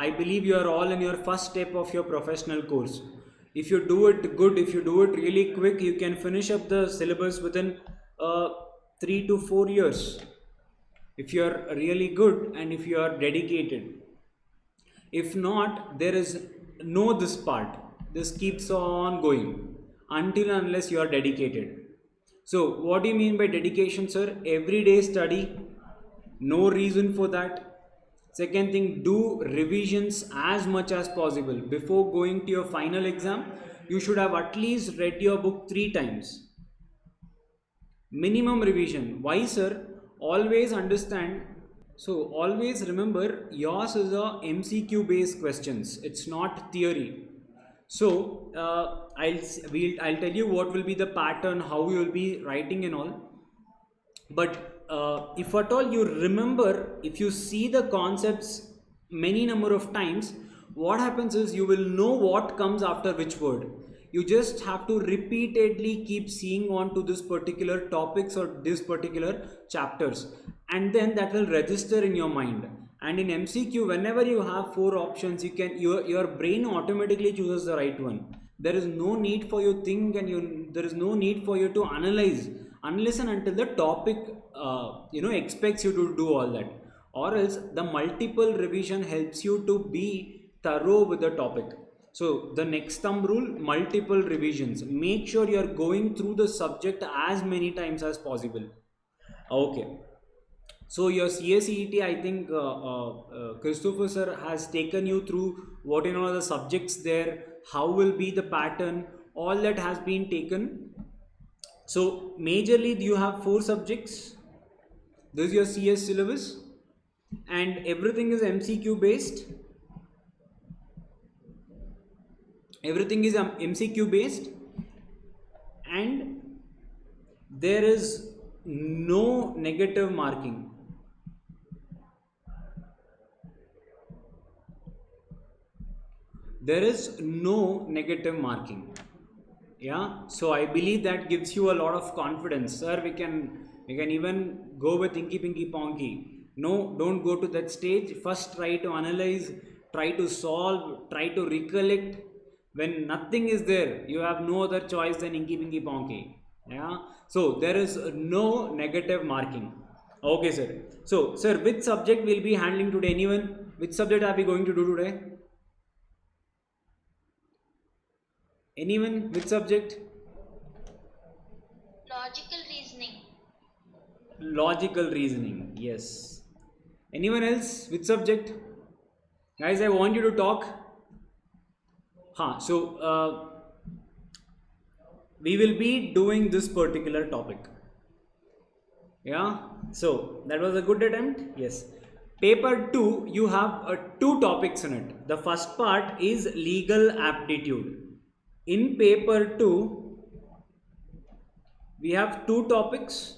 I believe you are all in your first step of your professional course. If you do it good, if you do it really quick, you can finish up the syllabus within 3 to 4 years. If you are really good and if you are dedicated. If not, there is no this part. This keeps on going until and unless you are dedicated. So what do you mean by dedication, sir? Everyday study, no reason for that. Second thing, do revisions as much as possible. Before going to your final exam, you should have at least read your book 3 times. Minimum revision. Why, sir? Always understand. So always remember, yours is a MCQ based questions. It's not theory. So I'll tell you what will be the pattern, how you will be writing and all. But if at all you remember, if you see the concepts many number of times, what happens is you will know what comes after which word. You just have to repeatedly keep seeing on to this particular topics or this particular chapters, and then that will register in your mind. And in MCQ, whenever you have 4 options, you can your brain automatically chooses the right one. There is no need for you to think, and there is no need for you to analyze unless and until the topic expects you to do all that, or else the multiple revision helps you to be thorough with the topic. So the next thumb rule, multiple revisions. Make sure you are going through the subject as many times as possible. Okay. So your CSEET, I think Christopher sir has taken you through what are the subjects there, how will be the pattern, all that has been taken. So majorly you have 4 subjects. This is your CS syllabus and everything is MCQ based. Everything is MCQ based and there is no negative marking. There is no negative marking. Yeah, so I believe that gives you a lot of confidence. Sir, we can even go with Inky Pinky Ponky. No, don't go to that stage. First try to analyze, try to solve, try to recollect. When nothing is there, you have no other choice than Inky Pinky Ponky. Yeah, so there is no negative marking. Okay, sir. So, sir, which subject will be handling today? Anyone? Which subject are we going to do today? Anyone? Which subject? Logical reasoning. Logical reasoning, yes. Anyone else? Which subject? Guys, I want you to talk. So we will be doing this particular topic. Yeah, so that was a good attempt. Yes. Paper 2, you have 2 topics in it. The first part is legal aptitude. In paper 2, we have 2 topics.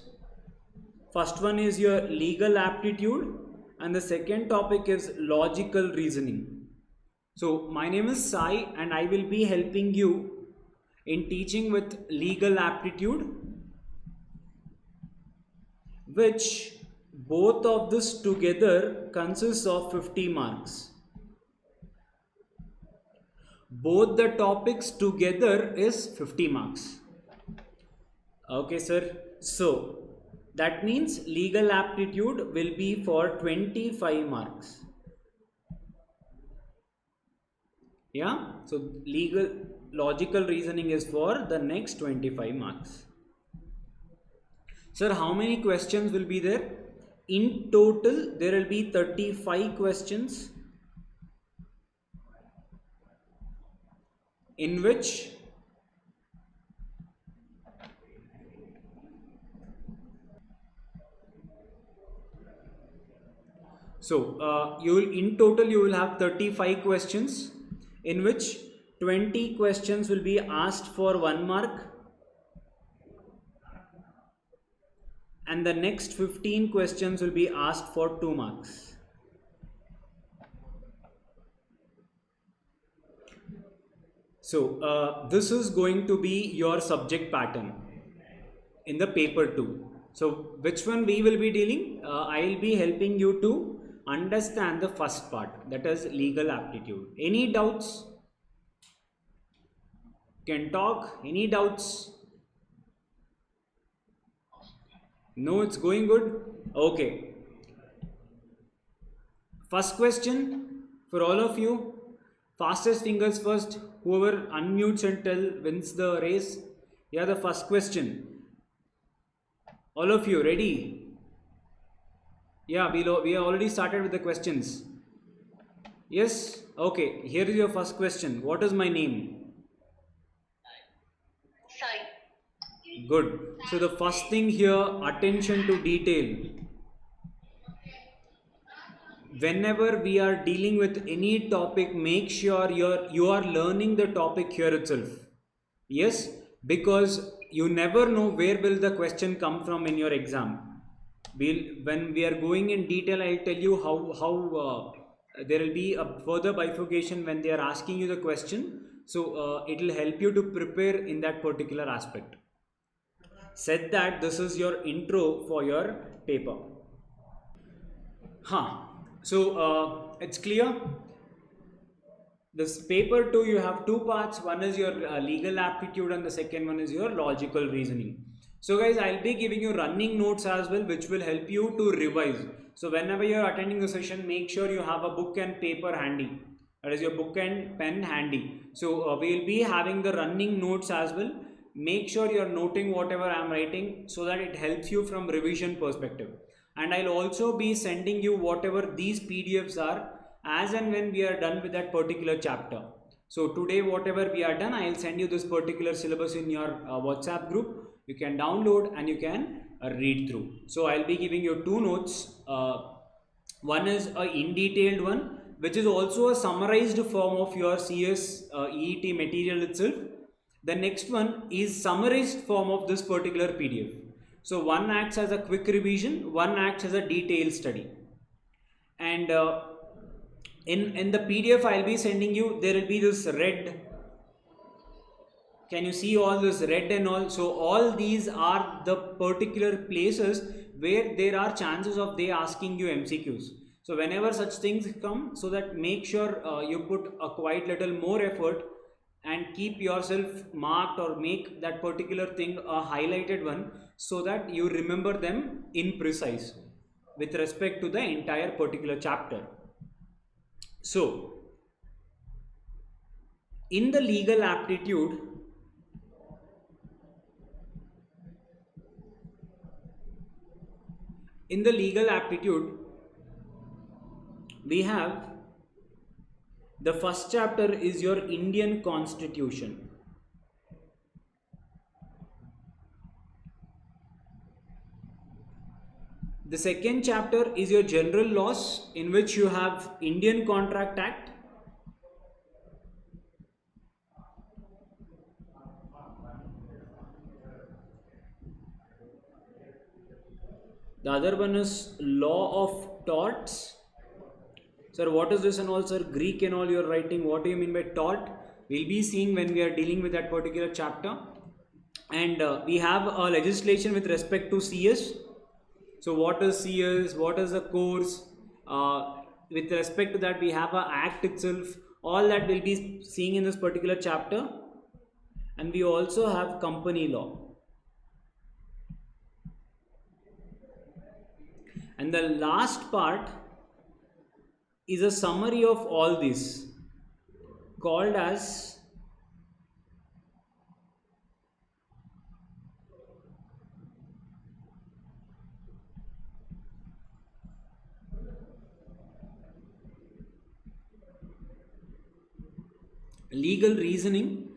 First one is your legal aptitude and the second topic is logical reasoning. So my name is Sai and I will be helping you in teaching with legal aptitude, which both of this together consists of 50 marks. Both the topics together is 50 marks. Okay, sir. So that means legal aptitude will be for 25 marks. Yeah. So logical reasoning is for the next 25 marks. Sir, how many questions will be there? In total, there will be 35 questions, in which in total you will have 35 questions, in which 20 questions will be asked for 1 mark and the next 15 questions will be asked for 2 marks. So this is going to be your subject pattern in the paper 2. So which one we will be dealing? I will be helping you to understand the first part, that is legal aptitude. Any doubts? Can talk. Any doubts? No, it's going good. Okay. First question for all of you. Fastest fingers first. Whoever unmutes and wins the race. Yeah, the first question. All of you ready? Yeah, we are already started with the questions. Yes? Okay, here is your first question. What is my name? Sai. Good. So the first thing here, attention to detail. Whenever we are dealing with any topic, make sure you are learning the topic here itself. Yes, because you never know where will the question come from in your exam. When we are going in detail, I'll tell you how there will be a further bifurcation when they are asking you the question. So it will help you to prepare in that particular aspect. Said that, this is your intro for your paper. So it's clear. This paper 2, you have two parts. One is your legal aptitude and the second one is your logical reasoning. So guys, I'll be giving you running notes as well, which will help you to revise. So whenever you're attending the session, make sure you have a book and paper handy. That is your book and pen handy. So we'll be having the running notes as well. Make sure you're noting whatever I'm writing so that it helps you from revision perspective. And I'll also be sending you whatever these PDFs are as and when we are done with that particular chapter. So today whatever we are done, I'll send you this particular syllabus in your WhatsApp group. You can download and you can read through. So I'll be giving you two notes. One is a in detailed one, which is also a summarized form of your CSEET material itself. The next one is summarized form of this particular PDF. So one acts as a quick revision, one acts as a detailed study. And in the PDF I'll be sending you, there will be this red. Can you see all this red and all? So all these are the particular places where there are chances of they asking you MCQs. So whenever such things come, so that make sure you put a quite little more effort and keep yourself marked or make that particular thing a highlighted one, so that you remember them in precise with respect to the entire particular chapter. So in the legal aptitude, we have the first chapter is your Indian Constitution. The second chapter is your general laws, in which you have Indian Contract Act. The other one is law of torts. Sir, what is this and all, sir? Greek and all you're writing. What do you mean by tort? We'll be seeing when we are dealing with that particular chapter. And we have a legislation with respect to CS. So what is CS? What is the course? With respect to that, we have an act itself. All that we'll be seeing in this particular chapter. And we also have company law. And the last part is a summary of all this, called as legal reasoning.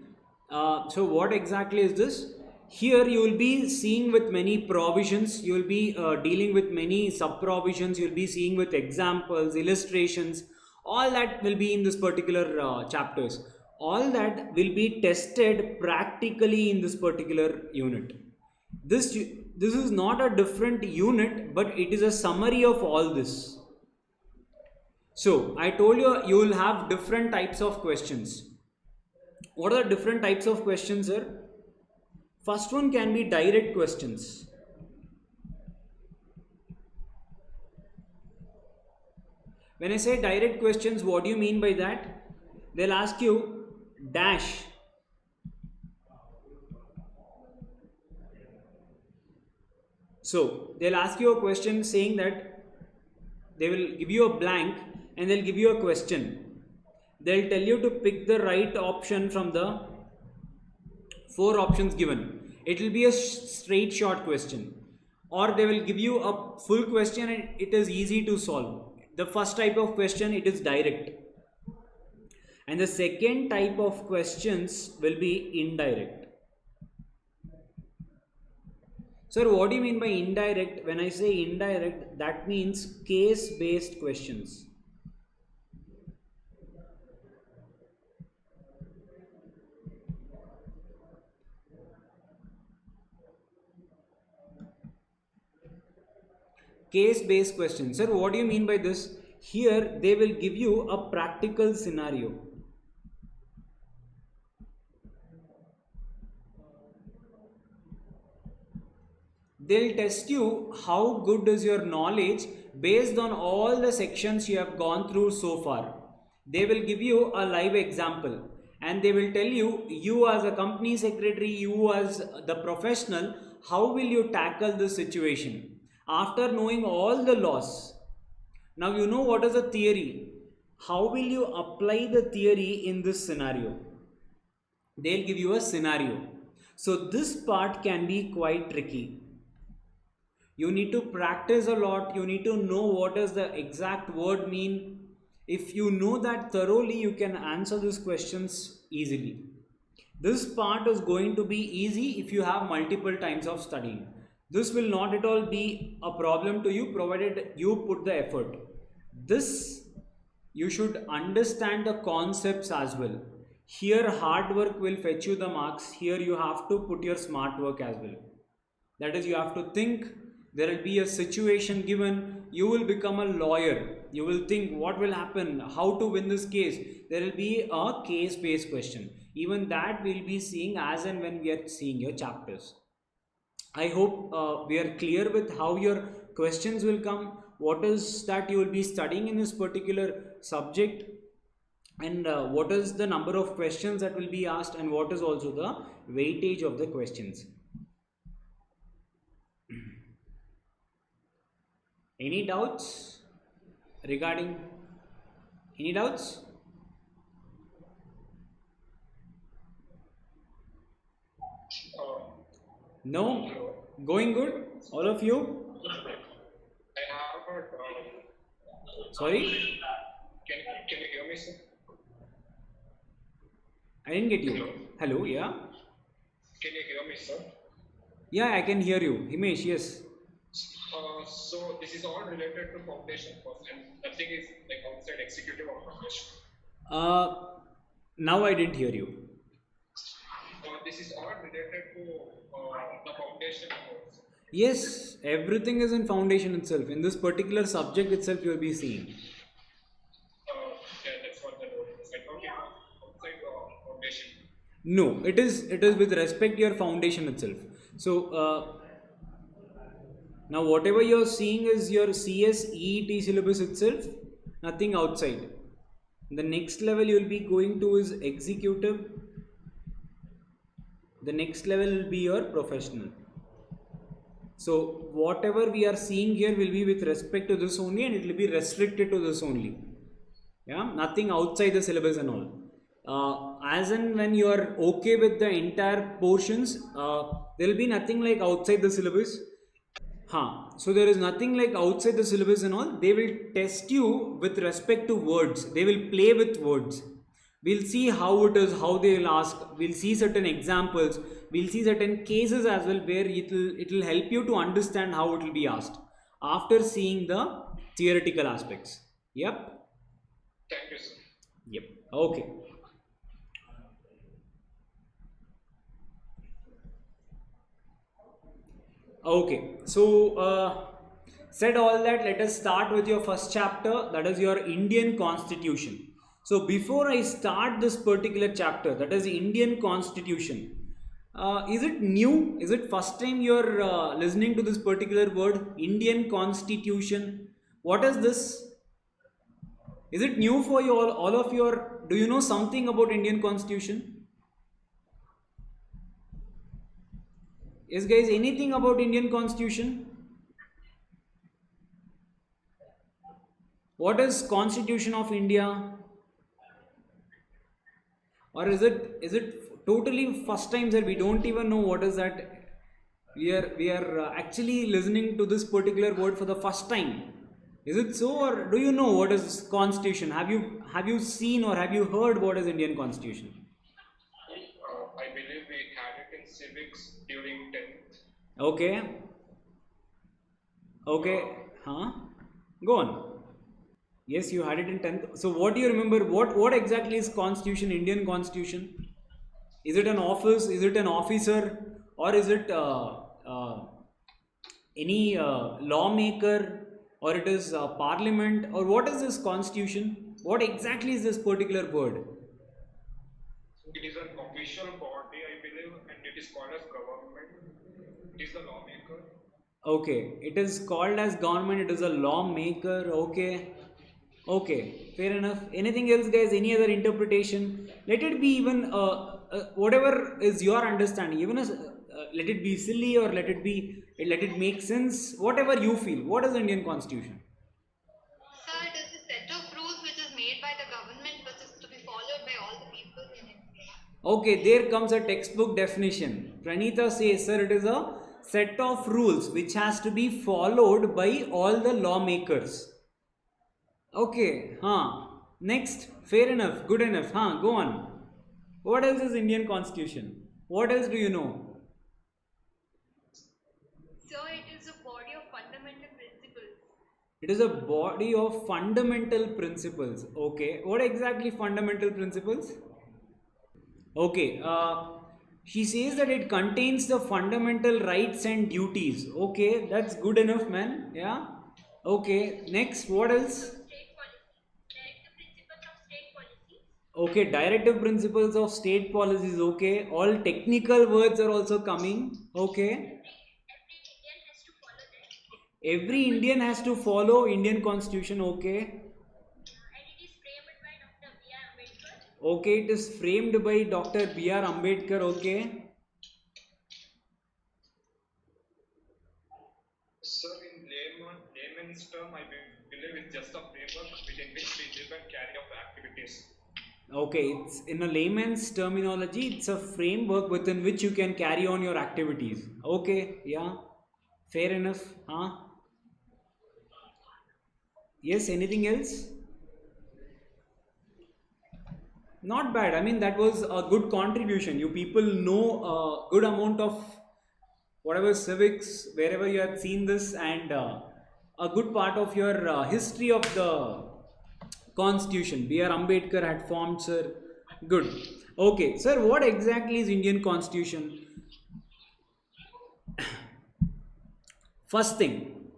So what exactly is this? Here you will be seeing with many provisions, you will be dealing with many sub provisions, you will be seeing with examples, illustrations, all that will be in this particular chapters. All that will be tested practically in this particular unit. This is not a different unit, but it is a summary of all this. So I told you, you will have different types of questions. What are the different types of questions here? First one can be direct questions. When I say direct questions, what do you mean by that? They'll ask you dash. So they'll ask you a question saying that they will give you a blank and they'll give you a question. They'll tell you to pick the right option from the 4 options given. It will be a straight short question, or they will give you a full question and it is easy to solve. The first type of question, it is direct, and the second type of questions will be indirect. Sir, what do you mean by indirect? When I say indirect, that means case based questions. Case based questions. Sir, what do you mean by this? Here they will give you a practical scenario. They'll test you how good is your knowledge based on all the sections you have gone through so far. They will give you a live example and they will tell you, you as a company secretary, you as the professional, how will you tackle this situation? After knowing all the laws, now you know what is a theory. How will you apply the theory in this scenario? They'll give you a scenario. So this part can be quite tricky. You need to practice a lot. You need to know what does the exact word mean. If you know that thoroughly, you can answer these questions easily. This part is going to be easy if you have multiple times of studying. This will not at all be a problem to you provided you put the effort. This, you should understand the concepts as well. Here hard work will fetch you the marks. Here you have to put your smart work as well. That is, you have to think. There will be a situation given. You will become a lawyer. You will think what will happen, how to win this case. There will be a case based question. Even that we'll be seeing as and when we are seeing your chapters. I hope we are clear with how your questions will come, what is that you will be studying in this particular subject, and what is the number of questions that will be asked, and what is also the weightage of the questions. Any doubts regarding any doubts? No? Going good? All of you? I have a Sorry? can you hear me, sir? I didn't get you. Hello? Hello, yeah? Can you hear me, sir? Yeah, I can hear you. Himesh, yes. So this is all related to foundation first, and nothing is like outside executive or foundation. Now I didn't hear you. This is all related to the foundation course. Yes, everything is in foundation itself. In this particular subject itself, you will be seeing. Yeah, that's what the word is. I thought it was outside foundation. No, it is with respect to your foundation itself. So now whatever you are seeing is your CSEET syllabus itself, nothing outside. The next level you will be going to is executive. The next level will be your professional. So whatever we are seeing here will be with respect to this only, and it will be restricted to this only. Yeah, nothing outside the syllabus and all. As and when you are okay with the entire portions, there will be nothing like outside the syllabus. So there is nothing like outside the syllabus and all. They will test you with respect to words. They will play with words. We'll see how it is, how they will ask. We'll see certain examples. We'll see certain cases as well where it will help you to understand how it will be asked after seeing the theoretical aspects. Yep. Thank you, sir. Yep. Okay. Okay. So said all that, let us start with your first chapter, that is your Indian Constitution. So before I start this particular chapter, that is Indian Constitution, is it new? Is it first time you're listening to this particular word, Indian Constitution? What is this? Is it new for you all of your, do you know something about Indian Constitution? Yes guys, anything about Indian Constitution? What is Constitution of India? Or is it totally first time that we don't even know what is that? We are actually listening to this particular word for the first time. Is it so, or do you know what is Constitution? Have you seen or have you heard what is Indian Constitution? I believe we had it in civics during 10th. Okay. Okay. Huh? Go on. Yes, you had it in 10th. So what do you remember? What exactly is Constitution, Indian Constitution? Is it an office? Is it an officer? Or is it any lawmaker? Or it is parliament? Or what is this Constitution? What exactly is this particular word? It is an official body, I believe, and it is called as government. It is the lawmaker. Okay, it is called as government. It is a lawmaker. Okay. Okay, fair enough. Anything else, guys? Any other interpretation? Let it be even whatever is your understanding. Even as let it be silly or let it make sense. Whatever you feel. What is the Indian Constitution? Sir, it is a set of rules which is made by the government which is to be followed by all the people in India. Okay, there comes a textbook definition. Pranita says, sir, it is a set of rules which has to be followed by all the lawmakers. Okay, next, fair enough, good enough, go on. What else is Indian Constitution? What else do you know? So it is a body of fundamental principles. It is a body of fundamental principles. Okay, what exactly fundamental principles? Okay, she says that it contains the fundamental rights and duties. Okay, that's good enough, man. Yeah. Okay, next, what else? Okay, directive principles of state policies. Okay, all technical words are also coming. Okay, every Indian has to follow Indian Constitution. Okay, okay, it is framed by Dr. B.R. Ambedkar. Okay, Sir, in layman's term, I believe it's just a framework within which we live and carry out activities. okay, it's in a layman's terminology, it's a framework within which you can carry on your activities. Okay, yeah, fair enough. Yes, anything else? Not bad. I mean, that was a good contribution. You people know a good amount of whatever civics, wherever you have seen this, and a good part of your history of the Constitution. B.R. Ambedkar had formed, sir. Good. Okay, sir, what exactly is Indian Constitution? First thing,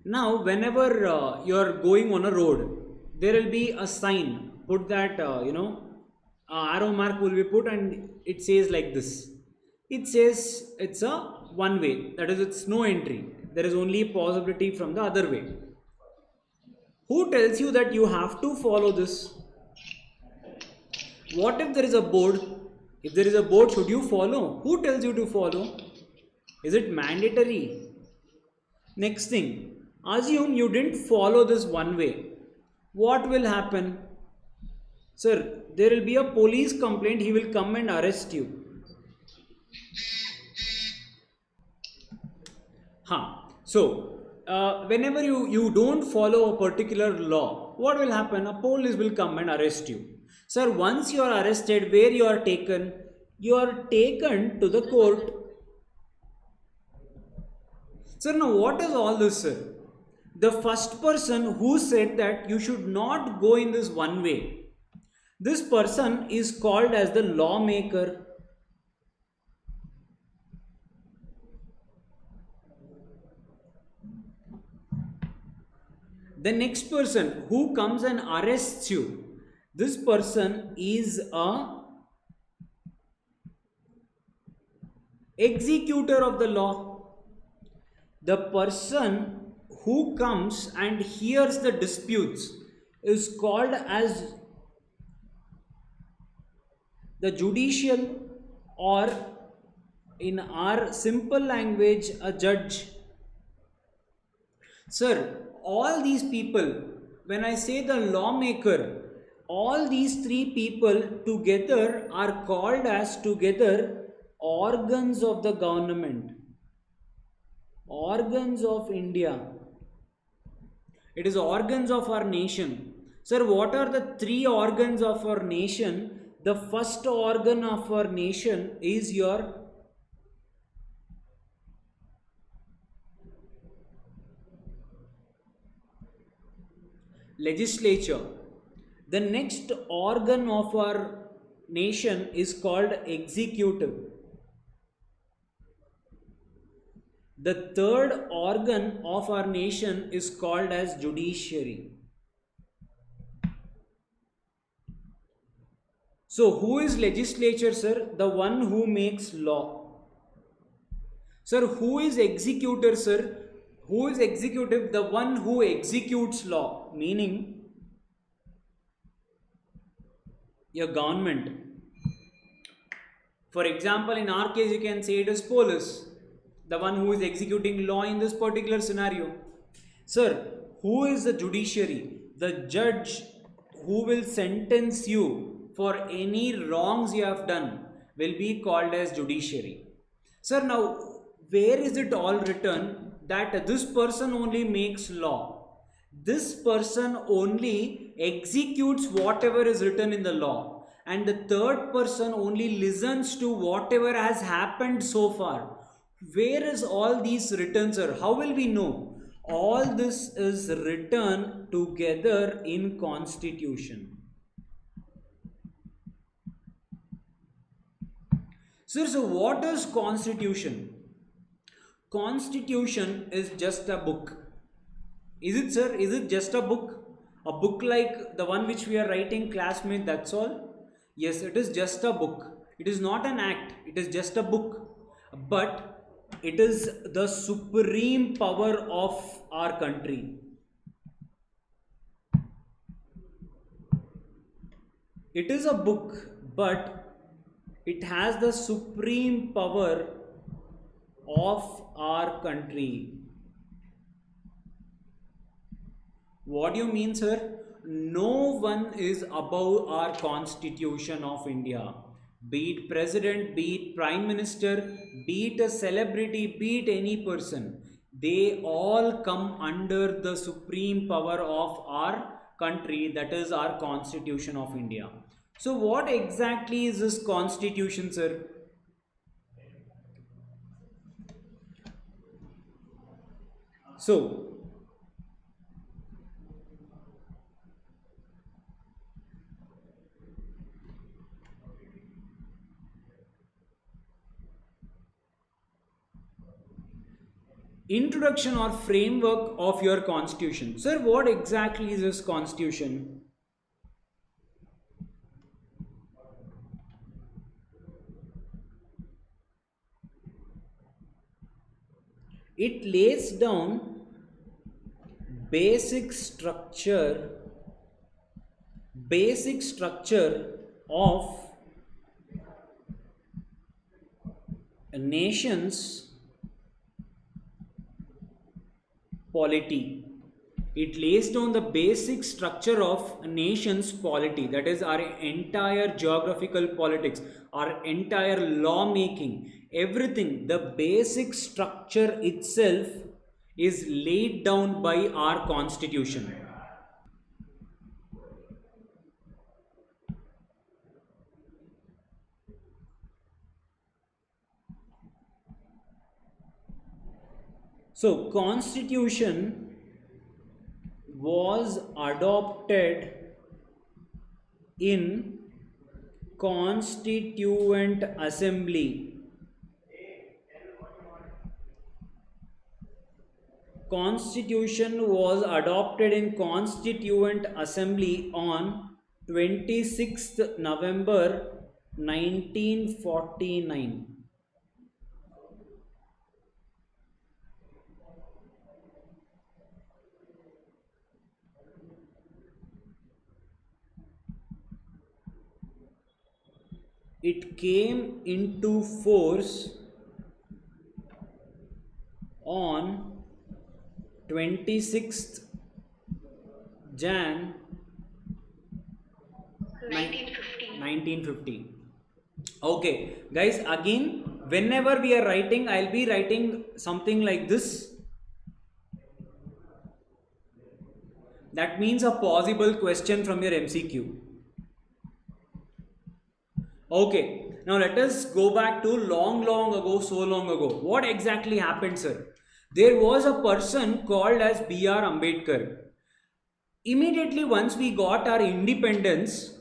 now whenever you're going on a road, there will be a sign. Put that, arrow mark will be put and it says like this. It says it's a one way, that is, it's no entry. There is only possibility from the other way. Who tells you that you have to follow this? What if there is a board? If there is a board, should you follow? Who tells you to follow? Is it mandatory? Next thing, assume you didn't follow this one way. What will happen? Sir, there will be a police complaint. He will come and arrest you. So, whenever you don't follow a particular law, what will happen? A police will come and arrest you. Sir, once you are arrested, where you are taken? You are taken to the court. Sir, now what is all this, sir? The first person who said that you should not go in this one way, this person is called as the lawmaker. The next person who comes and arrests you, this person is a executor of the law. The person who comes and hears the disputes, is called as the judicial, or in our simple language, a judge. Sir, all these people, when I say the lawmaker, all these three people together are called as together organs of the government, organs of India. It is organs of our nation. Sir, what are the three organs of our nation? The first organ of our nation is your legislature. The next organ of our nation is called executive. The third organ of our nation is called as judiciary. So, who is legislature, sir? The one who makes law. Sir, who is executor, sir? Who is executive? The one who executes law, meaning your government. For example, in our case, you can say it is police, the one who is executing law in this particular scenario. Sir, who is the judiciary? The judge who will sentence you for any wrongs you have done will be called as judiciary. Sir, now where is it all written that this person only makes law? This person only executes whatever is written in the law, and the third person only listens to whatever has happened so far. Where is all these written, sir? How will we know? All this is written together in Constitution. Sir, so what is Constitution? Constitution is just a book. Is it, sir? Is it just a book? A book like the one which we are writing, classmate, that's all? Yes, it is just a book. It is not an act, it is just a book. But it is the supreme power of our country. It is a book, but it has the supreme power of our country. What do you mean, sir? No one is above our Constitution of India. Be it president, be it prime minister, be it a celebrity, be it any person. They all come under the supreme power of our country, that is our Constitution of India. So what exactly is this Constitution, sir? So, introduction or framework of your constitution. Sir, what exactly is this constitution? It lays down basic structure of a nation's polity. It lays down the basic structure of a nation's polity, that is our entire geographical politics, our entire lawmaking, everything. The basic structure itself is laid down by our constitution. So constitution was adopted in Constituent Assembly. Constitution was adopted in Constituent Assembly on 26th November 1949. it came into force on 26th Jan 1950. Okay, guys, again, whenever we are writing, I'll be writing something like this. That means a possible question from your MCQ. Okay, now let us go back to long ago, so long ago. What exactly happened, sir? There was a person called as B.R. Ambedkar. Immediately once we got our independence,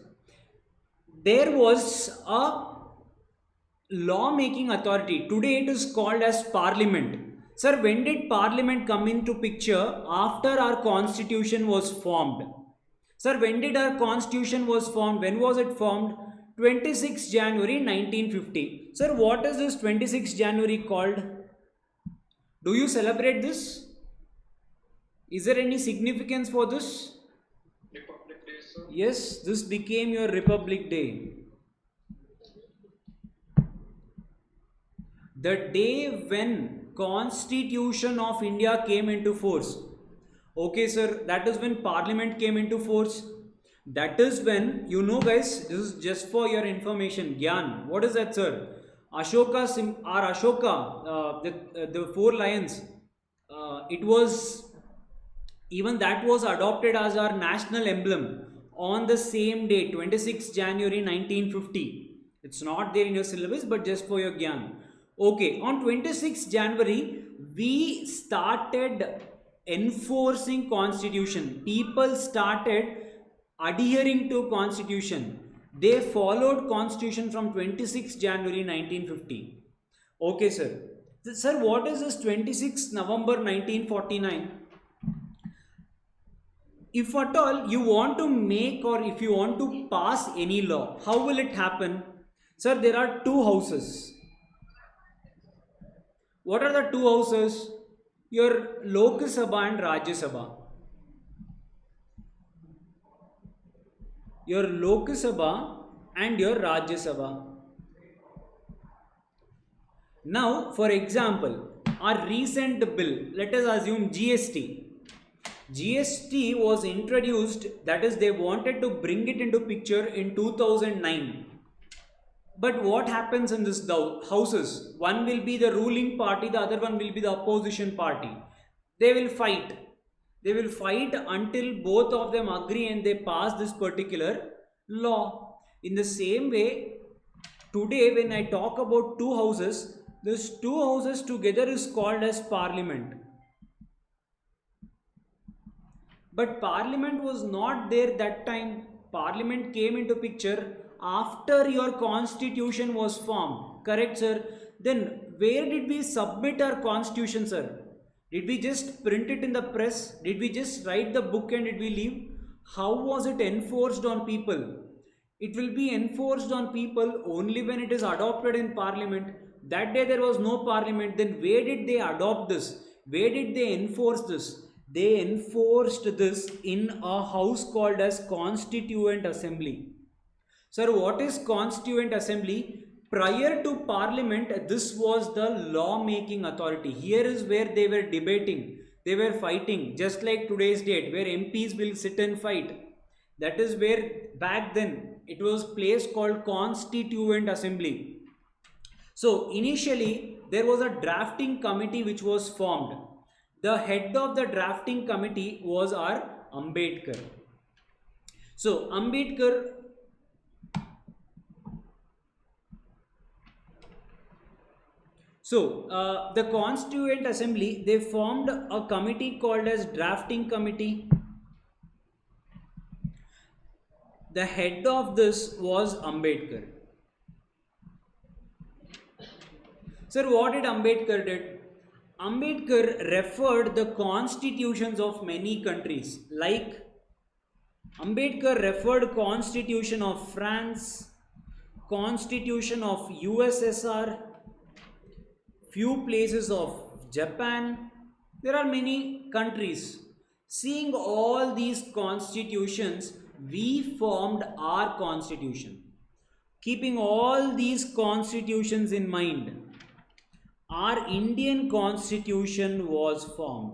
there was a law-making authority. Today it is called as Parliament. Sir, when did Parliament come into picture? After our constitution was formed. Sir, when did our constitution was formed? When was it formed? 26 January 1950. Sir, what is this 26 January called? Do you celebrate this? Is there any significance for this? Republic Day, sir. Yes, this became your Republic Day. The day when Constitution of India came into force. Okay, sir, that is when Parliament came into force. That is when, you know, guys, this is just for your information, Gyan. What is that, sir? Ashoka, the four lions. It was, even that was adopted as our national emblem on the same day, 26 January 1950. It's not there in your syllabus, but just for your Gyan. Okay, on 26 January, we started enforcing constitution. People started adhering to constitution. They followed constitution from 26 January 1950. Okay, sir. Sir, what is this 26 November 1949? If at all you want to make or if you want to pass any law, how will it happen? Sir, there are two houses. What are the two houses? Your Lok Sabha and Rajya Sabha. Your Lok Sabha and your Rajya Sabha. Now, for example, our recent bill, let us assume GST. GST was introduced, that is, they wanted to bring it into picture in 2009. But what happens in this houses? One will be the ruling party, the other one will be the opposition party. They will fight. They will fight until both of them agree and they pass this particular law. In the same way, today when I talk about two houses, these two houses together is called as Parliament. But Parliament was not there that time. Parliament came into picture after your constitution was formed. Correct, sir? Then where did we submit our constitution, sir? Did we just print it in the press? Did we just write the book and did we leave? How was it enforced on people? It will be enforced on people only when it is adopted in Parliament. That day there was no Parliament. Then where did they adopt this? Where did they enforce this? They enforced this in a house called as Constituent Assembly. Sir, what is Constituent Assembly? Prior to Parliament, this was the law-making authority. Here is where they were debating. They were fighting, just like today's date, where MPs will sit and fight. That is where back then it was a place called Constituent Assembly. So initially there was a drafting committee which was formed. The head of the drafting committee was our Ambedkar. So Ambedkar the Constituent Assembly, they formed a committee called as Drafting Committee. The head of this was Ambedkar. Sir, what did Ambedkar did? Ambedkar referred the constitutions of many countries. Like Ambedkar referred Constitution of France, Constitution of USSR, few places of Japan. There are many countries. Seeing all these constitutions, we formed our constitution. Keeping all these constitutions in mind, our Indian constitution was formed.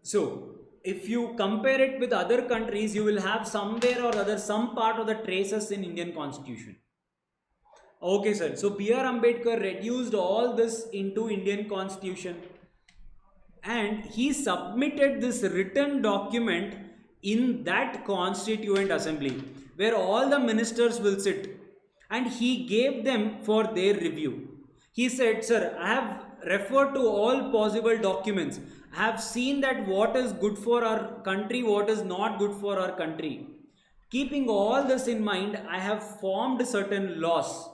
So, if you compare it with other countries, you will have somewhere or other some part of the traces in Indian constitution. Okay, sir. So, B.R. Ambedkar reduced all this into Indian constitution, and he submitted this written document in that constituent assembly where all the ministers will sit, and he gave them for their review. He said, sir, I have referred to all possible documents. I have seen that what is good for our country, what is not good for our country. Keeping all this in mind, I have formed certain laws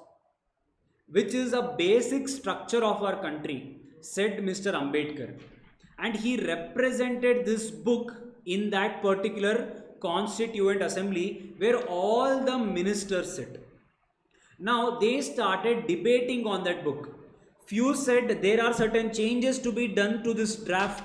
which is a basic structure of our country, said Mr. Ambedkar. And he represented this book in that particular constituent assembly where all the ministers sit. Now they started debating on that book. Few said there are certain changes to be done to this draft.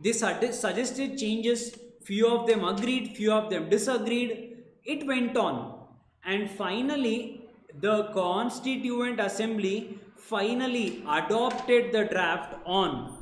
They suggested changes, few of them agreed, few of them disagreed. It went on. And finally, the Constituent Assembly finally adopted the draft on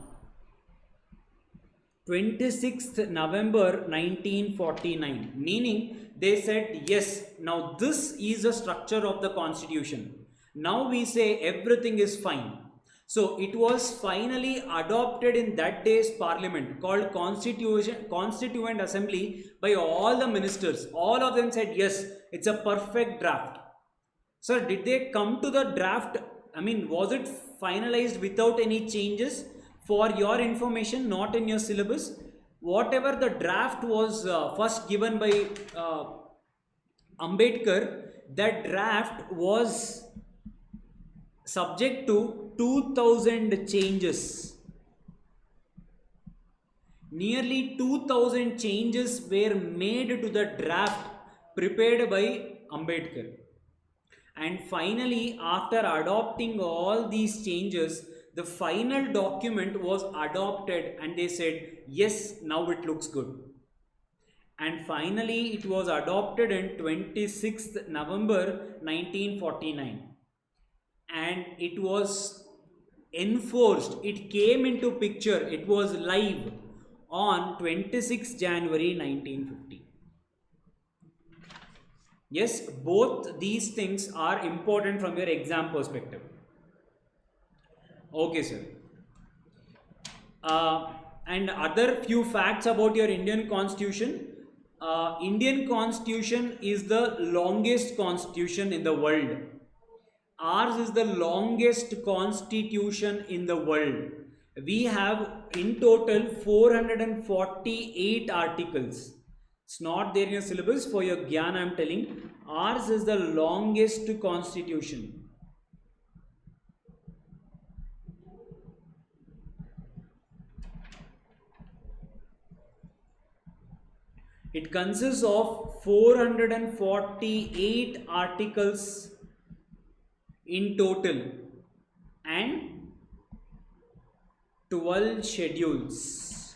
26th November 1949. Meaning, they said, yes, now this is the structure of the Constitution. Now we say everything is fine. So it was finally adopted in that day's parliament called Constituent Assembly by all the ministers. All of them said, yes, it's a perfect draft. Sir, did they come to the draft? I mean, was it finalized without any changes? For your information, not in your syllabus. Whatever the draft was first given by Ambedkar, that draft was subject to 2000 changes. Nearly 2000 changes were made to the draft prepared by Ambedkar. And finally, after adopting all these changes, the final document was adopted and they said, yes, now it looks good. And finally, it was adopted on 26th November 1949. And it was enforced, it came into picture, it was live on 26th January 1950. Yes, both these things are important from your exam perspective. Okay, sir. And other few facts about your Indian Constitution. Indian Constitution is the longest constitution in the world. Ours is the longest constitution in the world. We have in total 448 articles. It's not there in your syllabus. For your Gyan, I am telling. Ours is the longest constitution. It consists of 448 articles in total and 12 schedules.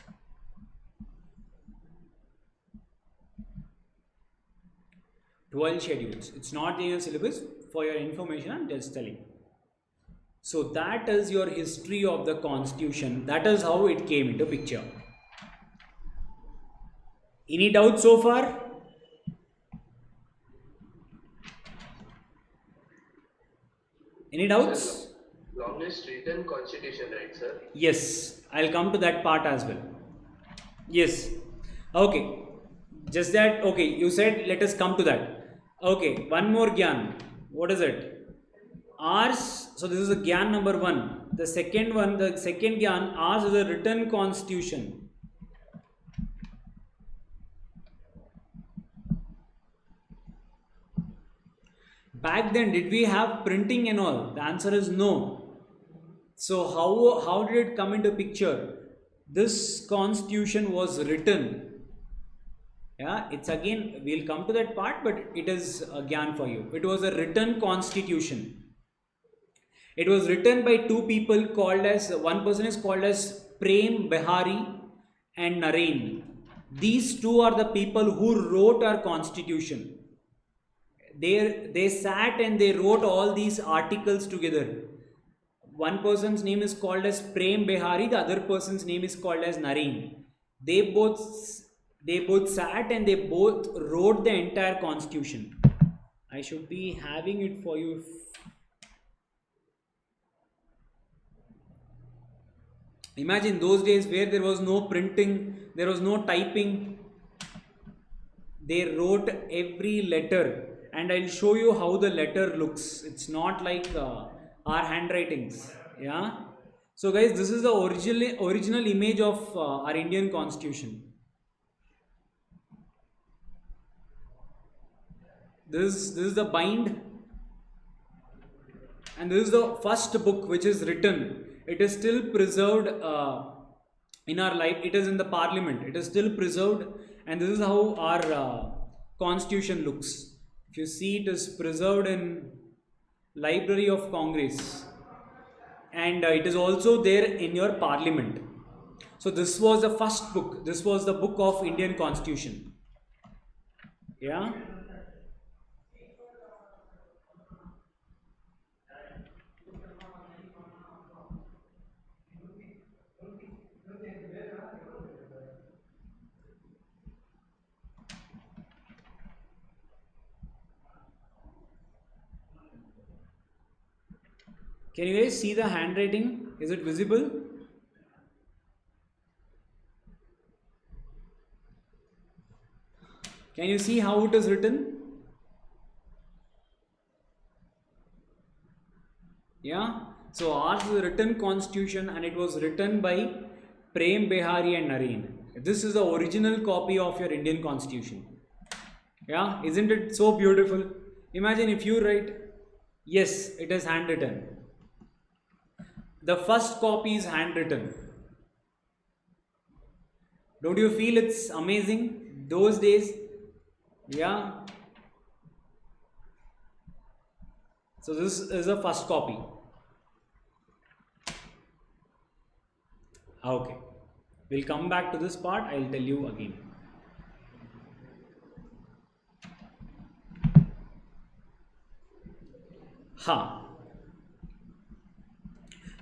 12 schedules. It's not in your syllabus. For your information, I'm just telling. So that is your history of the Constitution. That is how it came into picture. Any doubt so far? Any doubts? Sir, longest written constitution, right, sir? Yes, I'll come to that part as well. Yes. Okay. Just that, okay, you said let us come to that. Okay, one more Gyan. What is it? Ours, so this is a Gyan number 1. The second one, the second Gyan, ours is a written constitution. Back then, did we have printing and all? The answer is no. So how did it come into picture? This constitution was written. Yeah, it's again, we'll come to that part, but it is a Gyan for you. It was a written constitution. It was written by two people called as, one person is called as Prem Behari and Naren. These two are the people who wrote our constitution. They sat and they wrote all these articles together. One person's name is called as Prem Behari, the other person's name is called as Naren. They both sat and they both wrote the entire constitution. I should be having it for you. Imagine those days where there was no printing, there was no typing. They wrote every letter, and I'll show you how the letter looks. It's not like our handwritings. Yeah. So guys, this is the original image of our Indian Constitution. This is the bind, and this is the first book which is written. It is still preserved in our life. It is in the parliament. It is still preserved, and this is how our constitution looks. If you see, it is preserved in Library of Congress, and it is also there in your parliament. So this was the first book. This was the book of Indian Constitution. Yeah. Can you guys see the handwriting? Is it visible? Can you see how it is written? Yeah. So ours is a written constitution, and it was written by Prem Behari and Naren. This is the original copy of your Indian Constitution. Yeah. Isn't it so beautiful? Imagine if you write, yes, it is handwritten. The first copy is handwritten. Don't you feel it's amazing? Those days, yeah. So this is the first copy. Okay. We'll come back to this part. I'll tell you again.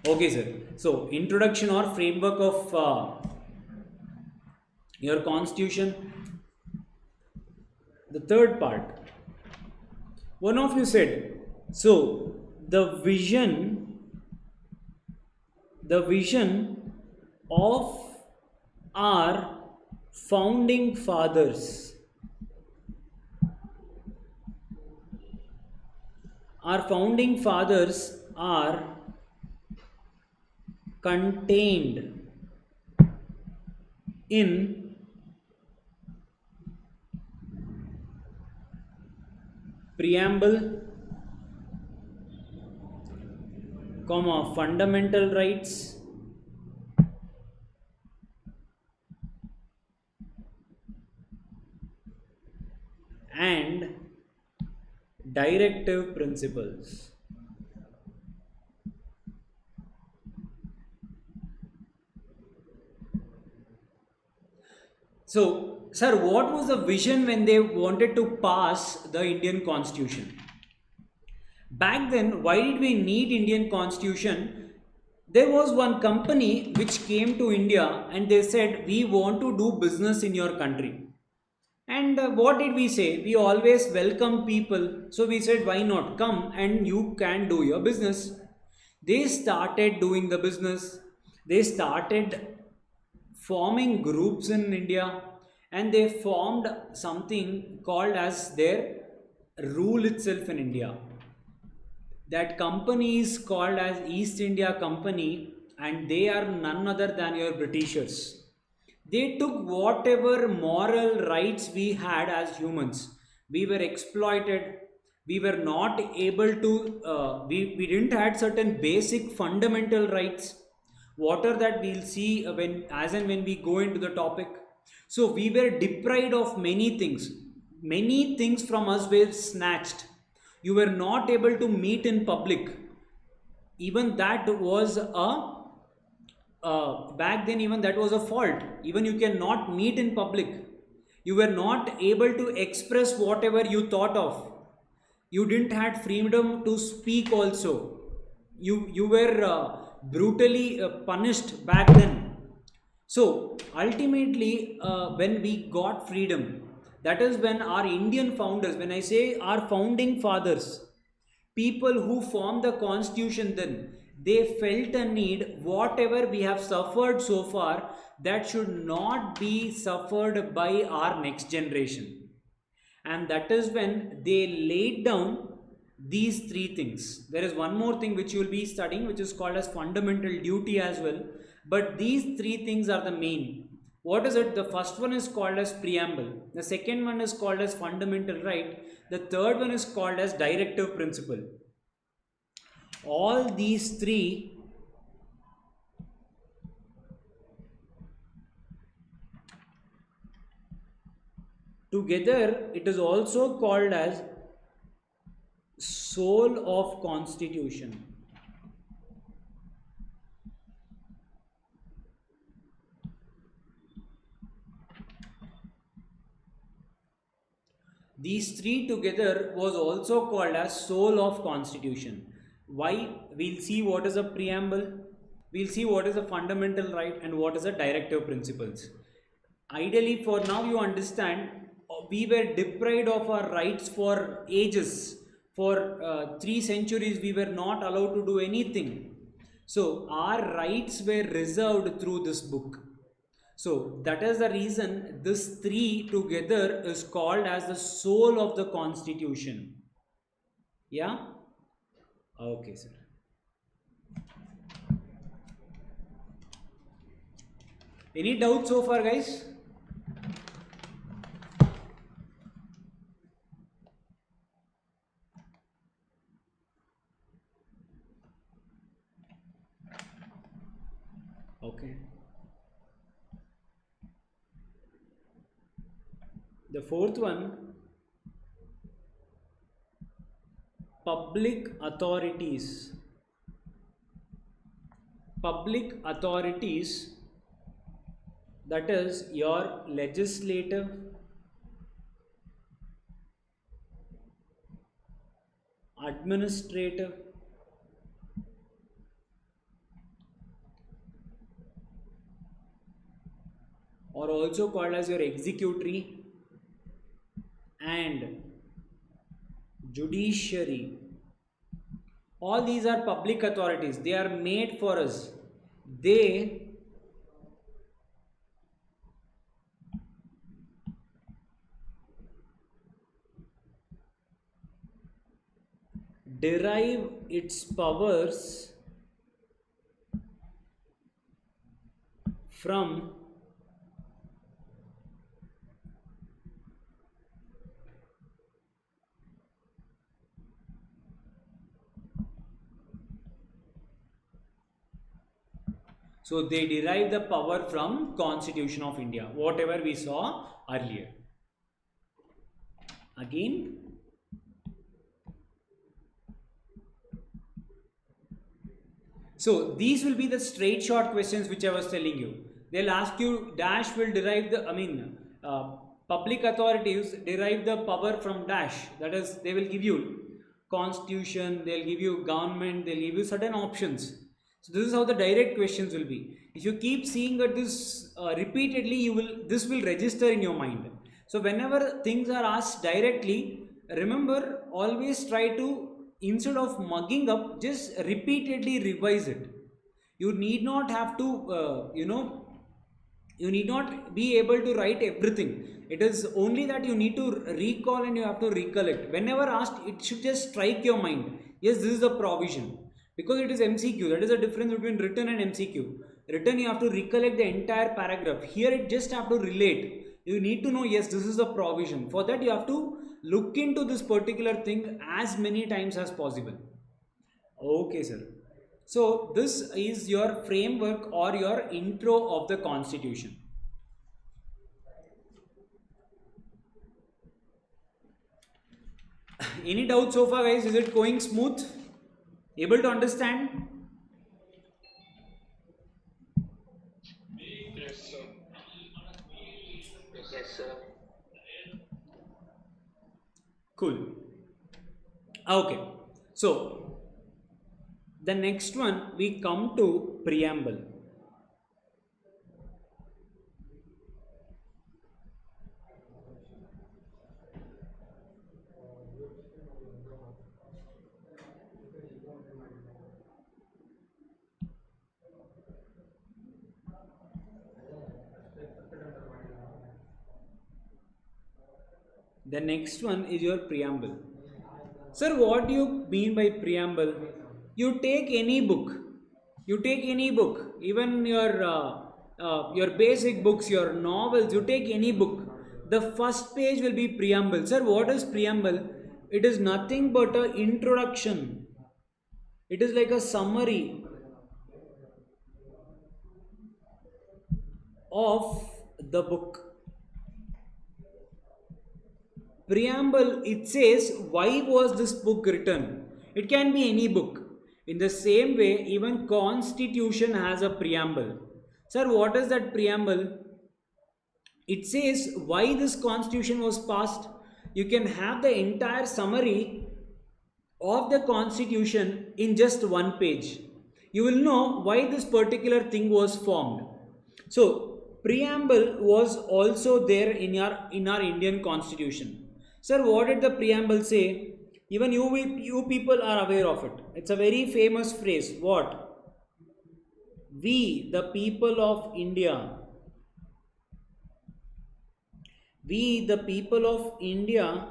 Okay, sir. So, introduction or framework of your constitution. The third part. One of you said, so the vision of our founding fathers. Our founding fathers are contained in preamble, fundamental rights, and directive principles. So, sir, what was the vision when they wanted to pass the Indian Constitution? Back then, why did we need Indian Constitution? There was one company which came to India and they said, we want to do business in your country. And what did we say? We always welcome people. So we said, why not? Come and you can do your business. They started doing the business. They started forming groups in India, and they formed something called as their rule itself in India. That company is called as East India Company, and they are none other than your Britishers. They took whatever moral rights we had as humans. We were exploited. We were not able to, we didn't have certain basic fundamental rights. What are that we'll see when we go into the topic. So we were deprived of many things. Many things from us were snatched. You were not able to meet in public. even that was a back then, even that was a fault. Even you cannot meet in public, you were not able to express whatever you thought of, you didn't had freedom to speak also, you were brutally punished back then. So ultimately, when we got freedom, that is when our Indian founders, when I say our founding fathers, people who formed the constitution, then they felt a need, whatever we have suffered so far, that should not be suffered by our next generation. And that is when they laid down these three things. There is one more thing which you will be studying, which is called as fundamental duty as well, but these three things are the main. What is it? The first one is called as preamble, the second one is called as fundamental right, the third one is called as directive principle. All these three together, it is also called as soul of constitution. These three together was also called as soul of constitution. Why? We'll see what is a preamble, we'll see what is a fundamental right, and what is a directive principles. Ideally, for now you understand, we were deprived of our rights for ages. For 3 centuries we were not allowed to do anything. So our rights were reserved through this book. So that is the reason this three together is called as the soul of the constitution. Yeah? Okay, sir. Any doubts so far, guys? Okay. The fourth one, public authorities. Public authorities, that is your legislative, administrative, or also called as your executory, and judiciary. All these are public authorities. They are made for us. They derive its powers from So they derive the power from Constitution of India, whatever we saw earlier. Again, so these will be the straight short questions which I was telling you. They'll ask you dash will derive the, public authorities derive the power from dash. That is, they will give you constitution, they'll give you government, they'll give you certain options. So this is how the direct questions will be. If you keep seeing that this repeatedly, this will register in your mind. So whenever things are asked directly, remember, always try to, instead of mugging up, just repeatedly revise it. You need not have to, you need not be able to write everything. It is only that you need to recall and you have to recollect. Whenever asked, it should just strike your mind. Yes, this is the provision. Because it is MCQ, that is the difference between written and MCQ. Written, you have to recollect the entire paragraph. Here, it just have to relate. You need to know, yes, this is the provision. For that, you have to look into this particular thing as many times as possible. Okay, sir. So, this is your framework or your intro of the Constitution. Any doubts so far, guys? Is it going smooth? Able to understand? Cool. Okay. So the next one we come to preamble. The next one is your preamble. Sir, what do you mean by preamble? You take any book. You take any book, even your basic books, your novels. You take any book. The first page will be preamble. Sir, what is preamble? It is nothing but an introduction. It is like a summary of the book. Preamble, it says why was this book written. It can be any book. In the same way, even constitution has a preamble. Sir, what is that preamble? It says why this constitution was passed. You can have the entire summary of the constitution in just one page. You will know why this particular thing was formed. So preamble was also there in our Indian constitution. Sir, what did the preamble say? Even you people are aware of it. It's a very famous phrase. What? We the people of India, we the people of India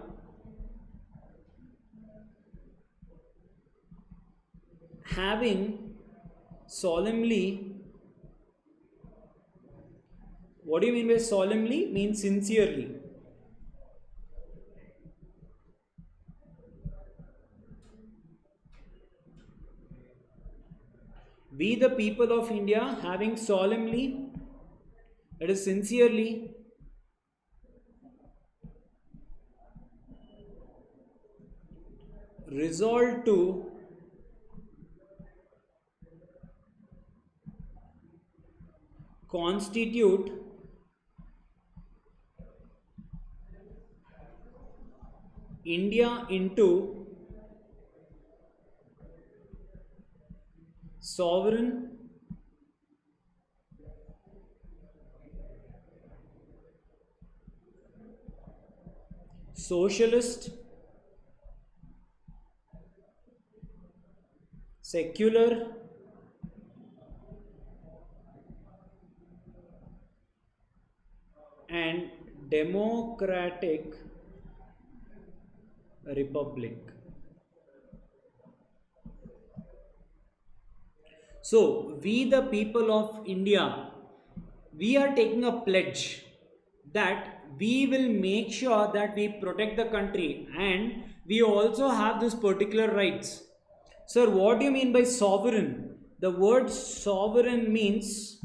having solemnly. What do you mean by solemnly? Means sincerely. We the people of India having solemnly, that is sincerely, resolved to constitute India into sovereign, socialist, secular, and democratic republic. So, we the people of India, we are taking a pledge that we will make sure that we protect the country and we also have this particular rights. Sir, what do you mean by sovereign? The word sovereign means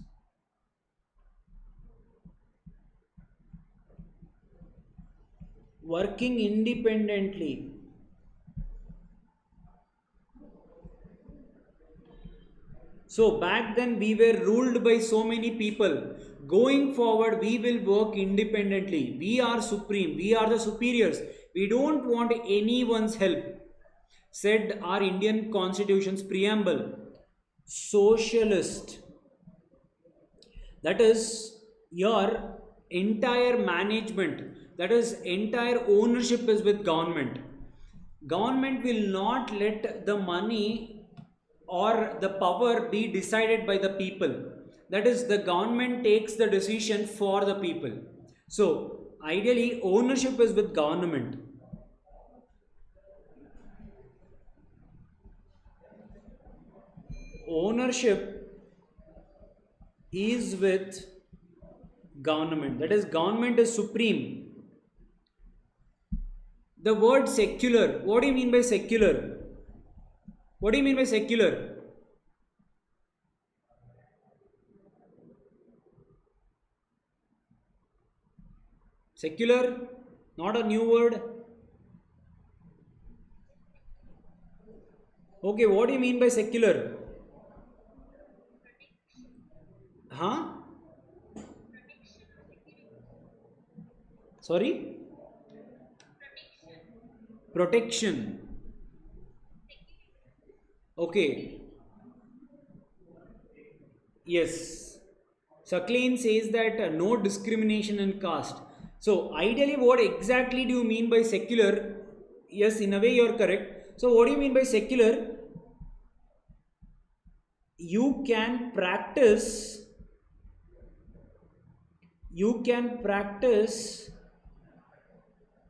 working independently. So back then we were ruled by so many people. Going forward, we will work independently. We are supreme. We are the superiors. We don't want anyone's help. Said our Indian Constitution's preamble. Socialist. That is your entire management. That is entire ownership is with government. Government will not let the money or the power be decided by the people. That is, the government takes the decision for the people. So ideally ownership is with government. Ownership is with government. That is, government is supreme. The word secular, what do you mean by secular? What do you mean by secular? Secular, not a new word. Okay, what do you mean by secular? Huh? Sorry? Protection. Okay. Yes. Sakleen says that no discrimination in caste. So ideally, what exactly do you mean by secular? Yes, in a way you are correct. So what do you mean by secular? You can practice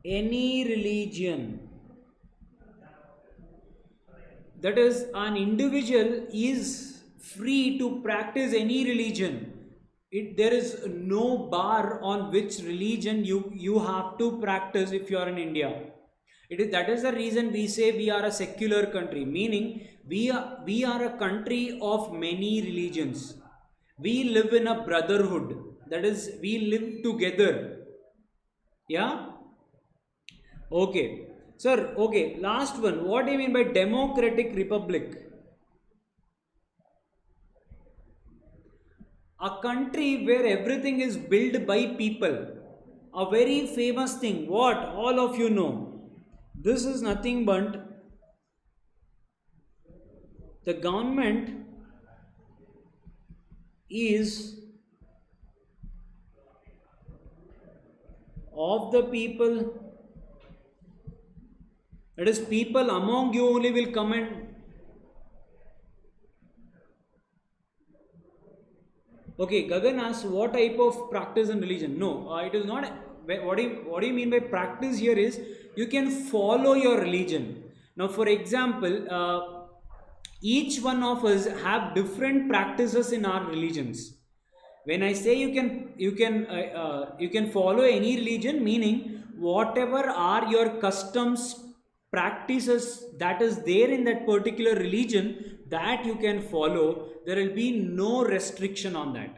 any religion. That is, an individual is free to practice any religion. There is no bar on which religion you have to practice if you are in India. That is the reason we say we are a secular country, meaning we are a country of many religions. We live in a brotherhood. That is, we live together. Yeah? Okay. Sir, okay, last one. What do you mean by democratic republic? A country where everything is built by people. A very famous thing. What? All of you know. This is nothing but the government is of the people. That is, people among you only will come and. Okay, Gagan asks what type of practice and religion. No, it is not. What do you mean by practice here is you can follow your religion. Now, for example, each one of us have different practices in our religions. When I say you can follow any religion, meaning whatever are your customs, practices that is there in that particular religion, that you can follow. There will be no restriction on that.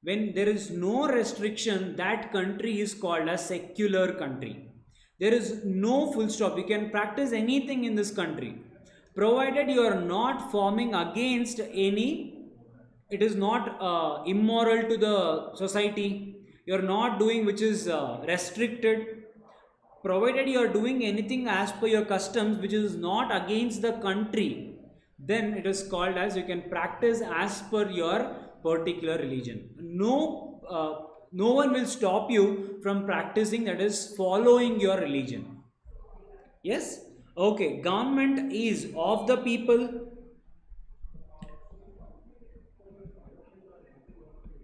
When there is no restriction, that country is called a secular country. There is no full stop. You can practice anything in this country, provided you are not forming against any. It is not immoral to the society. You are not doing which is restricted. Provided you are doing anything as per your customs which is not against the country, then it is called as you can practice as per your particular religion. No one will stop you from practicing, that is following your religion. Yes? Okay, government is of the people,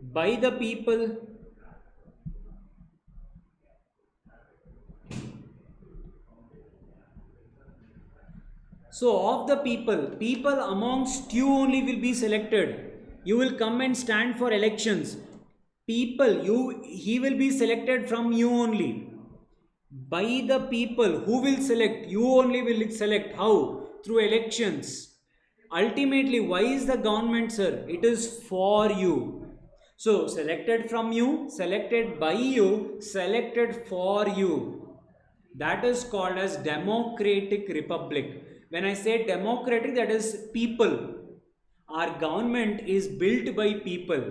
by the people, so of the people amongst you only will be selected. You will come and stand for elections. He will be selected from you only. By the people, who will select? You only will select. How? Through elections. Ultimately, why is the government, sir? It is for you. So, selected from you, selected by you, selected for you. That is called as democratic republic. When I say democratic, that is people. Our government is built by people.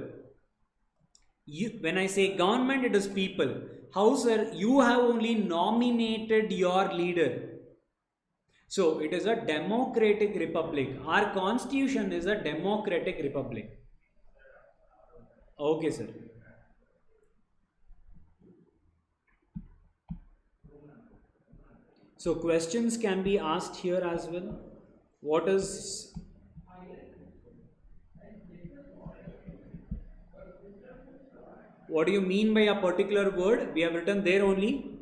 When I say government, it is people. How, sir? You have only nominated your leader. So it is a democratic republic. Our constitution is a democratic republic. Okay, sir. So questions can be asked here as well. What do you mean by a particular word? We have written there only.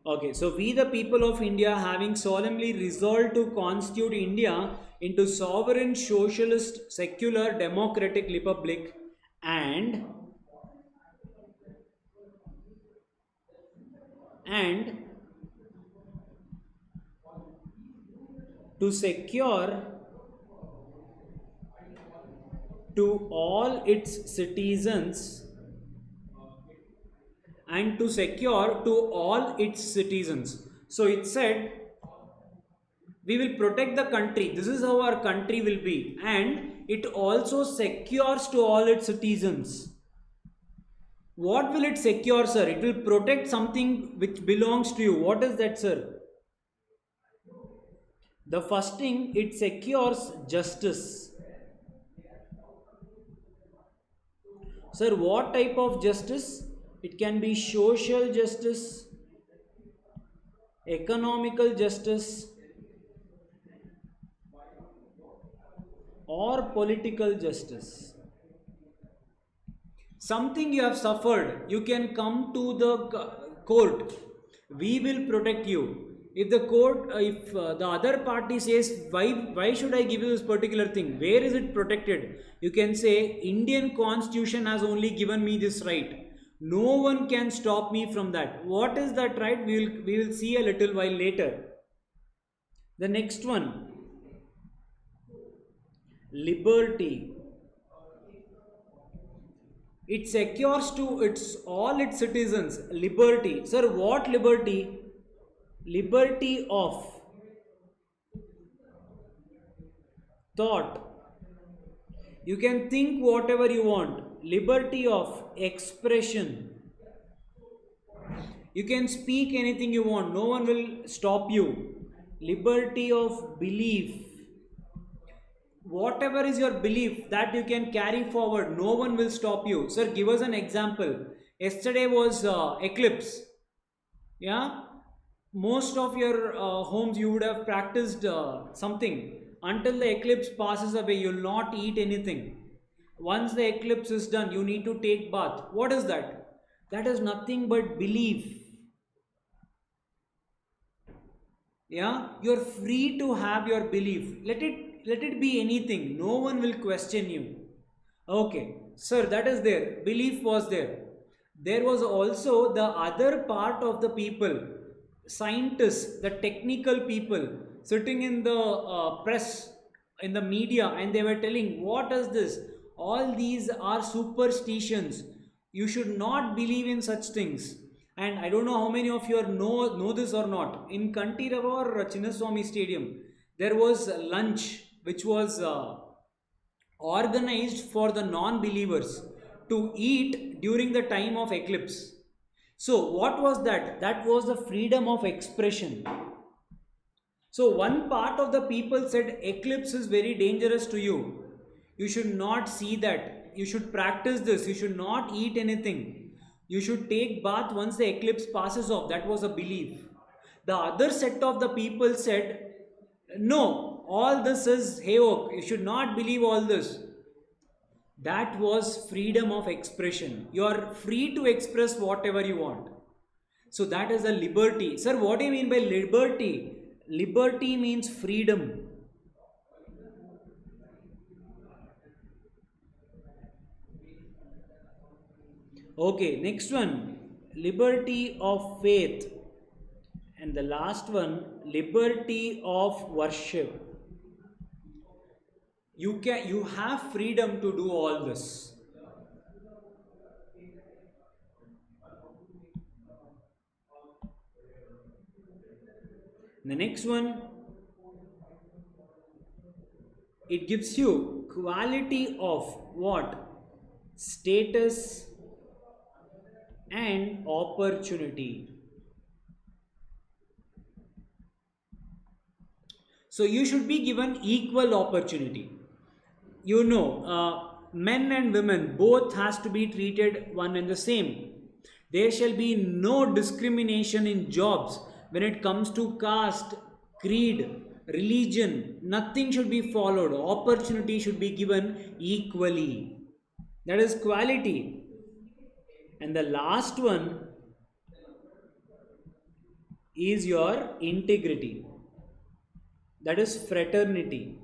Okay, so we the people of India, having solemnly resolved to constitute India into sovereign, socialist, secular, democratic republic, and to secure to all its citizens So it said, we will protect the country. This is how our country will be. And it also secures to all its citizens. What will it secure, sir? It will protect something which belongs to you. What is that, sir? The first thing, it secures justice. Sir, what type of justice? It can be social justice, economical justice, or political justice. Something you have suffered, you can come to the court. We will protect you. If the court, if the other party says, why should I give you this particular thing? Where is it protected? You can say, Indian Constitution has only given me this right. No one can stop me from that. What is that right? We will see a little while later. The next one, liberty. It secures to all its citizens liberty. Sir, what liberty? Liberty of thought. You can think whatever you want. Liberty of expression. You can speak anything you want. No one will stop you. Liberty of belief. Whatever is your belief, that you can carry forward. No one will stop you. Sir, give us an example. Yesterday was eclipse. Yeah? Most of your homes you would have practiced something. Until the eclipse passes away, you will not eat anything. Once the eclipse is done, you need to take bath. What is that? That is nothing but belief. Yeah, you're free to have your belief. Let it be anything. No one will question you. Okay, sir, that is there. Belief was there. There was also the other part of the people, scientists, the technical people sitting in the press, in the media, and they were telling, what is this? All these are superstitions. You should not believe in such things. And I don't know how many of you know this or not. In Kantirava or Chinnaswamy Stadium, there was lunch which was organized for the non-believers to eat during the time of eclipse. So what was that? That was the freedom of expression. So one part of the people said eclipse is very dangerous to you. You should not see that. You should practice this. You should not eat anything. You should take bath once the eclipse passes off. That was a belief. The other set of the people said, no, all this is hayok. You should not believe all this. That was freedom of expression. You are free to express whatever you want. So that is a liberty. Sir, what do you mean by liberty? Liberty means freedom. Okay, next one, liberty of faith. And the last one, liberty of worship. You have freedom to do all this. The next one, it gives you quality of what? Status and opportunity. So you should be given equal opportunity. You know, men and women both has to be treated one and the same. There shall be no discrimination in jobs when it comes to caste, creed, religion. Nothing should be followed. Opportunity should be given equally. That is quality. And the last one is your integrity. That is fraternity.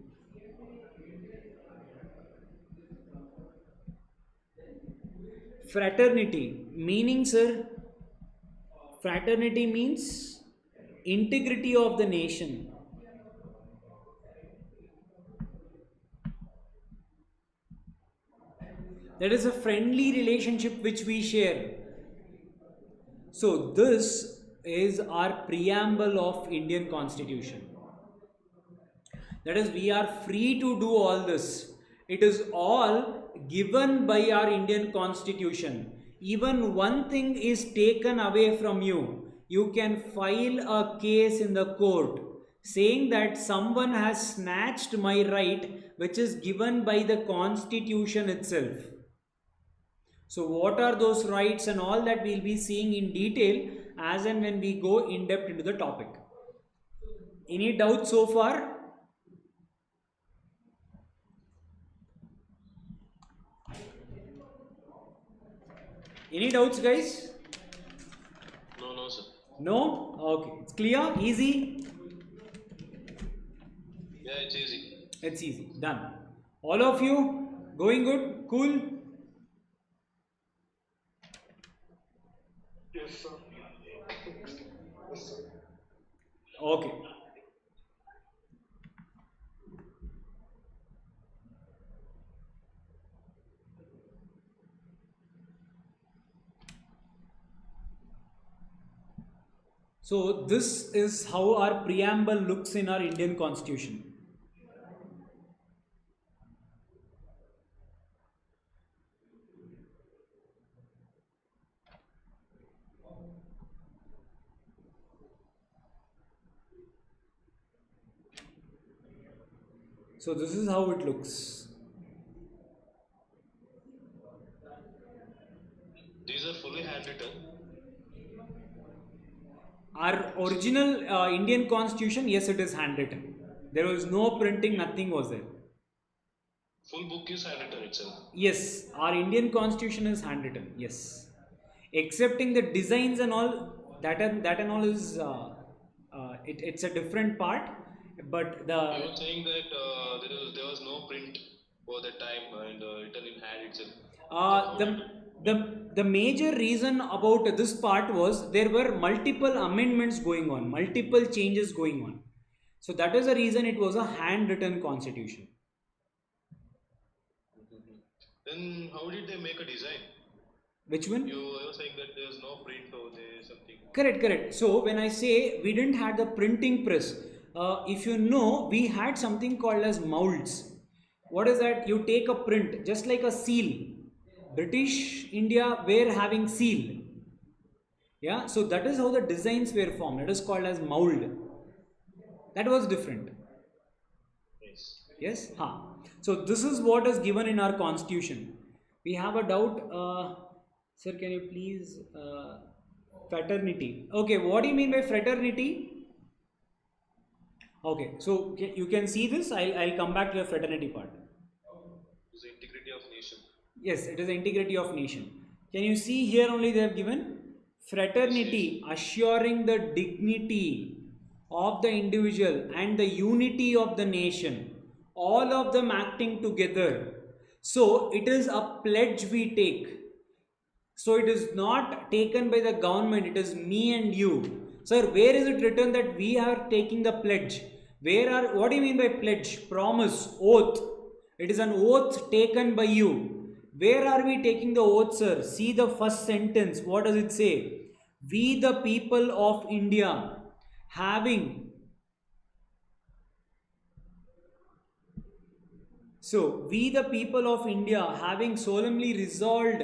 Fraternity meaning, sir, fraternity means integrity of the nation. That is a friendly relationship which we share. So this is our preamble of Indian Constitution. That is, we are free to do all this. It is all given by our Indian Constitution. even one thing is taken away from you, you can file a case in the court saying that someone has snatched my right which is given by the constitution itself. So what are those rights and all that we'll be seeing in detail as and when we go in depth into the topic. Any doubts so far? Any doubts, guys? No, sir. No? Okay. It's clear? Easy? Yeah, it's easy. It's easy. Done. All of you going good? Cool? Yes, sir. Yes, sir. Okay. So this is how our preamble looks in our Indian Constitution. So this is how it looks. These are fully handwritten. Our original Indian Constitution, yes, it is handwritten. There was no printing, nothing was there. Full book is handwritten itself. Yes, our Indian Constitution is handwritten. Yes, excepting the designs and all that and all is it's a different part. But You were saying that there was no print for that time and written in hand itself. the major reason about this part was there were multiple amendments going on, multiple changes going on. So that is the reason it was a handwritten constitution. Then how did they make a design? Which one? You were saying that there was no print or there is something. Correct. So when I say we didn't have the printing press, if you know, we had something called as molds. What is that? You take a print, just like a seal. British India were having seal. Yeah, so that is how the designs were formed. It is called as mold. That was different. Yes. Yes? So this is what is given in our constitution. We have a doubt. Sir, can you please fraternity? Okay, what do you mean by fraternity? Okay, so you can see this. I'll come back to the fraternity part. It's the integrity of nation. Yes, it is the integrity of nation. Can you see here only they have given fraternity, assuring the dignity of the individual and the unity of the nation, all of them acting together. So it is a pledge we take. So it is not taken by the government, it is me and you. Sir, where is it written that we are taking the pledge? What do you mean by pledge? Promise, oath. It is an oath taken by you. Where are we taking the oath, sir? See the first sentence. What does it say? We the people of India having. So, we the people of India having solemnly resolved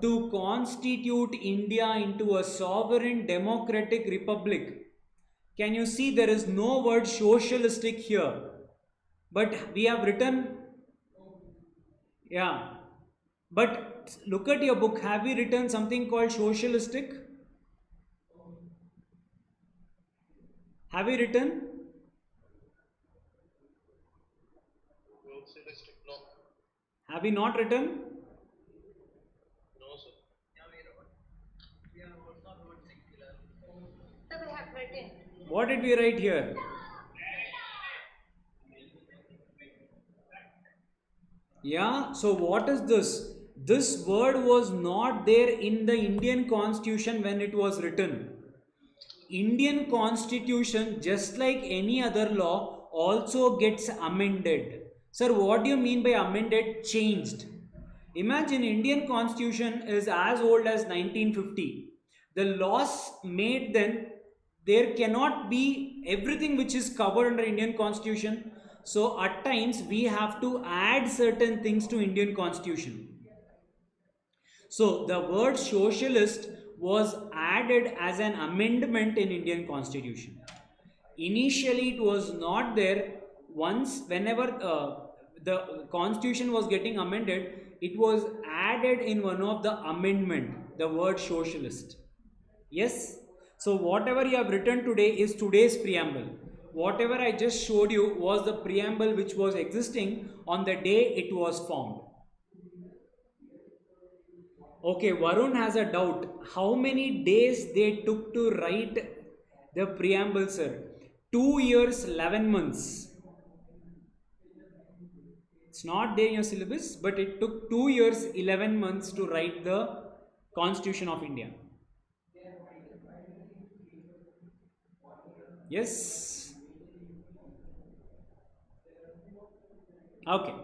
to constitute India into a sovereign democratic republic. Can you see there is no word socialistic here? But we have written, yeah. But look at your book. Have we written something called socialistic? Have we written? Socialistic, no. Have we not written? No, sir. So we have written. What did we write here? Yeah, so what is this? This word was not there in the Indian Constitution when it was written. Indian Constitution, just like any other law, also gets amended. Sir, what do you mean by amended? Changed. Imagine Indian Constitution is as old as 1950. The laws made then, there cannot be everything which is covered under Indian Constitution. So at times we have to add certain things to Indian Constitution. So the word socialist was added as an amendment in Indian Constitution. Initially it was not there. Once whenever the constitution was getting amended, it was added in one of the amendment, the word socialist. Yes. So whatever you have written today is today's preamble. Whatever I just showed you was the preamble which was existing on the day it was formed. Okay, Varun has a doubt. How many days they took to write the preamble, sir? 2 years, 11 months. It's not there in your syllabus, but it took 2 years, 11 months to write the Constitution of India. Yes? Okay.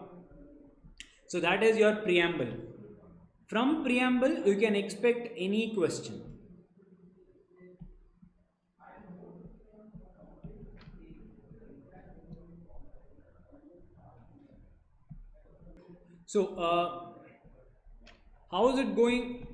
So that is your preamble. From preamble, you can expect any question. So, how is it going?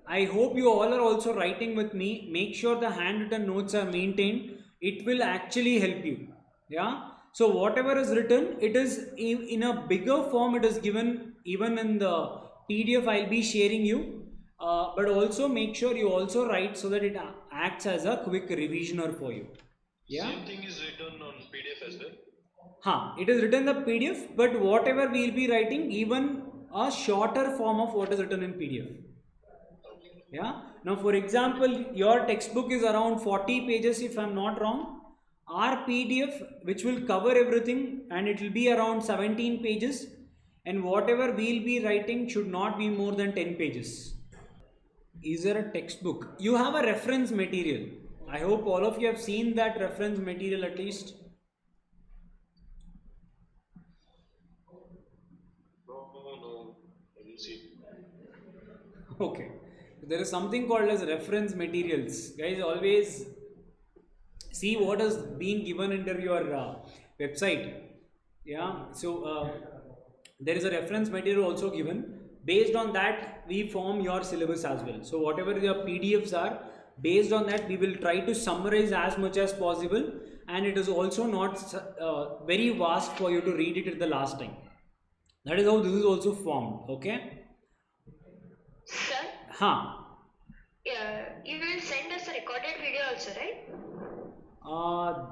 I hope you all are also writing with me. Make sure the handwritten notes are maintained. It will actually help you. Yeah. So whatever is written, it is in a bigger form. It is given even in the PDF I'll be sharing you. But also make sure you also write so that it acts as a quick revisioner for you. Yeah. Same thing is written on PDF as well. It is written in the PDF, but whatever we will be writing, even a shorter form of what is written in PDF. Yeah. Now, for example, your textbook is around 40 pages, if I am not wrong. Our PDF, which will cover everything, and it will be around 17 pages. And whatever we will be writing should not be more than 10 pages. Is there a textbook? You have a reference material. I hope all of you have seen that reference material at least. No, I didn't see. Okay. There is something called as reference materials. Guys, always see what is being given under your website. Yeah. So there is a reference material also given. Based on that, we form your syllabus as well. So whatever your PDFs are, based on that, we will try to summarize as much as possible. And it is also not very vast for you to read it at the last time. That is how this is also formed. Okay. Sir? Yeah, you will send us a recorded video also, right?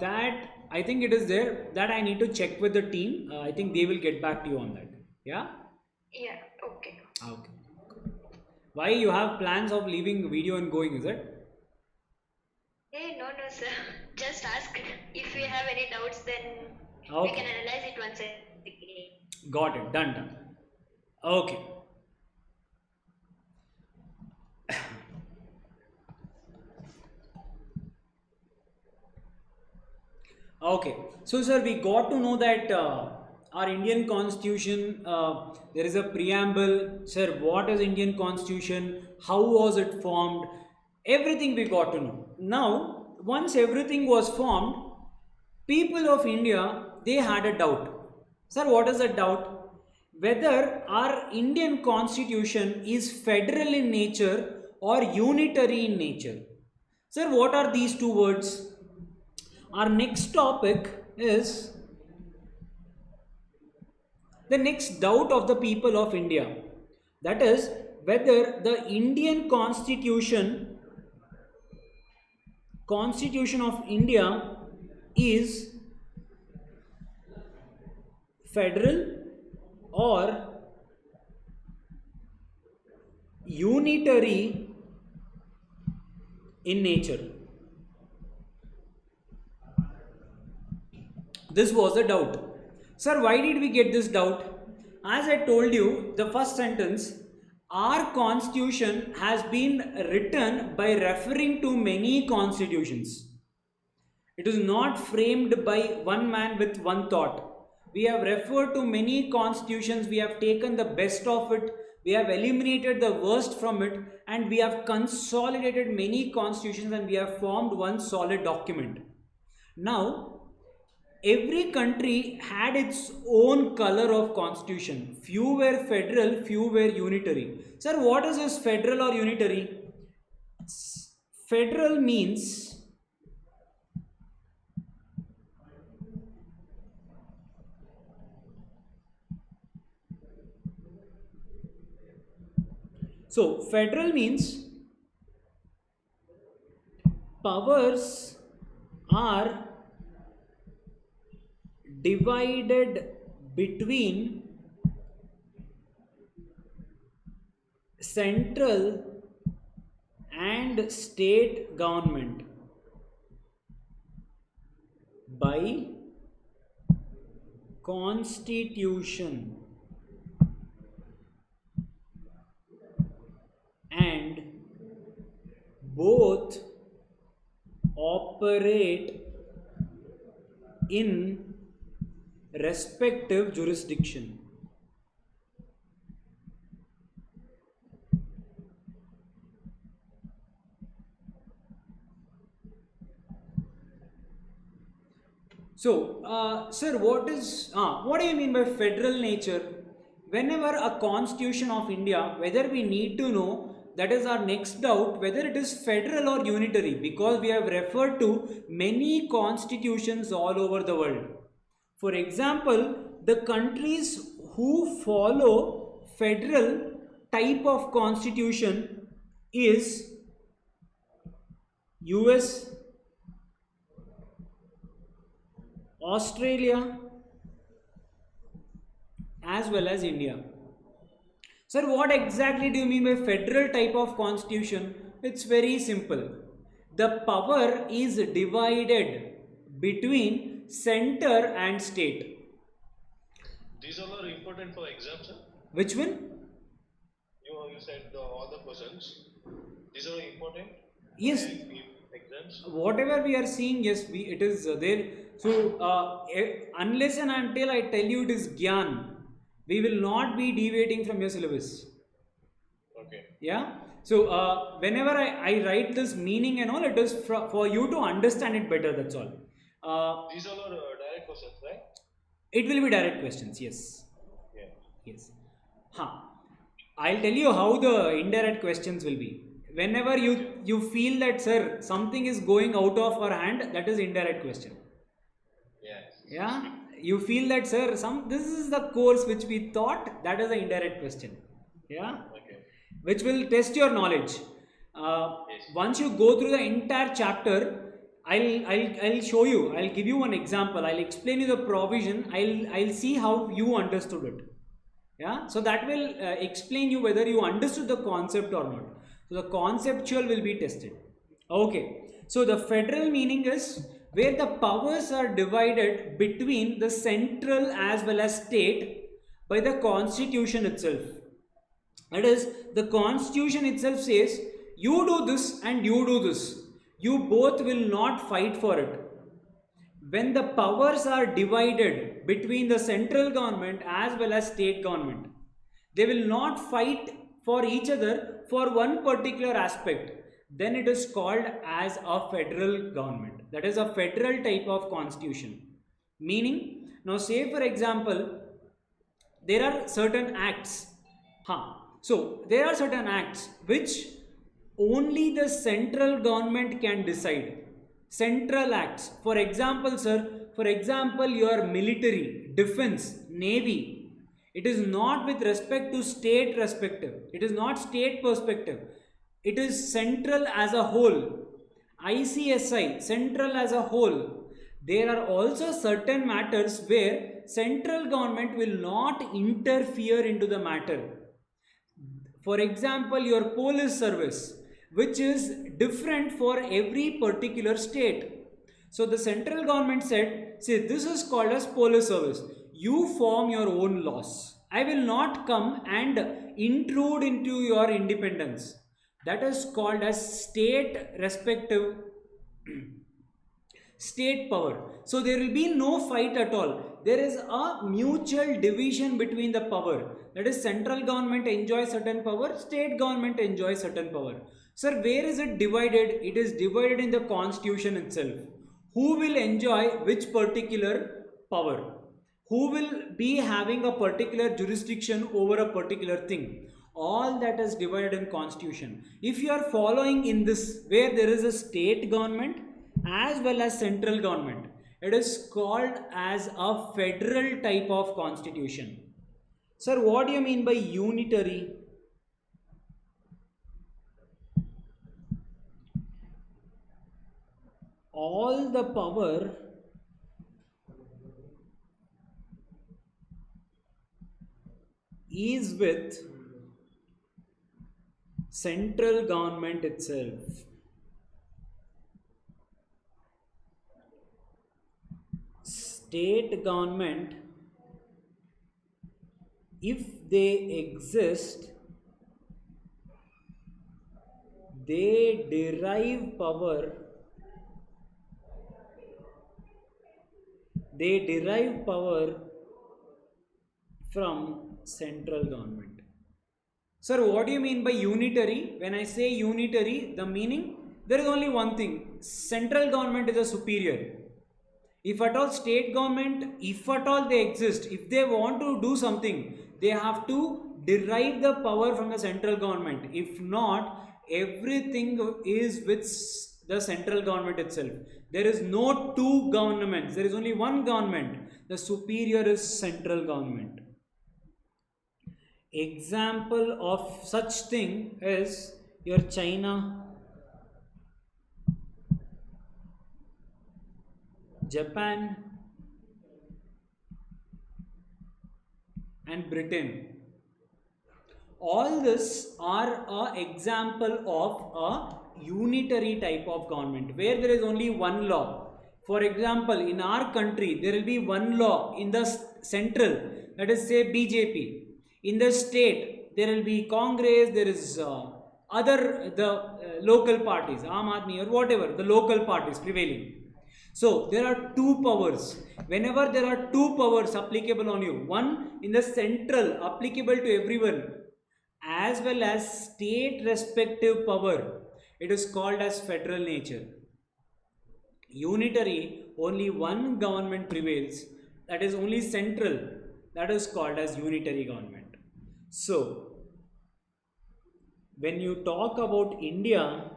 That I think it is there. That I need to check with the team. I think they will get back to you on that. Yeah? Yeah, okay. Okay. Why you have plans of leaving video and going, is it? Hey, no, sir. Just ask. If we have any doubts, then we can analyze it once again. Got it. Done. Okay. Okay, so sir, we got to know that our Indian Constitution, there is a preamble. Sir, what is Indian Constitution? How was it formed? Everything we got to know. Now, once everything was formed, people of India, they had a doubt. Sir, what is the doubt? Whether our Indian Constitution is federal in nature or unitary in nature. Sir, what are these two words? Our next topic is the next doubt of the people of India. That is whether the Indian Constitution of India is federal or unitary in nature. This was the doubt. Sir, why did we get this doubt? As I told you, the first sentence, our constitution has been written by referring to many constitutions. It is not framed by one man with one thought. We have referred to many constitutions, we have taken the best of it, we have eliminated the worst from it, and we have consolidated many constitutions and we have formed one solid document. Now, every country had its own color of constitution. Few were federal, few were unitary. Sir, what is this federal or unitary? Federal means federal means powers are divided between central and state government by constitution, and both operate in respective jurisdiction. Sir, what do you mean by federal nature? Whenever a constitution of India, whether we need to know, that is our next doubt, whether it is federal or unitary, because we have referred to many constitutions all over the world. For example, the countries who follow federal type of constitution is US, Australia, as well as India. Sir, what exactly do you mean by federal type of constitution? It's very simple. The power is divided between center and state. These all are important for exams, sir? Which one? You said all the questions. These are important? Yes. Exams? Whatever we are seeing, yes, it is there. So, unless and until I tell you it is Gyan, we will not be deviating from your syllabus. Okay. Yeah. So, whenever I write this meaning and all, it is for you to understand it better, that's all. These all are direct questions, right? It will be direct questions, yes. Yeah. Yes. I'll tell you how the indirect questions will be. Whenever you feel that, sir, something is going out of our hand, that is indirect question. Yes. Yeah. You feel that, sir, this is the course which we thought, that is the indirect question. Yeah. Okay. Which will test your knowledge. Once you go through the entire chapter, I'll show you. I'll give you one example. I'll explain you the provision. I'll see how you understood it. Yeah. So that will explain you whether you understood the concept or not. So the conceptual will be tested. Okay. So the federal meaning is where the powers are divided between the central as well as state by the constitution itself. That is, the constitution itself says, you do this and you do this. You both will not fight for it. When the powers are divided between the central government as well as state government, they will not fight for each other for one particular aspect. Then it is called as a federal government. That is a federal type of constitution. Meaning, now say for example, there are certain acts. So there are certain acts which only the central government can decide. Central acts. For example, sir, your military, defense, navy. It is not with respect to state perspective. It is not state perspective. It is central as a whole. ICSI, central as a whole. There are also certain matters where central government will not interfere into the matter. For example, your police service, which is different for every particular state. So the central government said, see, this is called as police service. You form your own laws. I will not come and intrude into your independence. That is called as state respective state power. So there will be no fight at all. There is a mutual division between the power. That is, central government enjoys certain power, state government enjoys certain power. Sir, where is it divided? It is divided in the constitution itself. who will enjoy which particular power, who will be having a particular jurisdiction over a particular thing. All that is divided in constitution. If you are following in this, where there is a state government as well as central government, it is called as a federal type of constitution. Sir, what do you mean by unitary? All the power is with central government itself. State government, if they exist, they derive power. They derive power from central government. Sir, what do you mean by unitary? When I say unitary, the meaning, there is only one thing. Central government is a superior. If at all state government, if at all they exist, if they want to do something, they have to derive the power from the central government. If not, everything is with the central government itself. There is no two governments. There is only one government. The superior is central government. Example of such thing is your China, Japan, and Britain. All this are an example of a unitary type of government where there is only one law. For example, in our country, there will be one law in the central, that is say BJP. In the state, there will be Congress, there is local parties, Aam Aadmi or whatever, the local parties prevailing. So there are two powers. Whenever there are two powers applicable on you, one in the central applicable to everyone, as well as state respective power, it is called as federal nature. Unitary, only one government prevails, that is only central, that is called as unitary government. So when you talk about India,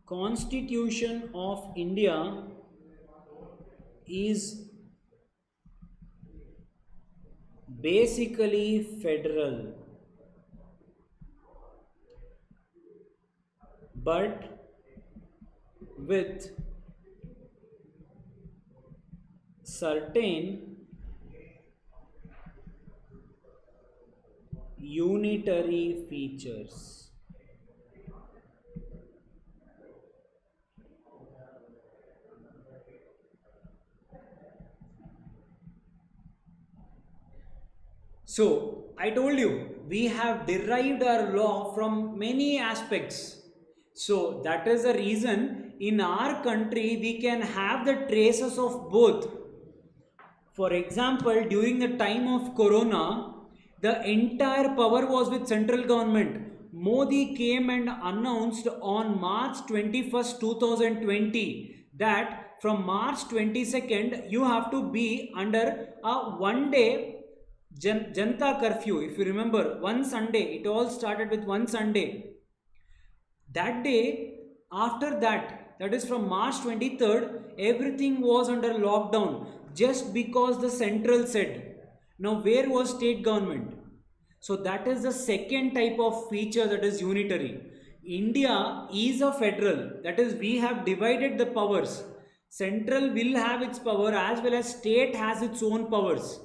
Constitution of India is basically federal, but with certain unitary features. So I told you, we have derived our law from many aspects. So that is the reason in our country we can have the traces of both. For example, during the time of Corona, the entire power was with central government. Modi came and announced on March 21st, 2020 that from March 22nd you have to be under a one-day Janta curfew. If you remember, one Sunday, it all started with one Sunday. That day, after that, that is from March 23rd, everything was under lockdown just because the central said. Now, where was state government? So that is the second type of feature, that is unitary. India is a federal, that is we have divided the powers. Central will have its power as well as state has its own powers.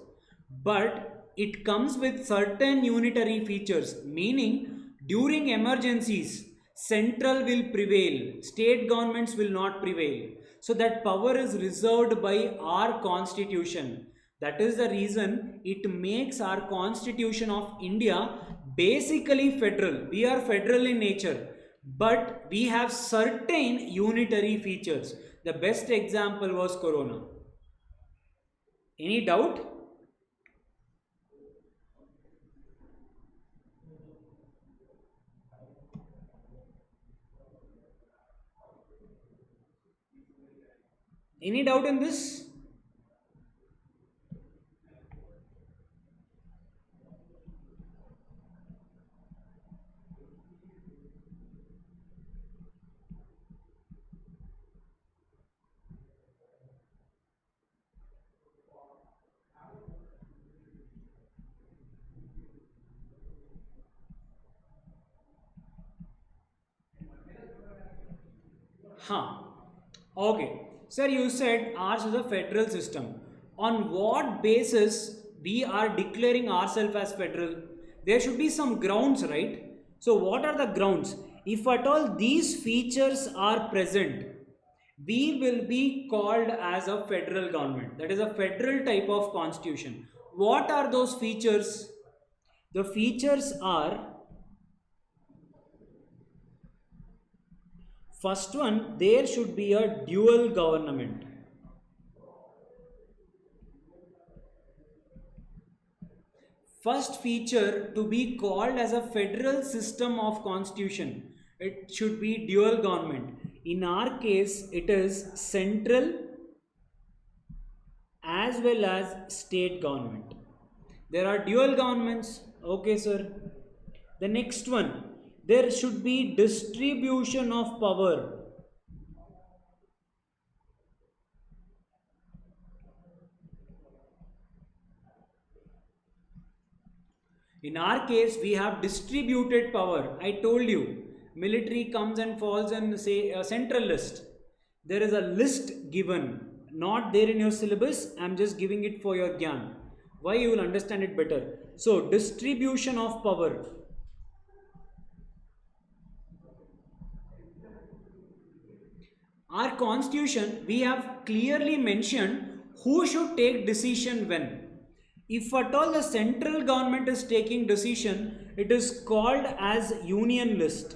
But it comes with certain unitary features, meaning during emergencies, central will prevail, state governments will not prevail. So that power is reserved by our constitution. That is the reason it makes our constitution of India basically federal. We are federal in nature, but we have certain unitary features. The best example was Corona. Any doubt? Any doubt in this? Huh. Okay. Sir, you said ours is a federal system. On what basis we are declaring ourselves as federal? There should be some grounds, right? So, what are the grounds? If at all these features are present, we will be called as a federal government. That is a federal type of constitution. What are those features? The features are, first one, there should be a dual government. First feature to be called as a federal system of constitution, it should be dual government. In our case, it is central as well as state government. There are dual governments. Okay, sir. The next one, there should be distribution of power. In our case, we have distributed power. I told you, military comes and falls in, say, a central list. There is a list given, not there in your syllabus. I am just giving it for your gyan. Why, you will understand it better. So, distribution of power. Our constitution, we have clearly mentioned who should take decision when. If at all the central government is taking decision, it is called as union list.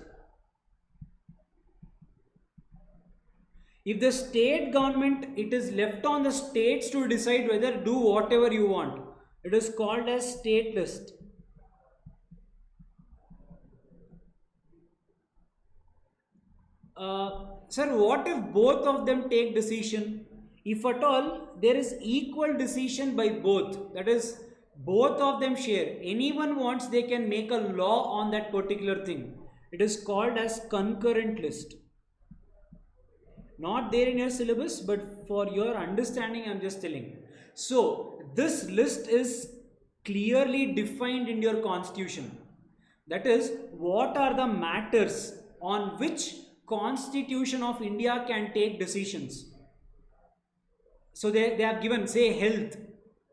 If the state government, it is left on the states to decide whether do whatever you want. It is called as state list. Sir, what if both of them take decision? If at all there is equal decision by both, that is both of them share, anyone wants, they can make a law on that particular thing. It is called as concurrent list. Not there in your syllabus, but for your understanding I am just telling. So this list is clearly defined in your constitution. That is, what are the matters on which Constitution of India can take decisions. So they have given, say, health,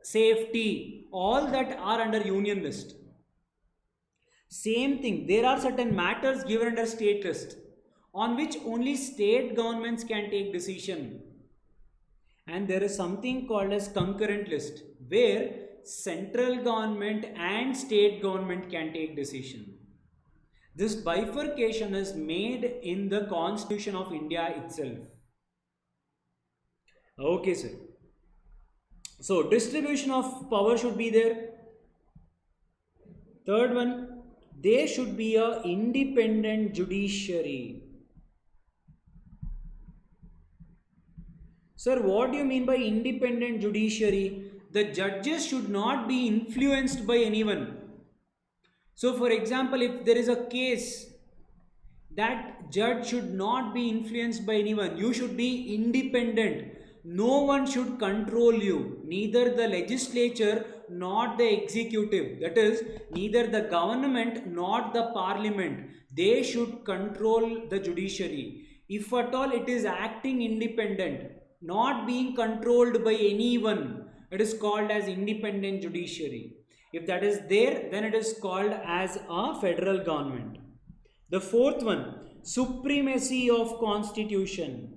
safety, all that are under union list. Same thing, there are certain matters given under state list on which only state governments can take decision. And there is something called as concurrent list where central government and state government can take decision. This bifurcation is made in the Constitution of India itself. Okay, sir. So, distribution of power should be there. Third one, there should be a independent judiciary. Sir, what do you mean by independent judiciary? The judges should not be influenced by anyone. So, for example, if there is a case, that judge should not be influenced by anyone. You should be independent. No one should control you, neither the legislature nor the executive. That is, neither the government nor the parliament. They should control the judiciary. If at all it is acting independent, not being controlled by anyone, it is called as independent judiciary. If that is there, then it is called as a federal government. The fourth one, supremacy of constitution.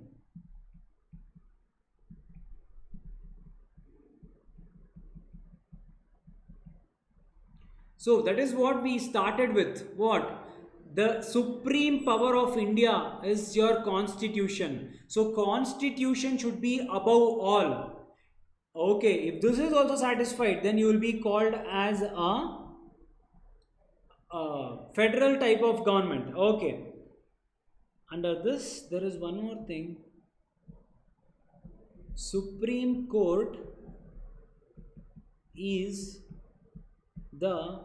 So that is what we started with. What? The supreme power of India is your constitution. So constitution should be above all. Okay, if this is also satisfied, then you will be called as a federal type of government. Okay. Under this, there is one more thing. Supreme Court is the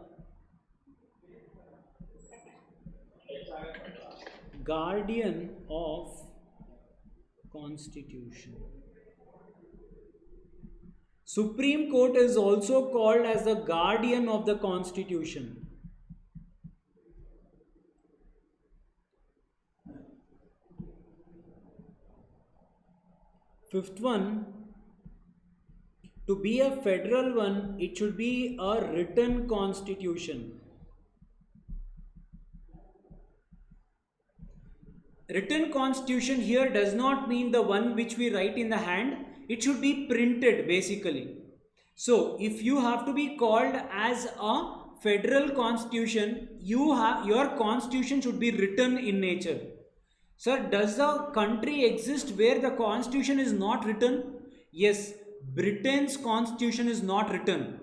guardian of Constitution. Supreme Court is also called as the guardian of the Constitution. Fifth one, to be a federal one, it should be a written constitution. Written constitution here does not mean the one which we write in the hand. It should be printed basically. So if you have to be called as a federal constitution, your constitution should be written in nature. Sir, does a country exist where the constitution is not written? Yes, Britain's constitution is not written.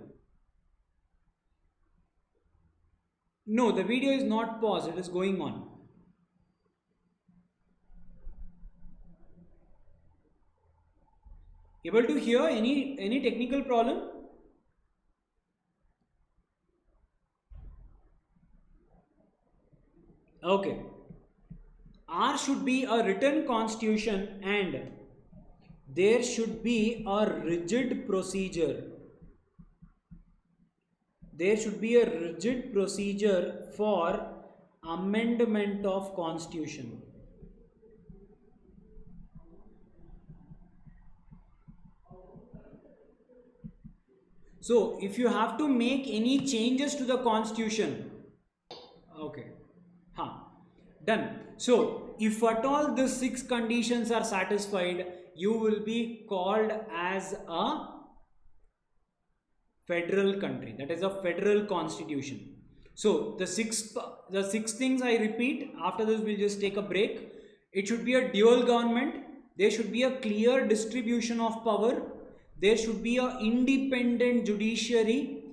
No, the video is not paused, it is going on. Able to hear any technical problem? Okay. Ours should be a written constitution and there should be a rigid procedure. There should be a rigid procedure for amendment of constitution. So if you have to make any changes to the constitution, okay, done. So if at all the 6 conditions are satisfied, you will be called as a federal country, that is a federal constitution. So the six things I repeat. After this we'll just take a break. It should be a dual government. There should be a clear distribution of power. There should be an independent judiciary.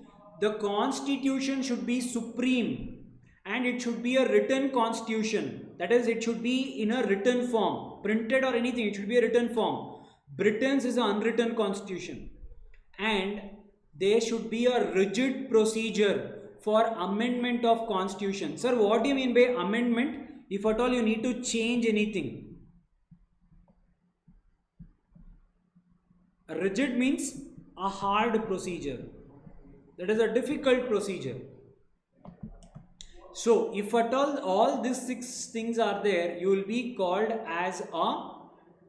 The constitution should be supreme and it should be a written constitution. That is, it should be in a written form, printed or anything, it should be a written form. Britain's is an unwritten constitution. And there should be a rigid procedure for amendment of constitution. Sir, what do you mean by amendment? If at all you need to change anything. Rigid means a hard procedure. That is a difficult procedure. So if at all these 6 things are there, you will be called as a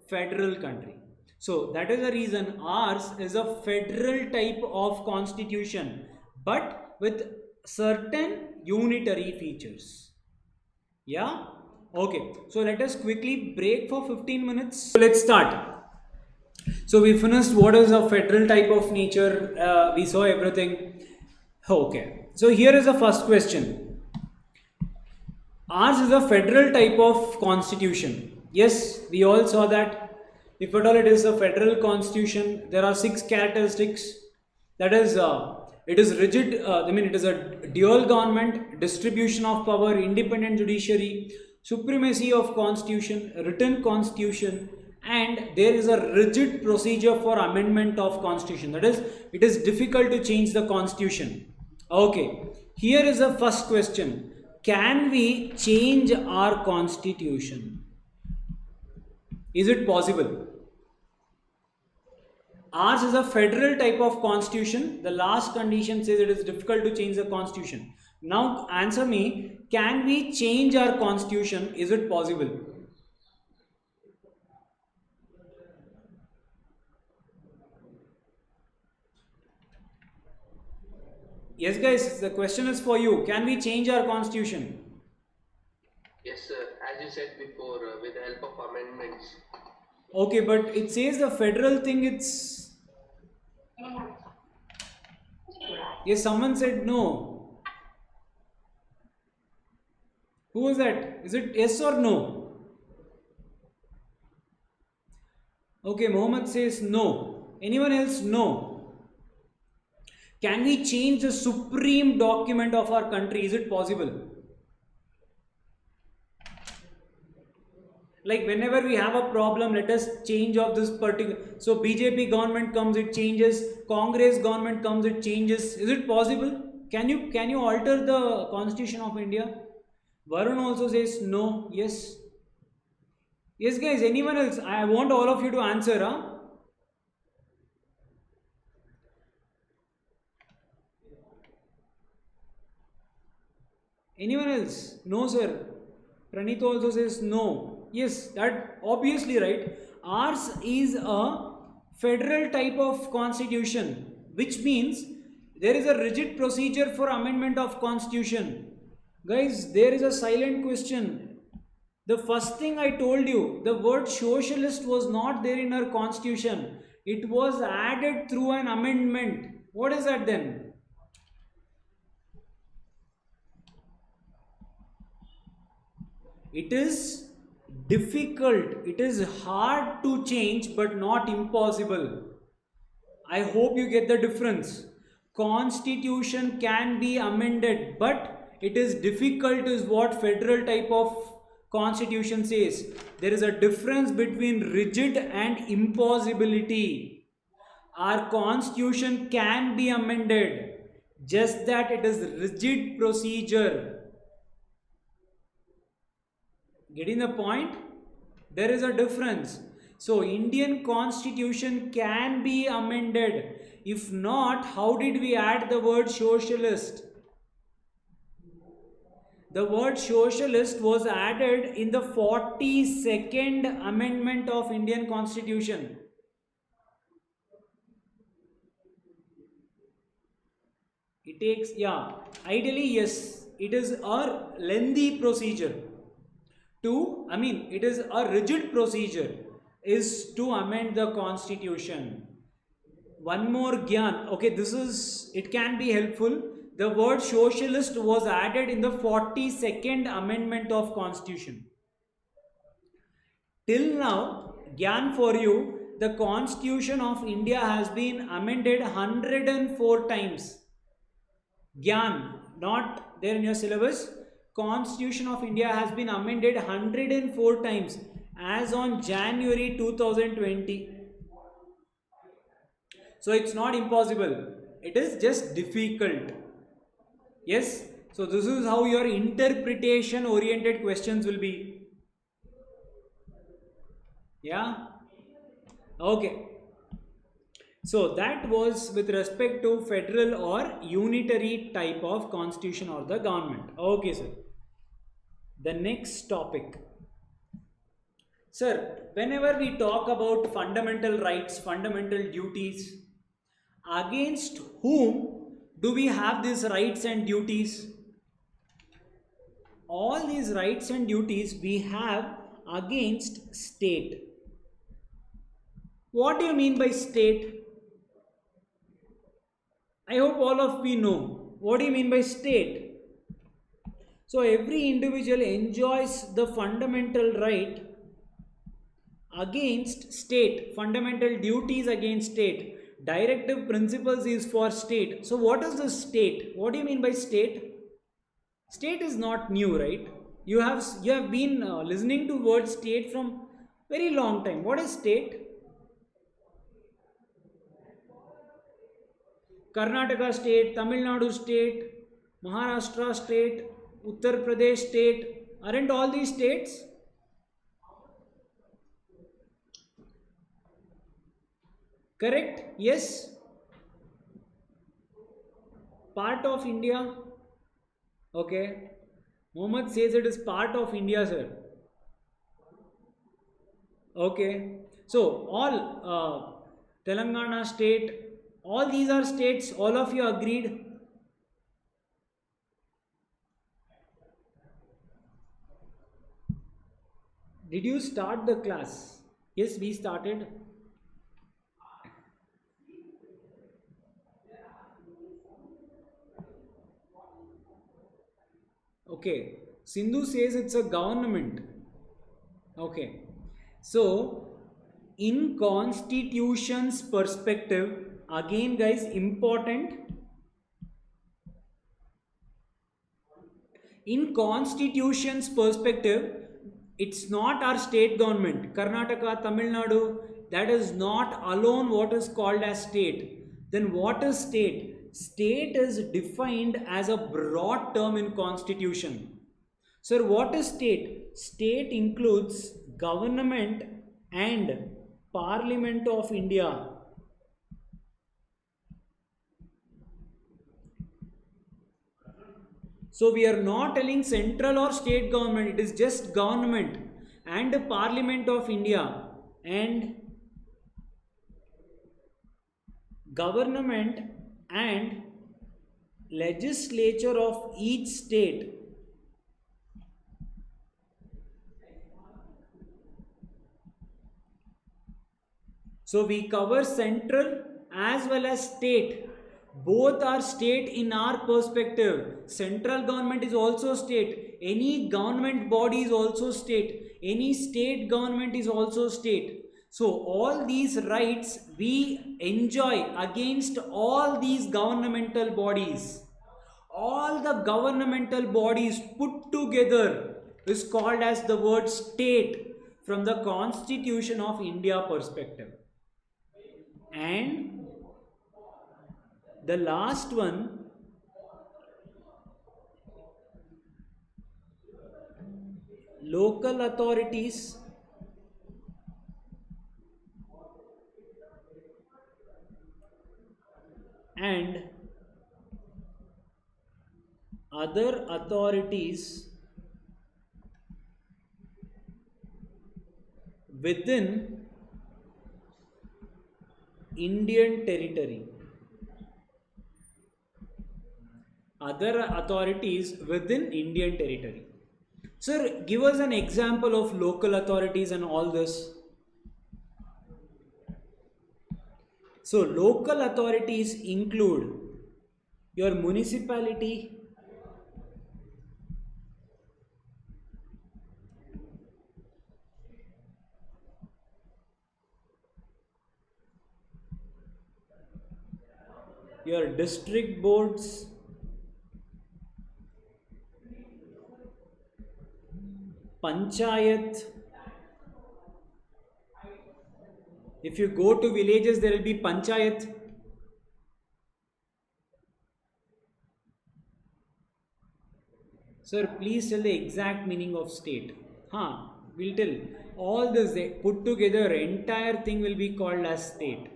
federal country. So that is the reason ours is a federal type of constitution, but with certain unitary features. Yeah? Okay. So let us quickly break for 15 minutes. So let's start. So we finished what is a federal type of nature. We saw everything. Okay. So here is the first question. Ours is a federal type of constitution. Yes, we all saw that. If at all it is a federal constitution, there are 6 characteristics. That is, it is rigid, it is a dual government, distribution of power, independent judiciary, supremacy of constitution, written constitution, and there is a rigid procedure for amendment of constitution. That is, it is difficult to change the constitution. Okay, here is the first question. Can we change our constitution? Is it possible? Ours is a federal type of constitution. The last condition says it is difficult to change the constitution. Now answer me, can we change our constitution? Is it possible? Yes guys, the question is for you. Can we change our constitution? Yes sir, as you said before, with the help of amendments. Okay, but it says the federal thing, it's... Yes, someone said no. Who was that? Is it yes or no? Okay, Mohammed says no. Anyone else? No. Can we change the supreme document of our country? Is it possible? Like whenever we have a problem, let us change of this particular. So BJP government comes, it changes. Congress government comes, it changes. Is it possible? Can you alter the Constitution of India? Varun also says no. Yes. Yes, guys. Anyone else? I want all of you to answer. Huh? Anyone else? No, sir. Pranit also says no. Yes, that obviously right. Ours is a federal type of constitution, which means there is a rigid procedure for amendment of constitution. Guys, there is a silent question. The first thing I told you, the word socialist was not there in our constitution. It was added through an amendment. What is that then? It is difficult. It is hard to change but not impossible. I hope you get the difference. Constitution can be amended but it is difficult is what federal type of constitution says. There is a difference between rigid and impossibility. Our constitution can be amended, just that it is rigid procedure. Getting the point? There is a difference. So Indian constitution can be amended. If not, how did we add the word socialist? The word socialist was added in the 42nd amendment of Indian constitution. It takes, yeah, ideally yes, it is a lengthy procedure. It is a rigid procedure is to amend the constitution. One more gyan. Okay, it can be helpful. The word socialist was added in the 42nd amendment of constitution. Till now, gyan for you, the constitution of India has been amended 104 times. Gyan, not there in your syllabus. Constitution of India has been amended 104 times as on January 2020. So it's not impossible. It is just difficult. Yes. So this is how your interpretation oriented questions will be. Yeah. Okay. So that was with respect to federal or unitary type of constitution or the government. Okay, sir. The next topic. Sir, whenever we talk about fundamental rights, fundamental duties, against whom do we have these rights and duties? All these rights and duties we have against state. What do you mean by state? I hope all of we know. What do you mean by state? So every individual enjoys the fundamental right against state, fundamental duties against state. Directive principles is for state. So what is the state? What do you mean by state? State is not new, right? You have been listening to word state from very long time. What is state? Karnataka state, Tamil Nadu state, Maharashtra state, Uttar Pradesh state. Aren't all these states? Correct? Yes. Part of India. Okay. Mohammed says it is part of India, sir. Okay. So all Telangana state, all these are states. All of you agreed? Did you start the class? Yes, we started. Okay. Sindhu says it's a government. Okay. So, in constitution's perspective, again guys, important. In constitution's perspective, it's not our state government. Karnataka, Tamil Nadu, that is not alone what is called as state. Then what is state? State is defined as a broad term in constitution. Sir, what is state? State includes government and Parliament of India. So we are not telling central or state government, it is just government and Parliament of India and government and legislature of each state. So we cover central as well as state. Both are state in our perspective. Central government is also state. Any government body is also state. Any state government is also state. So all these rights we enjoy against all these governmental bodies. All the governmental bodies put together is called as the word state from the Constitution of India perspective. And the last one, local authorities and other authorities within Indian territory. Other authorities within Indian territory. Sir, give us an example of local authorities and all this. So, local authorities include your municipality, your district boards, panchayat. If you go to villages, there will be panchayat. Sir, please tell the exact meaning of state. We'll tell. All this put together, entire thing will be called as state.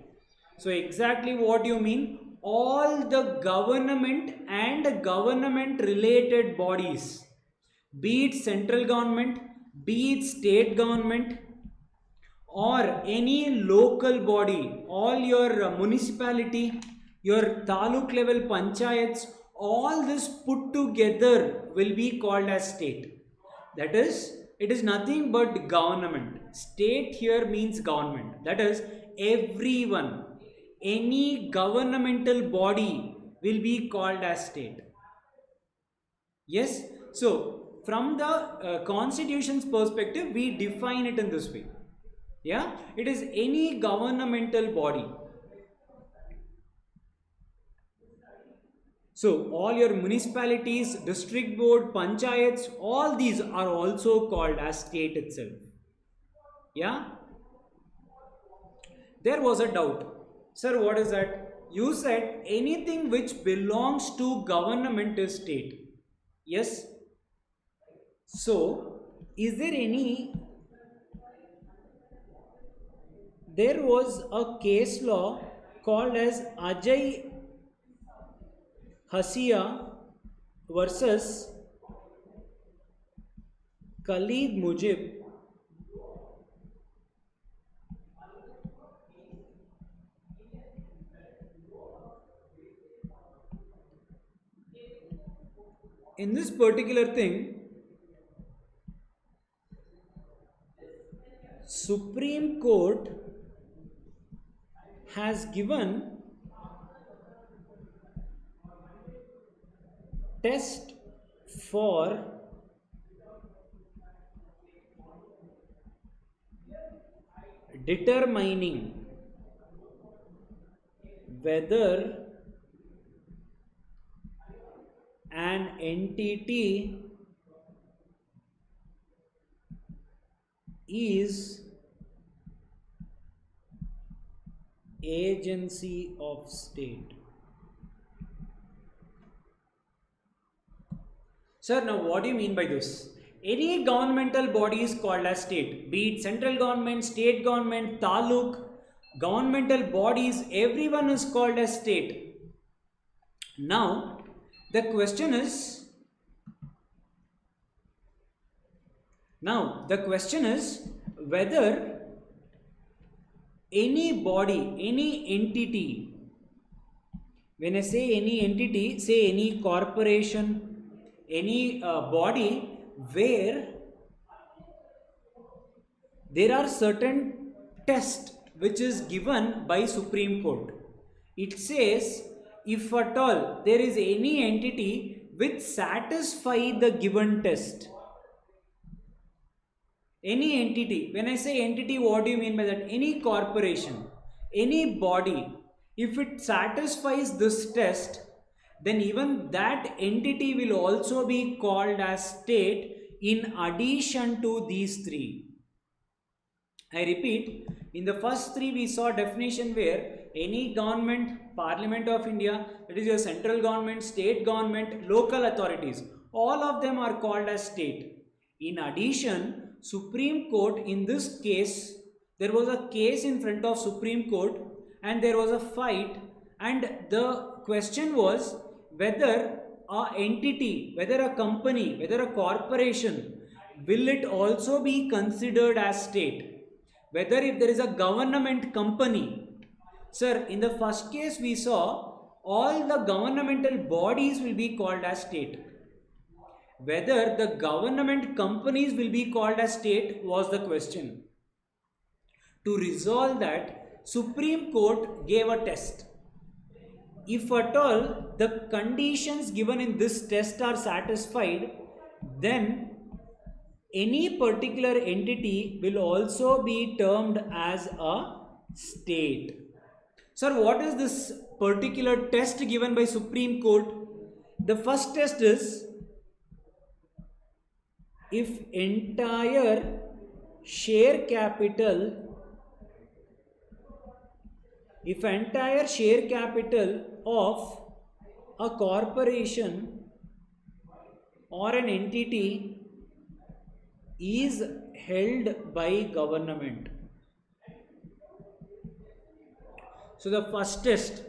So exactly what you mean? All the government and government related bodies, be it central government, be it state government, or any local body, all your municipality, your taluk level panchayats, all this put together will be called as state. That is, it is nothing but government. State here means government. That is, everyone, any governmental body will be called as state. Yes? So, from the constitution's perspective, we define it in this way. Yeah, it is any governmental body. So all your municipalities, district board, panchayats, all these are also called as state itself. Yeah. There was a doubt. Sir, what is that? You said anything which belongs to government is state. Yes. So, is there any... There was a case law called as Ajay Hasia versus Khalid Mujib. In this particular thing, Supreme Court has given test for determining whether an entity is agency of state. Sir, now what do you mean by this? Any governmental body is called as state, be it central government, state government, taluk, governmental bodies, everyone is called as state. Now, the question is whether any body, any entity, when I say any entity, say any corporation, any body where there are certain tests which is given by Supreme Court. It says if at all there is any entity which satisfy the given test. Any entity, when I say entity, what do you mean by that? Any corporation, any body, if it satisfies this test, then even that entity will also be called as state in addition to these three. I repeat, in the first three we saw definition where any government, Parliament of India, that is your central government, state government, local authorities, all of them are called as state. In addition, Supreme Court, in this case, there was a case in front of Supreme Court and there was a fight, and the question was whether a entity, whether a company, whether a corporation, will it also be considered as state? Whether if there is a government company. Sir, in the first case we saw all the governmental bodies will be called as state. Whether the government companies will be called as state was the question. To resolve that, Supreme Court gave a test. If at all the conditions given in this test are satisfied, then any particular entity will also be termed as a state. Sir, what is this particular test given by Supreme Court? The first test is if entire share capital of a corporation or an entity is held by government. So the first test,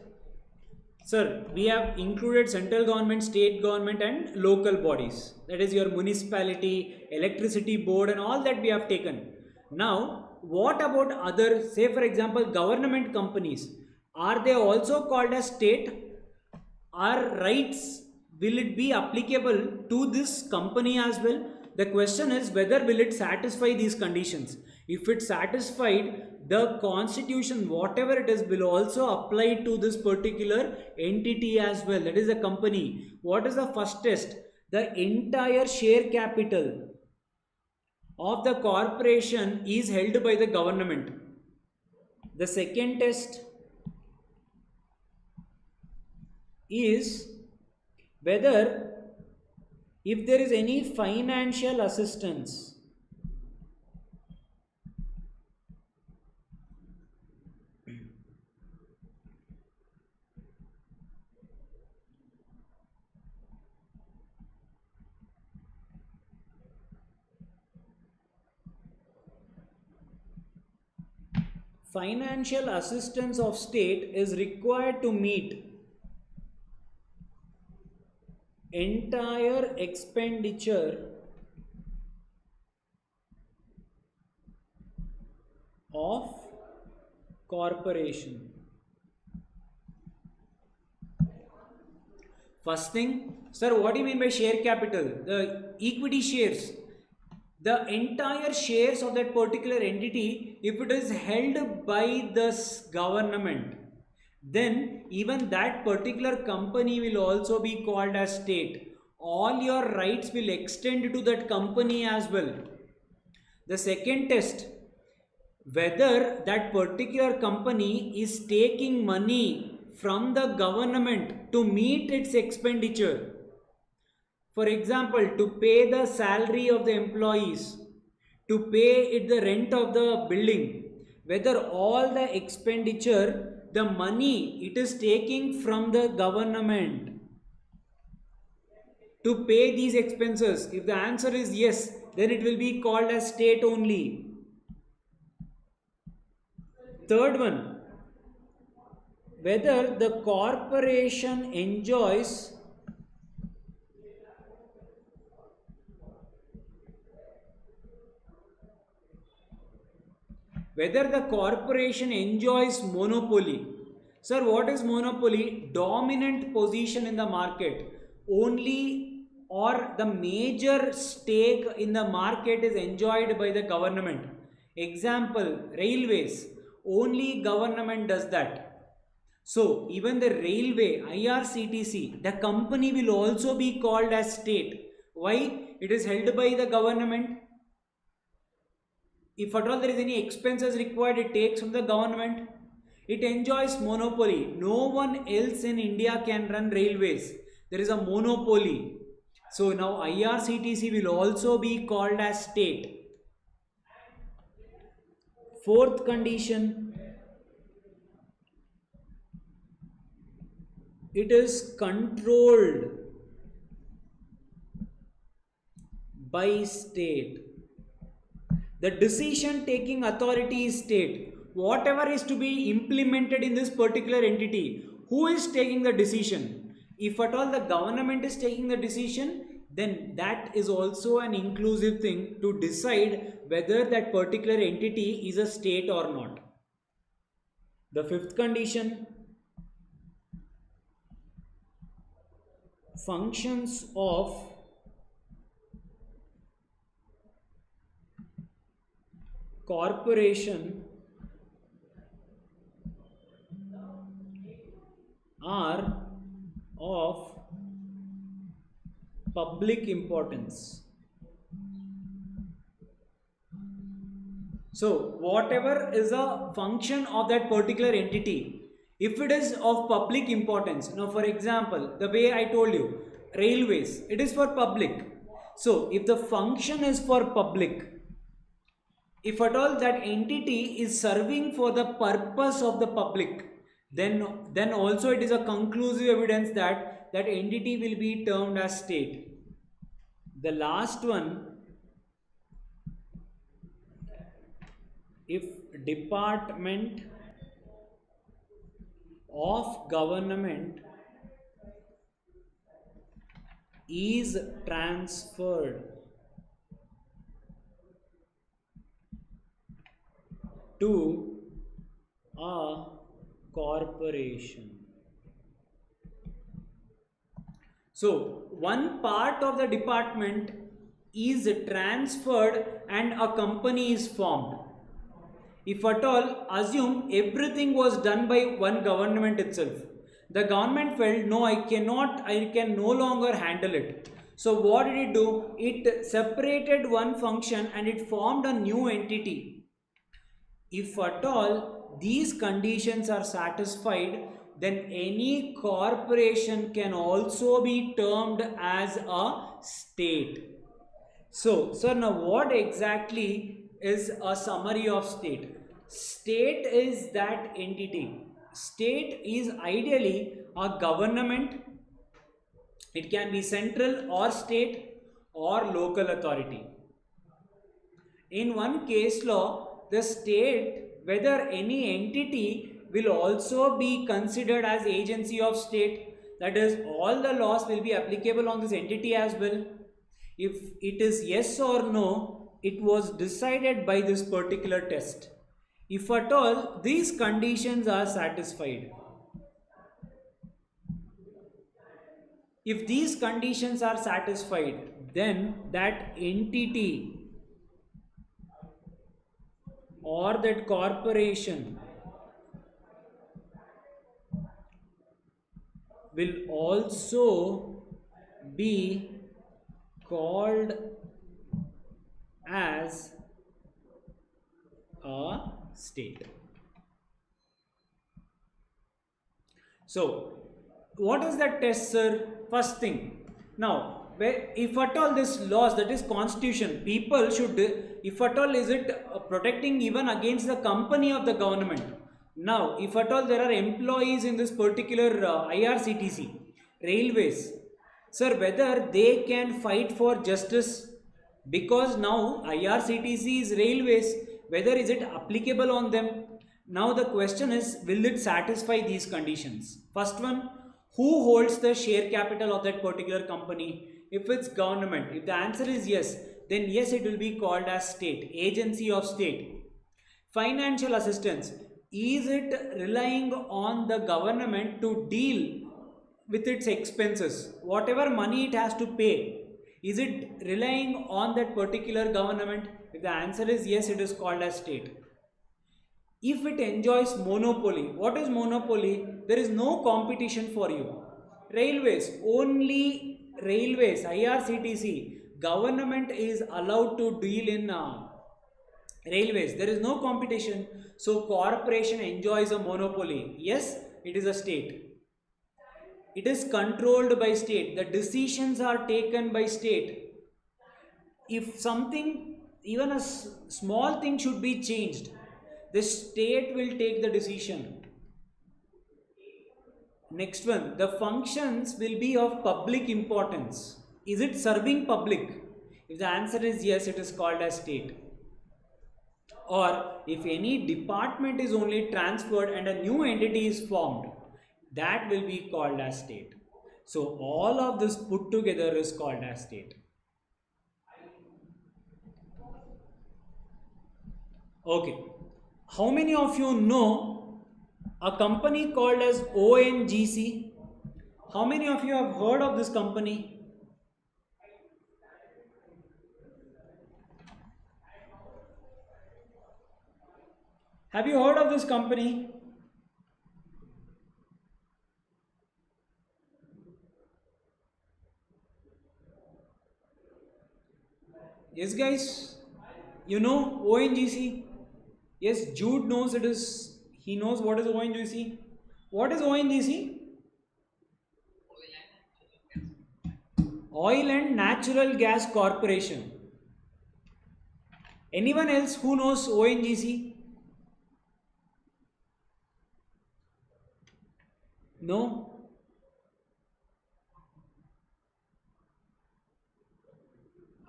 sir, we have included central government, state government and local bodies. That is your municipality, electricity board and all that we have taken. Now, what about other, say for example, government companies? Are they also called as state? Are rights, will it be applicable to this company as well? The question is whether will it satisfy these conditions. If it satisfied, the constitution, whatever it is, will also apply to this particular entity as well. That is a company. What is the first test? The entire share capital of the corporation is held by the government. The second test is whether if there is any financial assistance of state is required to meet entire expenditure of corporation. First thing, sir, what do you mean by share capital? The equity shares. The entire shares of that particular entity, if it is held by the government, then even that particular company will also be called as state. All your rights will extend to that company as well. The second test, whether that particular company is taking money from the government to meet its expenditure. For example, to pay the salary of the employees, to pay it the rent of the building, whether all the expenditure, the money it is taking from the government to pay these expenses. If the answer is yes, then it will be called as state only. Third one, whether the corporation enjoys monopoly. Sir, what is monopoly? Dominant position in the market. Only or the major stake in the market is enjoyed by the government. Example, railways. Only government does that. So, even the railway, IRCTC, the company will also be called as state. Why? It is held by the government. If at all there is any expenses required, it takes from the government. It enjoys monopoly. No one else in India can run railways. There is a monopoly. So now IRCTC will also be called as state. Fourth condition, it is controlled by state. The decision taking authority is state. Whatever is to be implemented in this particular entity, who is taking the decision? If at all the government is taking the decision, then that is also an inclusive thing to decide whether that particular entity is a state or not. The fifth condition, functions of corporation are of public importance. So whatever is a function of that particular entity, if it is of public importance, now for example, the way I told you, railways, it is for public. So if the function is for public, if at all that entity is serving for the purpose of the public, then also it is a conclusive evidence that that entity will be termed as state. The last one, if department of government is transferred to a corporation. So one part of the department is transferred and a company is formed. If at all, assume everything was done by one government itself. The government felt, no, I can no longer handle it. So what did it do? It separated one function and it formed a new entity. If at all these conditions are satisfied, then any corporation can also be termed as a state. So, sir, now what exactly is a summary of state? State is that entity. State is ideally a government. It can be central or state or local authority. In one case law, the state, whether any entity will also be considered as agency of state, that is, all the laws will be applicable on this entity as well. If it is yes or no, it was decided by this particular test. If at all these conditions are satisfied, if these conditions are satisfied, then that entity or that corporation will also be called as a state. So what is that test, sir? First thing, now where if at all this laws, that is constitution, people should, if at all is it protecting even against the company of the government. Now if at all there are employees in this particular IRCTC, railways, sir, whether they can fight for justice, because now IRCTC is railways, whether is it applicable on them? Now the question is, will it satisfy these conditions? First one, who holds the share capital of that particular company? If it's government, if the answer is yes, then yes, it will be called as state, agency of state. Financial assistance, is it relying on the government to deal with its expenses? Whatever money it has to pay, is it relying on that particular government? If the answer is yes, it is called as state. If it enjoys monopoly, what is monopoly? There is no competition for you. Railways, only railways, IRCTC, government is allowed to deal in railways. There is no competition. So corporation enjoys a monopoly. Yes, it is a state. It is controlled by state. The decisions are taken by state. If something, even a small thing should be changed, the state will take the decision. Next one, the functions will be of public importance. Is it serving public? If the answer is yes, it is called as state. Or if any department is only transferred and a new entity is formed, that will be called as state. So all of this put together is called as state. Okay. How many of you know a company called as ONGC? How many of you have heard of this company? Have you heard of this company? Yes, guys, you know ONGC? Yes, Jude knows it is, he knows what is ONGC. What is ONGC? Oil and Natural Gas Corporation. Anyone else who knows ONGC? No?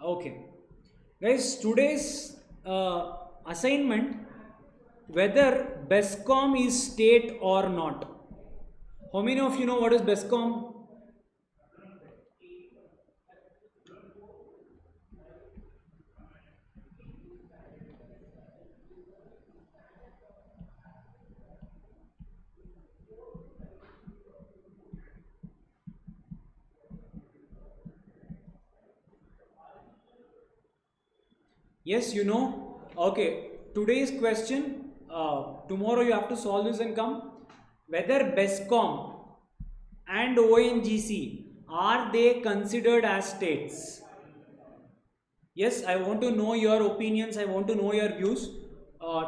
Okay. Guys, today's assignment, whether BESCOM is state or not. How many of you know what is BESCOM? Yes, you know. Okay, today's question, tomorrow you have to solve this and come. Whether BESCOM and ONGC, are they considered as states? Yes, I want to know your opinions, I want to know your views.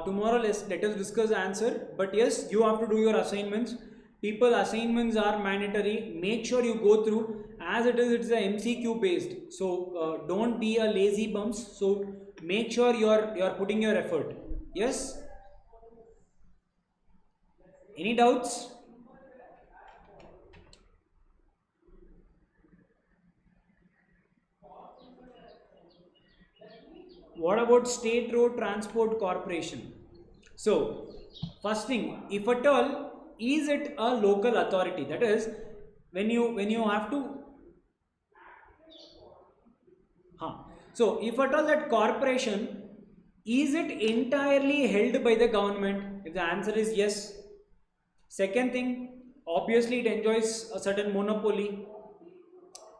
Tomorrow let us discuss the answer. But yes, you have to do your assignments. People, assignments are mandatory. Make sure you go through. As it is, it's a MCQ based. So don't be a lazy bums. So make sure you are putting your effort. Yes? Any doubts? What about State Road Transport Corporation? So first thing, if at all, is it a local authority? That is, when you have to so if at all that corporation, is it entirely held by the government? If the answer is yes. Second thing, obviously it enjoys a certain monopoly.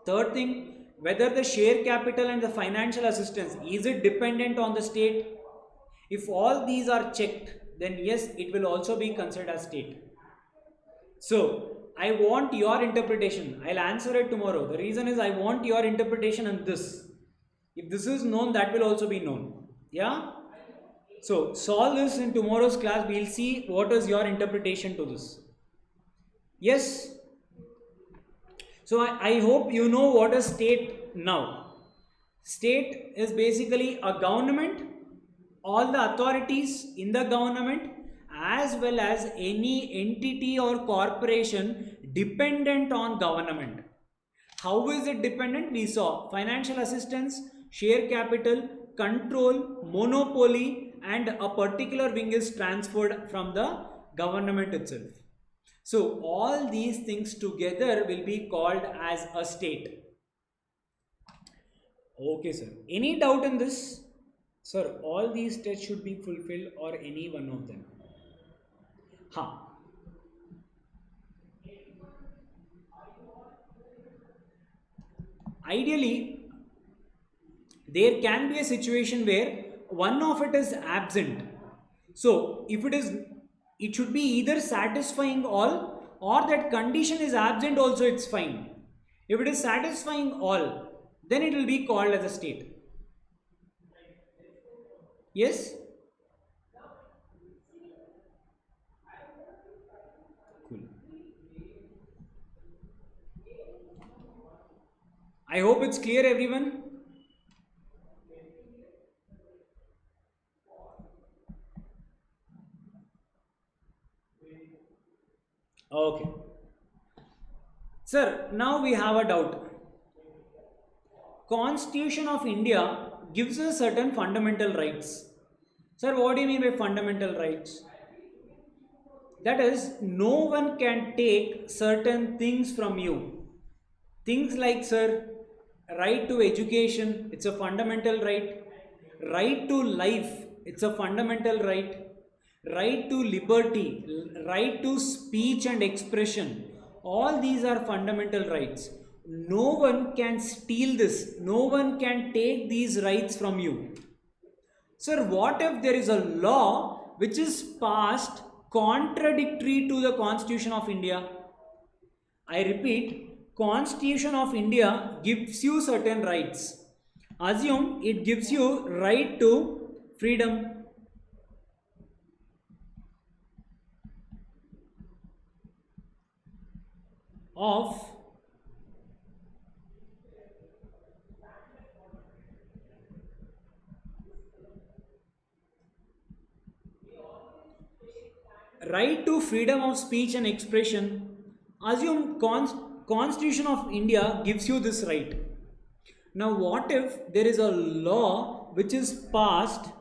Third thing, whether the share capital and the financial assistance, is it dependent on the state? If all these are checked, then yes, it will also be considered as state. So I want your interpretation. I'll answer it tomorrow. The reason is I want your interpretation on this. If this is known, that will also be known. Yeah? So solve this in tomorrow's class. We'll see what is your interpretation to this. Yes? So I hope you know what is state now. State is basically a government, all the authorities in the government, as well as any entity or corporation dependent on government. How is it dependent? We saw financial assistance, share capital, control, monopoly, and a particular wing is transferred from the government itself. So all these things together will be called as a state. Okay, sir. Any doubt in this? Sir, all these states should be fulfilled or any one of them? Ideally, there can be a situation where one of it is absent. So if it is, it should be either satisfying all, or that condition is absent also, it's fine. If it is satisfying all, then it will be called as a state. Yes? Cool. I hope it's clear, everyone. Okay. Sir, now we have a doubt. Constitution of India gives us certain fundamental rights. Sir, what do you mean by fundamental rights? That is, no one can take certain things from you. Things like, sir, right to education, it's a fundamental right. Right to life, it's a fundamental right. Right to liberty, right to speech and expression, all these are fundamental rights. No one can steal this, no one can take these rights from you. Sir, what if there is a law which is passed contradictory to the Constitution of India? I repeat, Constitution of India gives you certain rights. Assume it gives you right to freedom, of right to freedom of speech and expression. Assume Constitution of India gives you this right. Now what if there is a law which is passed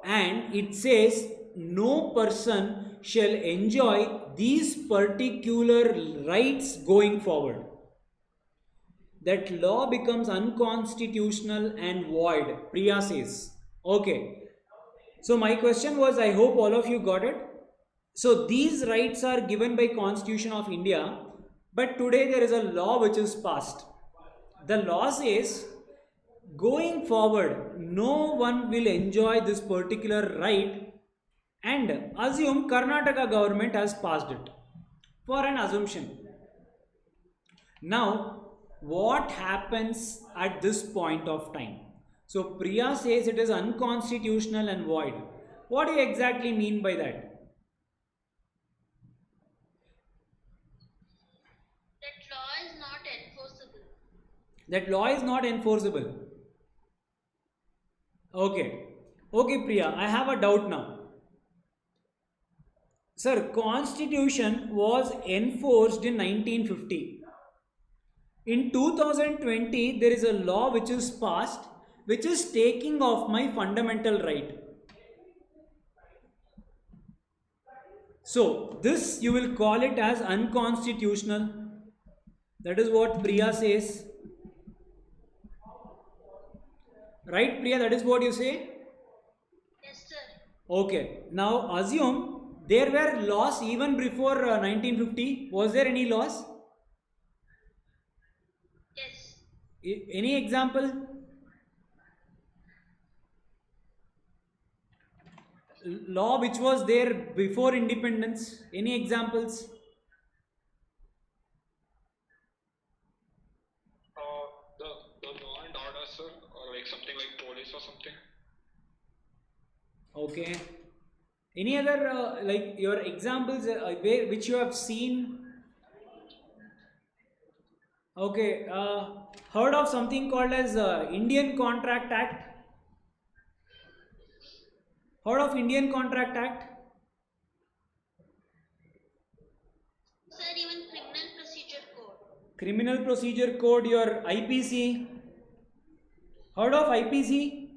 and it says no person shall enjoy these particular rights going forward? That law becomes unconstitutional and void, Priya says. Okay. So my question was, I hope all of you got it. So these rights are given by Constitution of India, but today there is a law which is passed. The law says, going forward, no one will enjoy this particular right, and assume Karnataka government has passed it, for an assumption. Now, what happens at this point of time? So Priya says it is unconstitutional and void. What do you exactly mean by that? That law is not enforceable. That law is not enforceable. Okay. Okay, Priya, I have a doubt now. Sir, Constitution was enforced in 1950. In 2020, there is a law which is passed, which is taking off my fundamental right. So, this you will call it as unconstitutional. That is what Priya says. Right, Priya? That is what you say? Yes, sir. Okay. Now, assume there were laws even before 1950. Was there any laws? Yes. Any example? Law which was there before independence? Any examples? The law and order, sir, or like something like police or something. Okay. Any other like your examples which you have seen? Okay, heard of something called as Indian Contract Act? Heard of Indian Contract Act? Sir, even criminal procedure code. Criminal Procedure Code, your IPC. Heard of IPC?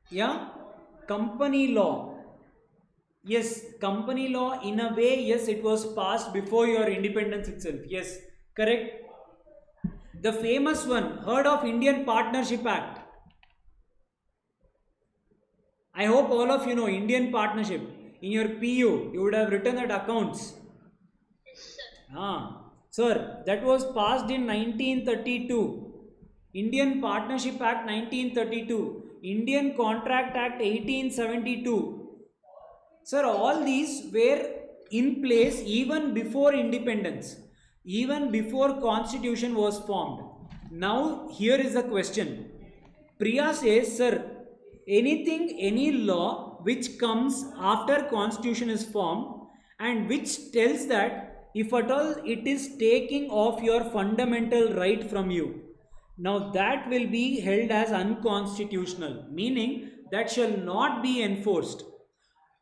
Yeah? Company law. Yes, company law in a way, yes, it was passed before your independence itself. Yes, correct. The famous one, heard of Indian Partnership Act? I hope all of you know Indian Partnership. In your PU, you would have written at accounts. Yes, sir. Sir, that was passed in 1932. Indian Partnership Act 1932. Indian Contract Act 1872. Sir, all these were in place even before independence, even before constitution was formed. Now here is the question. Priya says, sir, any law which comes after constitution is formed and which tells that if at all it is taking off your fundamental right from you, now that will be held as unconstitutional, meaning that shall not be enforced.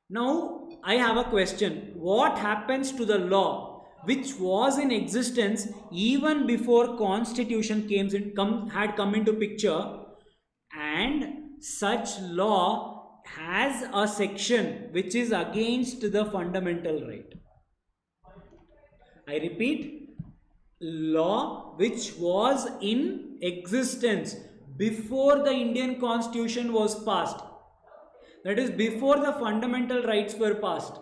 Now, I have a question. What happens to the law which was in existence even before constitution had come into picture, and such law has a section which is against the fundamental right? I repeat, law which was in existence before the Indian Constitution was passed, that is, before the fundamental rights were passed,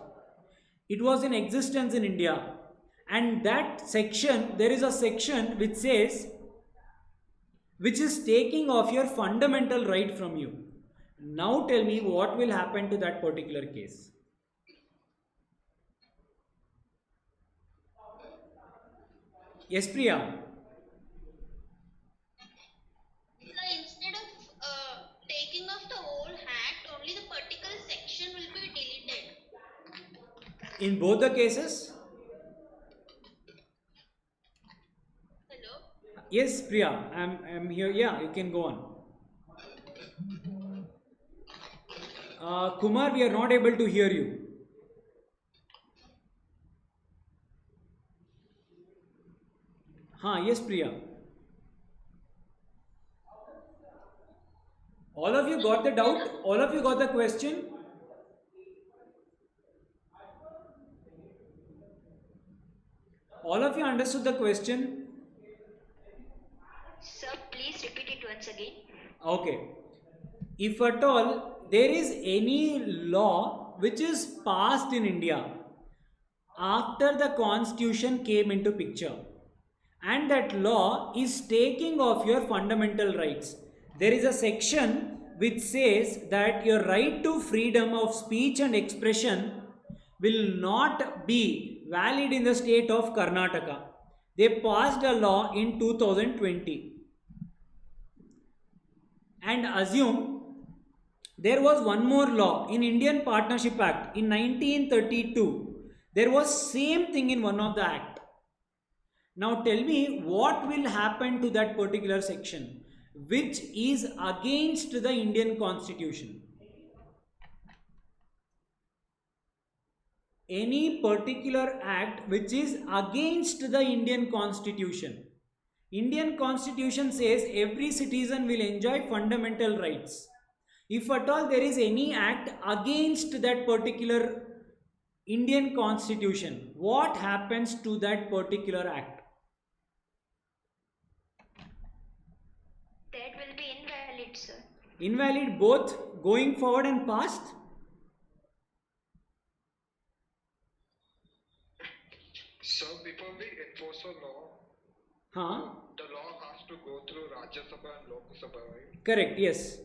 it was in existence in India. And that section, there is a section which says, which is taking off your fundamental right from you. Now tell me what will happen to that particular case. Yes, Priya. So instead of taking off the whole act, only the particular section will be deleted. In both the cases? Hello? Yes, Priya, I'm here. Yeah, you can go on. Kumar, we are not able to hear you. Yes, Priya. All of you got the doubt? All of you got the question? All of you understood the question? Sir, please repeat it once again. Okay. If at all there is any law which is passed in India after the constitution came into picture, and that law is taking off your fundamental rights, there is a section which says that your right to freedom of speech and expression will not be valid in the state of Karnataka. They passed a law in 2020. And assume there was one more law in Indian Partnership Act in 1932. There was same thing in one of the act. Now tell me what will happen to that particular section which is against the Indian Constitution. Any particular act which is against the Indian Constitution. Indian Constitution says every citizen will enjoy fundamental rights. If at all there is any act against that particular Indian Constitution, what happens to that particular act? That will be invalid, sir. Invalid both going forward and past? So before we enforce a law, the law has to go through Rajya Sabha and Lok Sabha, right? Correct, yes.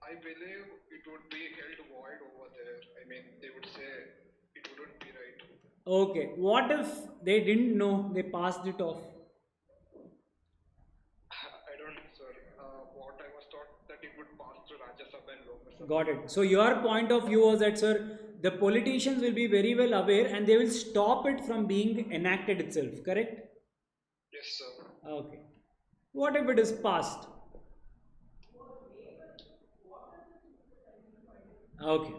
I believe it would be held void over there. I mean, they would say it wouldn't be right. Okay, what if they didn't know, they passed it off? I don't know, sir. What I was taught that it would pass through Rajya Sabha and Lok Sabha. Got it. So your point of view was that, sir, the politicians will be very well aware and they will stop it from being enacted itself, correct? Yes, sir. Okay. What if it is passed? Okay.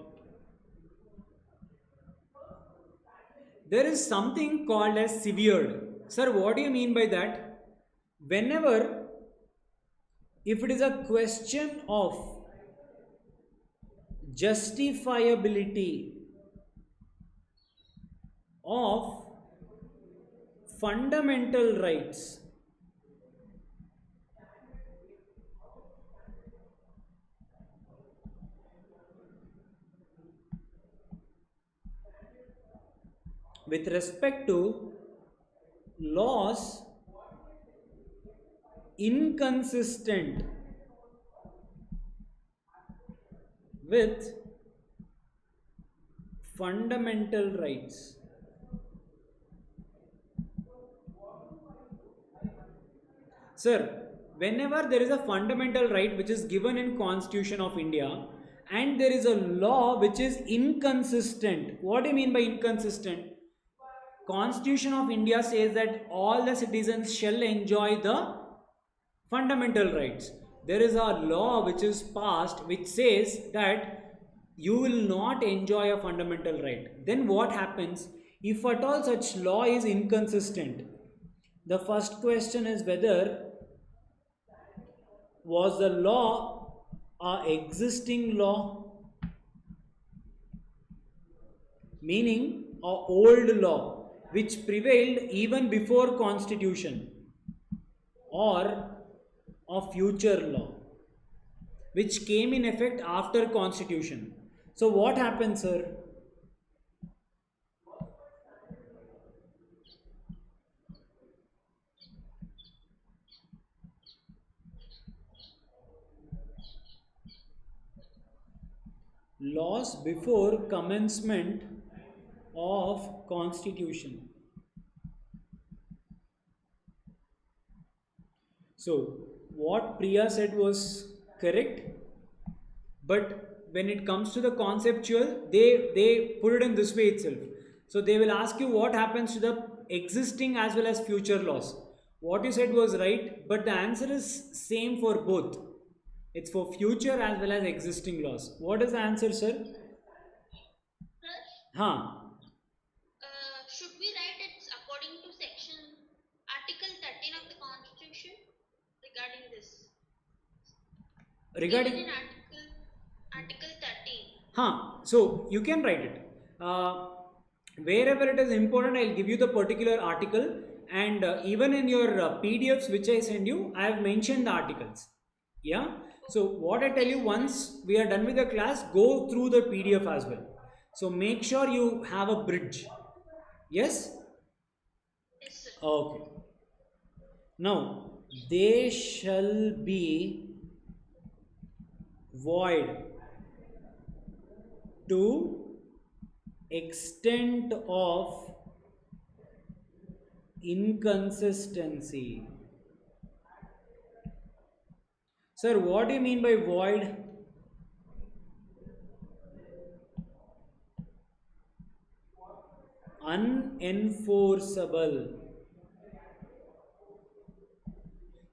There is something called as severed. Sir, what do you mean by that? Whenever, if it is a question of justifiability of fundamental rights, with respect to laws inconsistent with fundamental rights. Sir, whenever there is a fundamental right which is given in Constitution of India and there is a law which is inconsistent, what do you mean by inconsistent? Constitution of India says that all the citizens shall enjoy the fundamental rights. There is a law which is passed which says that you will not enjoy a fundamental right. Then what happens? If at all such law is inconsistent, the first question is whether was the law a existing law, meaning a old law which prevailed even before Constitution, or a future law which came in effect after Constitution. So what happens, sir? Laws before commencement of Constitution. So what Priya said was correct, but when it comes to the conceptual, they put it in this way itself. So they will ask you what happens to the existing as well as future laws. What you said was right, but the answer is same for both. It's for future as well as existing laws. What is the answer, sir? Huh? Should we write it according to section Article 13 of the Constitution regarding this? Regarding Given in Article 13. Huh? So you can write it. Wherever it is important, I'll give you the particular article, and even in your PDFs which I send you, I have mentioned the articles. Yeah. So what I tell you, once we are done with the class, go through the PDF as well. So make sure you have a bridge. Yes? Yes, sir. Okay. Now, they shall be void to extent of inconsistency. Sir, what do you mean by void? Unenforceable.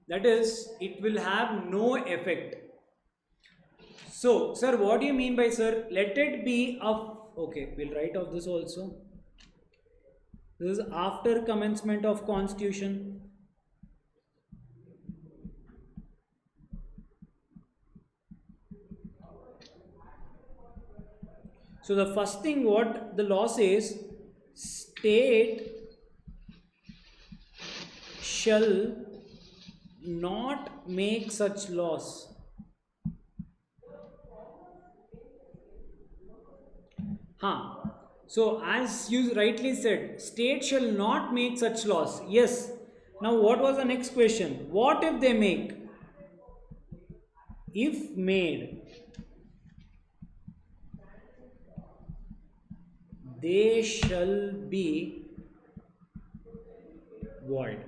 That is, it will have no effect. So, sir, what do you mean by, sir? Let it be okay, we'll write off this also. This is after commencement of Constitution. So the first thing what the law says, state shall not make such laws. So as you rightly said, state shall not make such laws. Yes. Now what was the next question? What if they make? If made, they shall be void.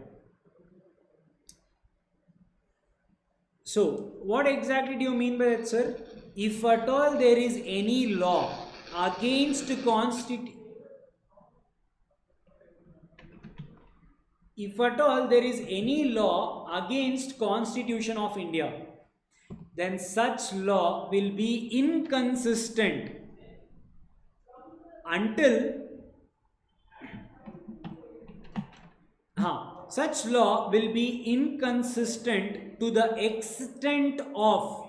So what exactly do you mean by that, sir? If at all there is any law against constitution. If at all there is any law against Constitution of India, then such law will be inconsistent until such law will be inconsistent to the extent of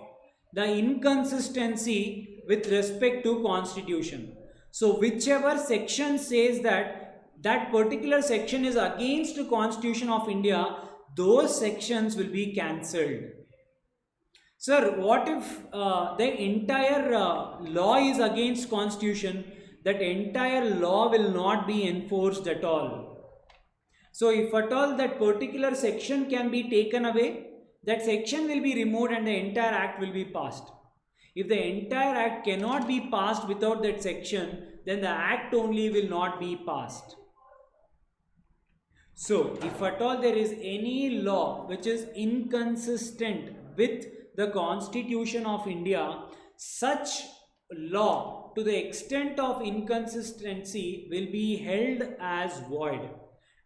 the inconsistency with respect to Constitution. So whichever section says that particular section is against the Constitution of India, those sections will be cancelled. Sir, what if the entire law is against Constitution? That entire law will not be enforced at all. So if at all that particular section can be taken away, that section will be removed and the entire act will be passed. If the entire act cannot be passed without that section, then the act only will not be passed. So if at all there is any law which is inconsistent with the Constitution of India, such law to the extent of inconsistency will be held as void.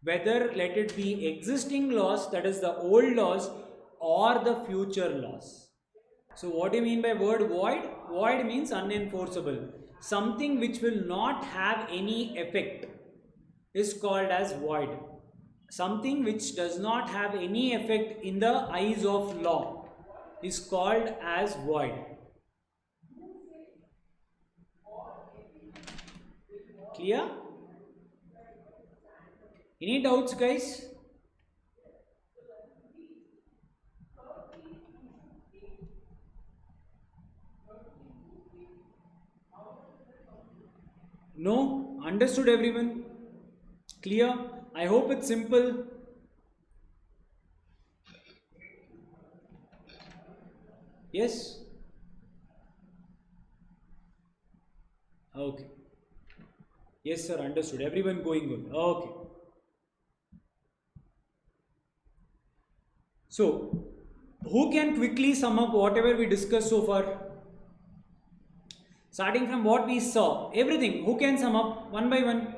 Whether let it be existing laws, that is the old laws, or the future laws. So what do you mean by word void? Void means unenforceable. Something which will not have any effect is called as void. Something which does not have any effect in the eyes of law is called as void. Clear? Any doubts, guys? No? Understood everyone? Clear? I hope it's simple. Yes? Okay. Yes, sir, understood. Everyone going good. Okay. So, who can quickly sum up whatever we discussed so far? Starting from what we saw, everything. Who can sum up one by one?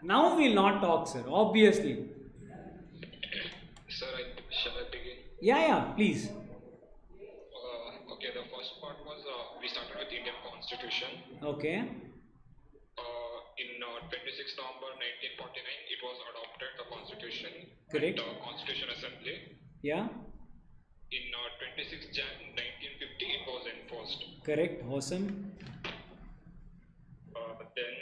Now we will not talk, sir, obviously. Sir, shall I begin? Yeah, please. Okay, the first part was we started with Indian Constitution. Okay. In 26 November 1949, it was adopted, the Constitution. Correct. At Constitution Assembly. Yeah. In 26 Jan 1950, it was enforced. Correct. Awesome. Then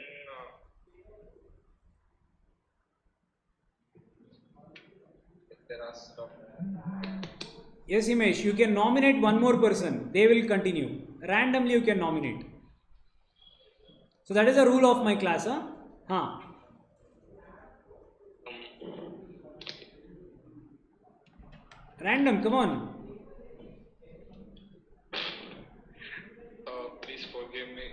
there are stuff. Yes, Himesh, you can nominate one more person. They will continue. Randomly you can nominate. So that is the rule of my class, huh? Random, come on. Please forgive me.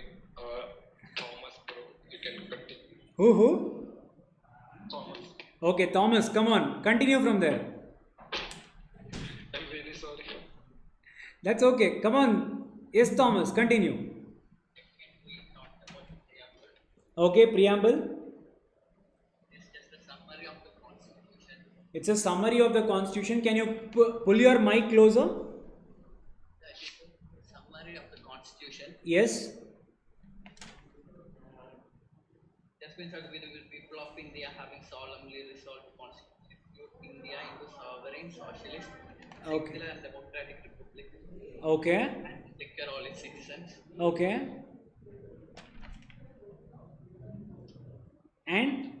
Thomas, bro. You can continue. Who? Thomas. Okay, Thomas, come on. Continue from there. I'm really sorry. That's okay. Come on. Yes, Thomas, continue. Okay, preamble. It's just a summary of the Constitution. It's a summary of the Constitution. Can you pull your mic closer? That is a summary of the Constitution. Yes. Just means that we will people of India having solemnly resolved to constitute India into sovereign, socialist, secular and democratic republic. Okay. And secure all its citizens. Okay. And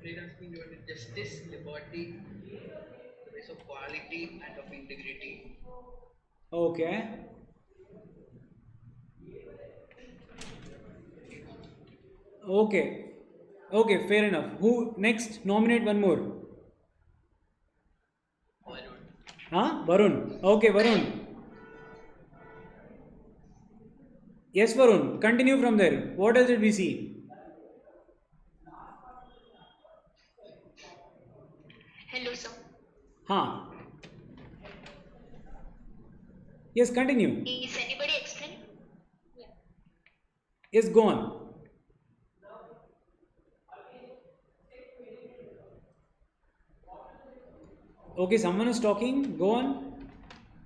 Freedoms being given to justice, liberty, the base of quality and of integrity. okay. Okay, fair enough. Who next? Nominate one more. Varun. Varun. Okay, Varun. Yes, Varun. Continue from there. What else did we see? Hello, sir. Yes, continue. Is anybody explain? Yeah. Yes, go on. Okay, someone is talking. Go on.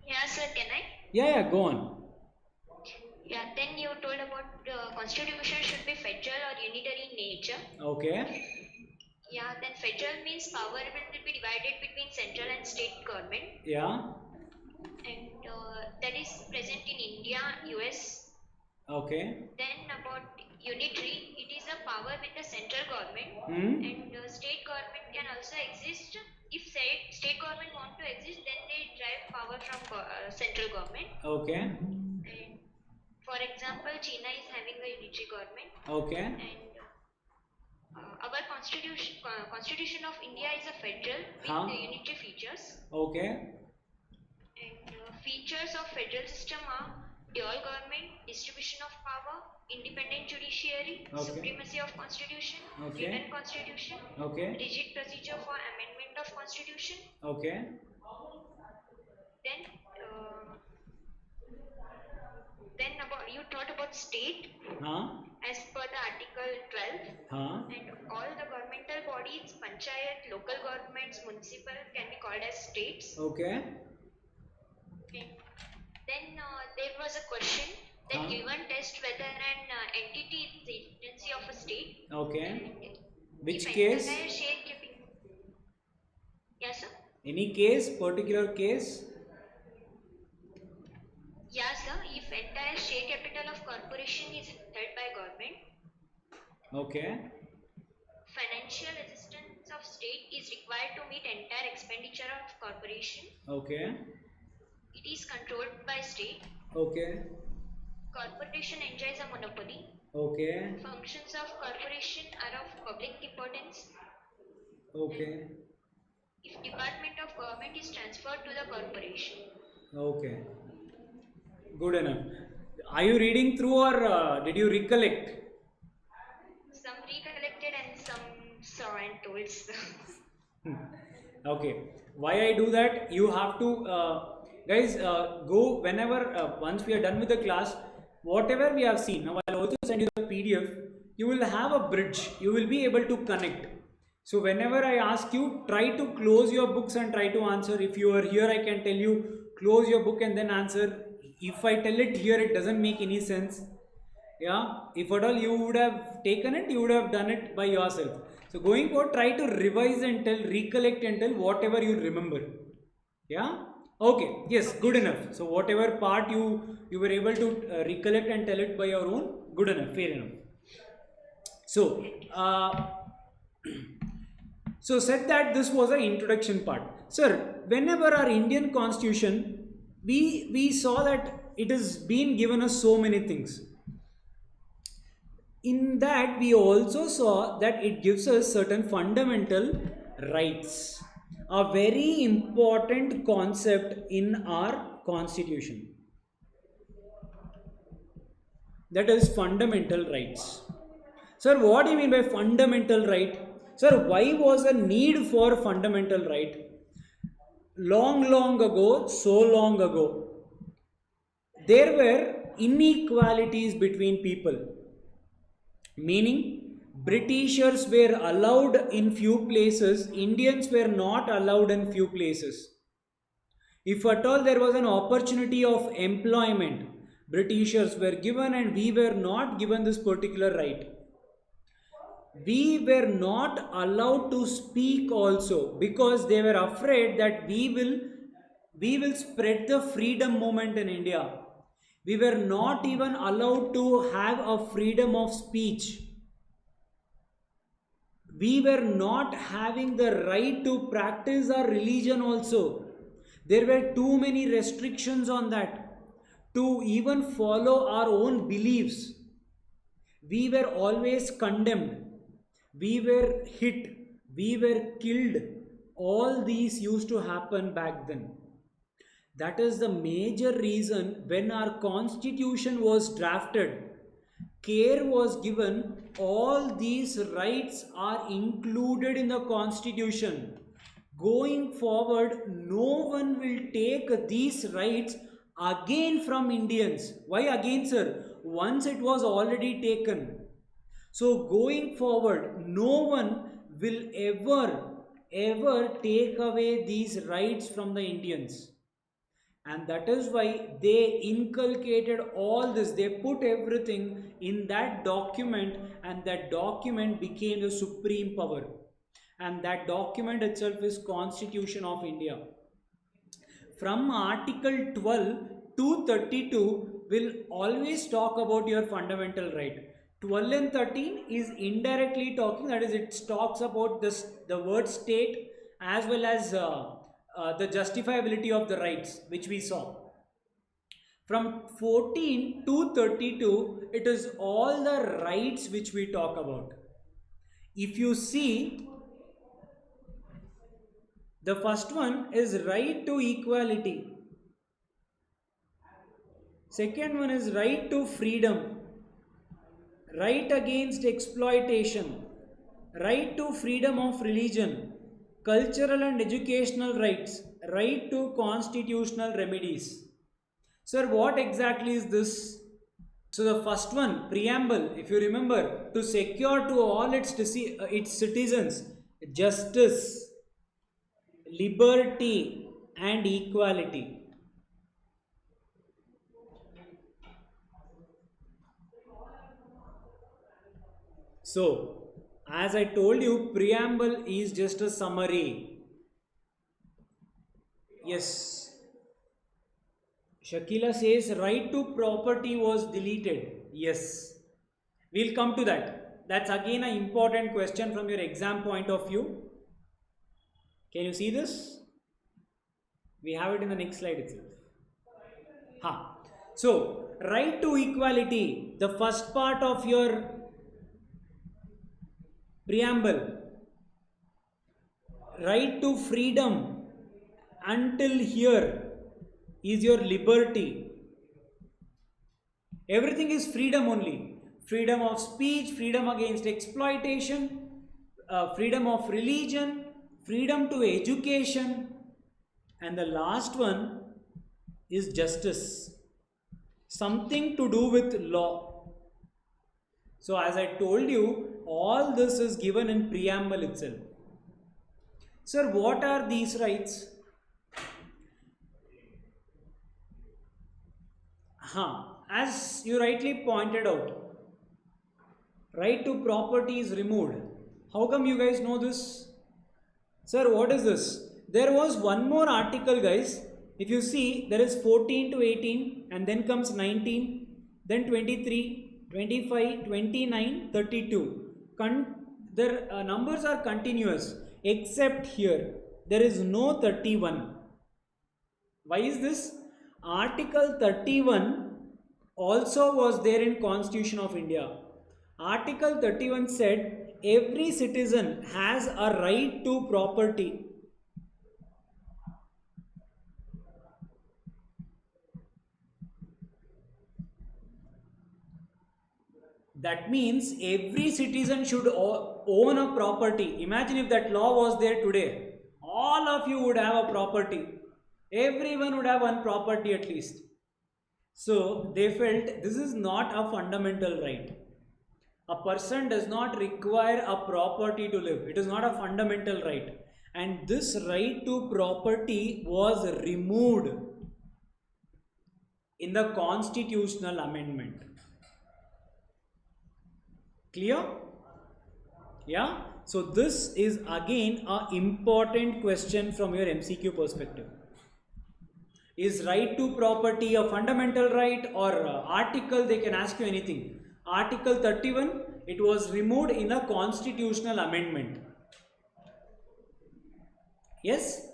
Yeah, sir, can I? Yeah, go on. Yeah, then you told about constitution should be federal or unitary in nature. Okay. Yeah, then federal means power will be divided between central and state government. Yeah. And that is present in India, US. Okay. Then about unitary, it is a power with the central government. And state government can also exist. If state government want to exist, then they derive power from central government. Okay. And for example, China is having a unitary government. Okay. And our constitution of India is a federal with the unitary features. Okay. And features of federal system are dual government, distribution of power, independent judiciary, supremacy of constitution, written constitution, rigid procedure for amendment of constitution. Okay. Then about you thought about state as per the article 12. And all the governmental bodies, panchayat, local governments, municipal can be called as states. Okay. Then there was a question that given test whether an entity is the agency of a state. Okay. Which case? Yes, sir. Any case, particular case? Yeah, sir. If entire share capital of corporation is held by government. Okay. Financial assistance of state is required to meet entire expenditure of corporation. Okay. It is controlled by state. Okay. Corporation enjoys a monopoly. Okay. Functions of corporation are of public importance. Okay. If department of government is transferred to the corporation. Okay. Good enough. Are you reading through or did you recollect? Some recollected and some saw and told. Okay. Why I do that? You have to, guys, go whenever, once we are done with the class, whatever we have seen. Now I'll also send you the PDF. You will have a bridge. You will be able to connect. So whenever I ask you, try to close your books and try to answer. If you are here, I can tell you, close your book and then answer. If I tell it here, it doesn't make any sense. Yeah, if at all you would have taken it, you would have done it by yourself. So going forward, try to revise and tell, recollect and tell whatever you remember. Yeah. Okay. Yes. Good enough. So whatever part you were able to recollect and tell it by your own, good enough. Fair enough. So so said that this was an introduction part. Sir, whenever our Indian Constitution, we saw that it has been given us so many things. In that we also saw that it gives us certain fundamental rights, a very important concept in our constitution, that is fundamental rights. Sir, what do you mean by fundamental right? Sir, why was a need for fundamental right? Long ago, so long ago, there were inequalities between people. Meaning, Britishers were allowed in few places, Indians were not allowed in few places. If at all there was an opportunity of employment, Britishers were given and we were not given this particular right. We were not allowed to speak also because they were afraid that we will spread the freedom movement in India. We were not even allowed to have a freedom of speech. We were not having the right to practice our religion also. There were too many restrictions on that. To even follow our own beliefs. We were always condemned. We were hit. We were killed. All these used to happen back then. That is the major reason when our constitution was drafted, care was given, all these rights are included in the constitution. Going forward, no one will take these rights again from Indians. Why again, sir? Once it was already taken. So going forward, no one will ever take away these rights from the Indians. And that is why they inculcated all this. They put everything in that document, and that document became the supreme power. And that document itself is Constitution of India. From Article 12 to 32 will always talk about your fundamental right. 12 and 13 is indirectly talking, that is, it talks about this, the word state, as well as the justifiability of the rights, which we saw. From 14 to 32, it is all the rights which we talk about. If you see, the first one is right to equality. Second one is right to freedom. Right against exploitation. Right to freedom of religion. Cultural and educational rights. Right to constitutional remedies. Sir, what exactly is this? So the first one, preamble, if you remember, to secure to all its citizens justice, liberty and equality. So, as I told you, preamble is just a summary. Yes. Shakila says right to property was deleted. Yes. We'll come to that. That's again an important question from your exam point of view. Can you see this? We have it in the next slide itself. So, right to equality, the first part of your preamble. Right to freedom, until here is your liberty. Everything is freedom only. Freedom of speech, freedom against exploitation, freedom of religion, freedom to education, and the last one is justice. Something to do with law. So as I told you, all this is given in preamble itself. Sir, what are these rights? As you rightly pointed out, right to property is removed. How come you guys know this? Sir, what is this? There was one more article, guys. If you see, there is 14 to 18 and then comes 19, then 23, 25, 29, 32. Their numbers are continuous, except here. There is no 31. Why is this? Article 31 also was there in Constitution of India. Article 31 said every citizen has a right to property. That means every citizen should own a property. Imagine if that law was there today. All of you would have a property. Everyone would have one property at least. So they felt this is not a fundamental right. A person does not require a property to live. It is not a fundamental right. And this right to property was removed in the constitutional amendment. Clear? Yeah? So this is again an important question from your MCQ perspective. Is right to property a fundamental right, or article? They can ask you anything. Article 31, it was removed in a constitutional amendment. Yes?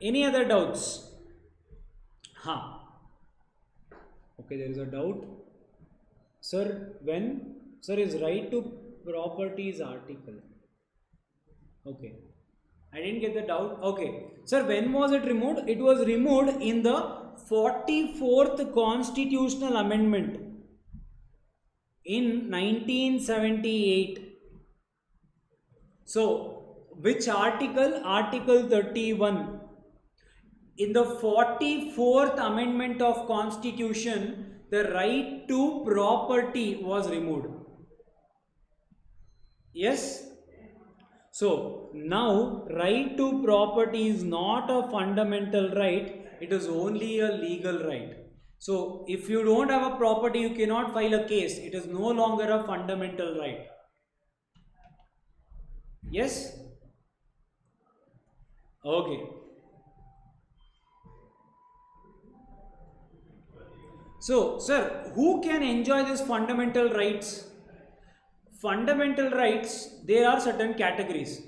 Any other doubts? Okay, there is a doubt. Sir, when? Sir, is right to property is article. Okay. I didn't get the doubt. Okay. Sir, when was it removed? It was removed in the 44th Constitutional Amendment in 1978. So, which article? Article 31. in the 44th amendment of Constitution, the right to property was removed. Yes? So now right to property is not a fundamental right, it is only a legal right. So if you don't have a property, you cannot file a case. It is no longer a fundamental right. Yes? Okay. So, sir, who can enjoy these fundamental rights? Fundamental rights, there are certain categories.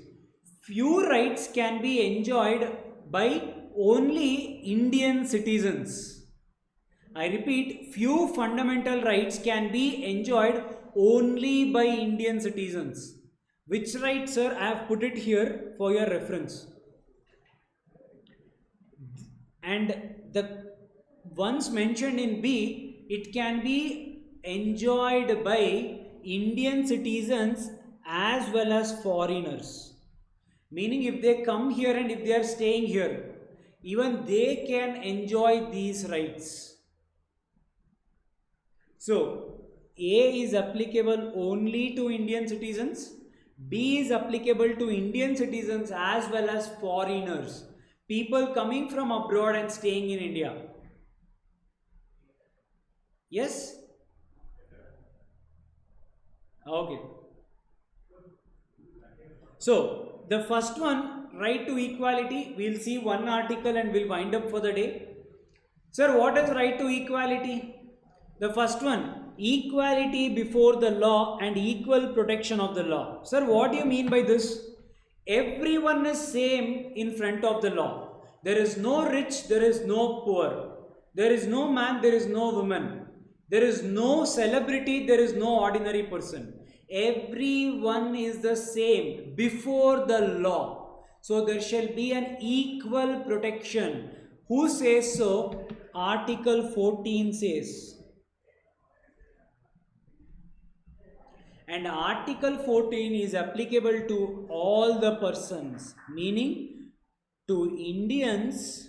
Few rights can be enjoyed by only Indian citizens. I repeat, few fundamental rights can be enjoyed only by Indian citizens. Which right, sir? I have put it here for your reference. And the ones mentioned in B, it can be enjoyed by Indian citizens as well as foreigners. Meaning if they come here and if they are staying here, even they can enjoy these rights. So, A is applicable only to Indian citizens. B is applicable to Indian citizens as well as foreigners. People coming from abroad and staying in India. Yes? Okay. So, the first one, right to equality, we will see one article and we will wind up for the day. Sir, what is right to equality? The first one, equality before the law and equal protection of the law. Sir, what do you mean by this? Everyone is same in front of the law. There is no rich, there is no poor. There is no man, there is no woman. There is no celebrity, there is no ordinary person. Everyone is the same before the law. So there shall be an equal protection. Who says so? Article 14 says. And Article 14 is applicable to all the persons, meaning to Indians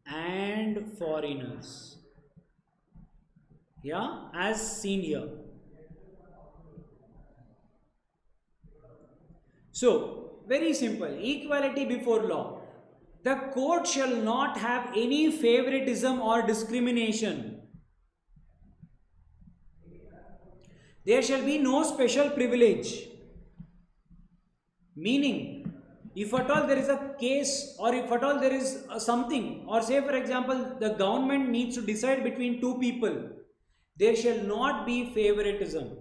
and foreigners. Yeah, as seen here. So, very simple, equality before law. The court shall not have any favoritism or discrimination. There shall be no special privilege. Meaning, if at all there is a case or if at all there is something, or say for example, the government needs to decide between two people, there shall not be favoritism.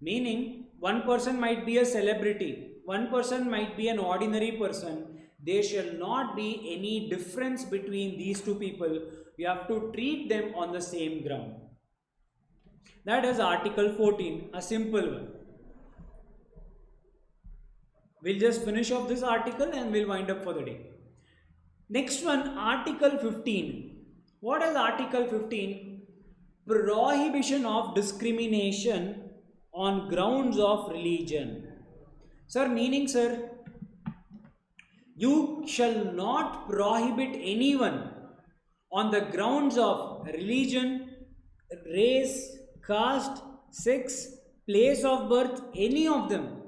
Meaning, one person might be a celebrity, one person might be an ordinary person. There shall not be any difference between these two people. You have to treat them on the same ground. That is Article 14, a simple one. We'll just finish off this article and we'll wind up for the day. Next one, Article 15. What is Article 15? Prohibition of discrimination on grounds of religion. Sir, meaning, sir, you shall not prohibit anyone on the grounds of religion, race, caste, sex, place of birth, any of them.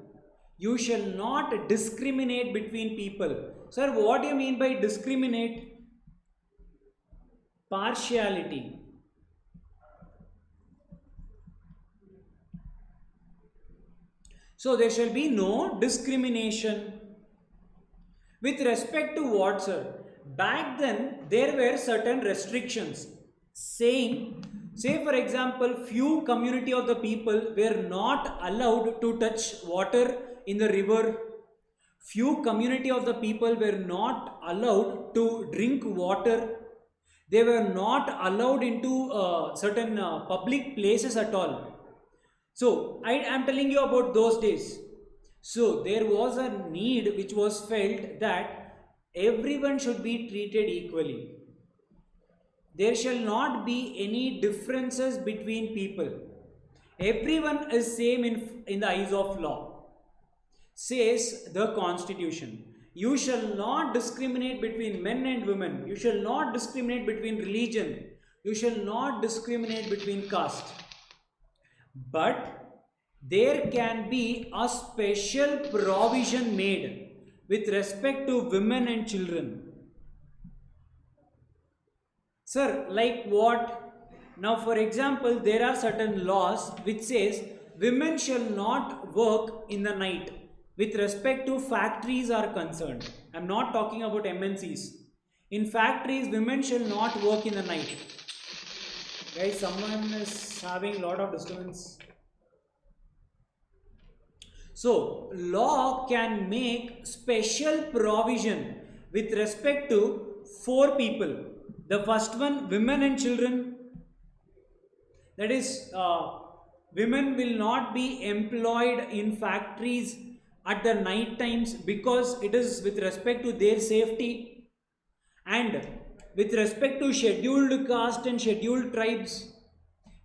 You shall not discriminate between people. Sir, what do you mean by discriminate? Partiality. So there shall be no discrimination. With respect to what, sir? Back then, there were certain restrictions saying, say for example, few community of the people were not allowed to touch water in the river. Few community of the people were not allowed to drink water. They were not allowed into certain public places at all. So, I am telling you about those days. So, there was a need which was felt that everyone should be treated equally. There shall not be any differences between people. Everyone is same in the eyes of law. Says the Constitution. You shall not discriminate between men and women. You shall not discriminate between religion. You shall not discriminate between caste. But there can be a special provision made with respect to women and children. Sir, like what? Now, for example, there are certain laws which says women shall not work in the night with respect to factories are concerned. I am not talking about MNCs. In factories, women shall not work in the night. Guys, someone is having a lot of disturbance. So, law can make special provision with respect to 4 people. The first one, women and children. That is, women will not be employed in factories at the night times because it is with respect to their safety. And with respect to scheduled caste and scheduled tribes,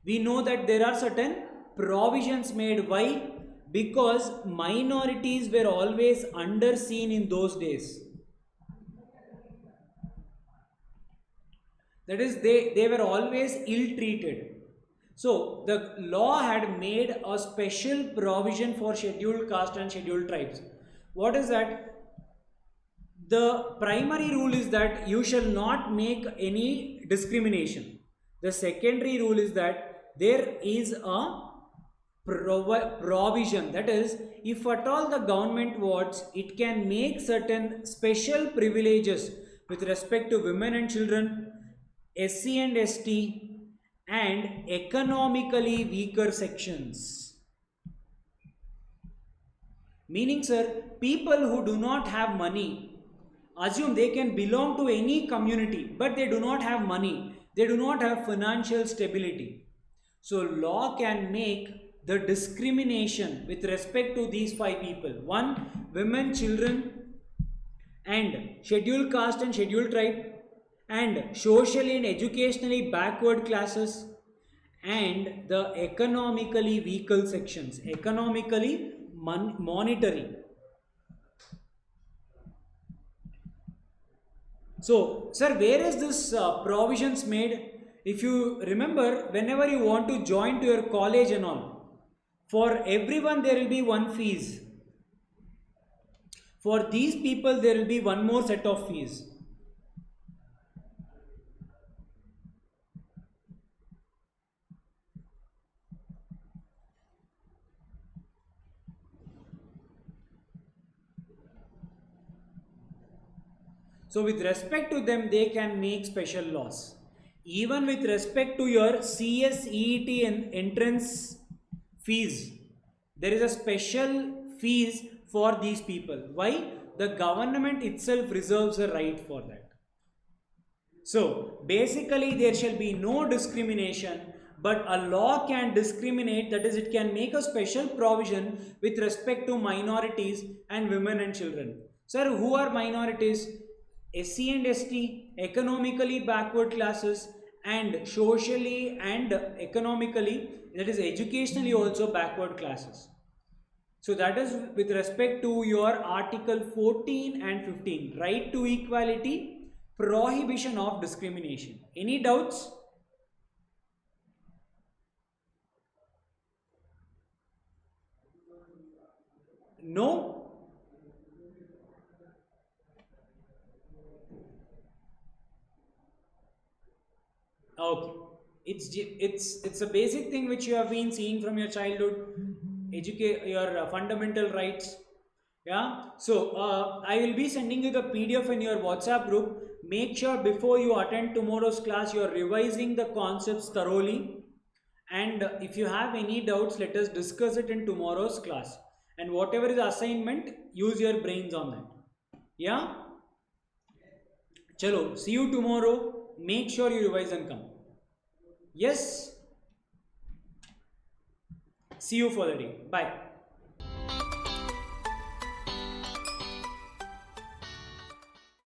we know that there are certain provisions made. Why? Because minorities were always underseen in those days. That is, they were always ill-treated. So, the law had made a special provision for scheduled caste and scheduled tribes. What is that? The primary rule is that you shall not make any discrimination. The secondary rule is that there is a provision. That is, if at all the government wants, it can make certain special privileges with respect to women and children, SC and ST, and economically weaker sections. Meaning, sir, people who do not have money, assume they can belong to any community, but they do not have money, they do not have financial stability. So, law can make the discrimination with respect to these 5 people. 1, women, children, and scheduled caste and scheduled tribe, and socially and educationally backward classes, and the economically weaker sections, economically monetary. So, sir, where is this provisions made? If you remember, whenever you want to join to your college and all, for everyone there will be one fees. For these people there will be one more set of fees. So with respect to them, they can make special laws. Even with respect to your CSEET and entrance fees, there is a special fees for these people. Why? The government itself reserves a right for that. So basically there shall be no discrimination, but a law can discriminate, that is, it can make a special provision with respect to minorities and women and children. Sir, who are minorities? SC and ST, economically backward classes, and socially and economically, that is educationally also backward classes. So that is with respect to your article 14 and 15, right to equality, prohibition of discrimination. Any doubts? No? Okay, it's a basic thing which you have been seeing from your childhood. Educate your fundamental rights. Yeah. So I will be sending you the PDF in your WhatsApp group. Make sure before you attend tomorrow's class, you are revising the concepts thoroughly. And if you have any doubts, let us discuss it in tomorrow's class. And whatever is assignment, use your brains on that. Yeah. Chalo. See you tomorrow. Make sure you revise and come. Yes. See you for the day. Bye.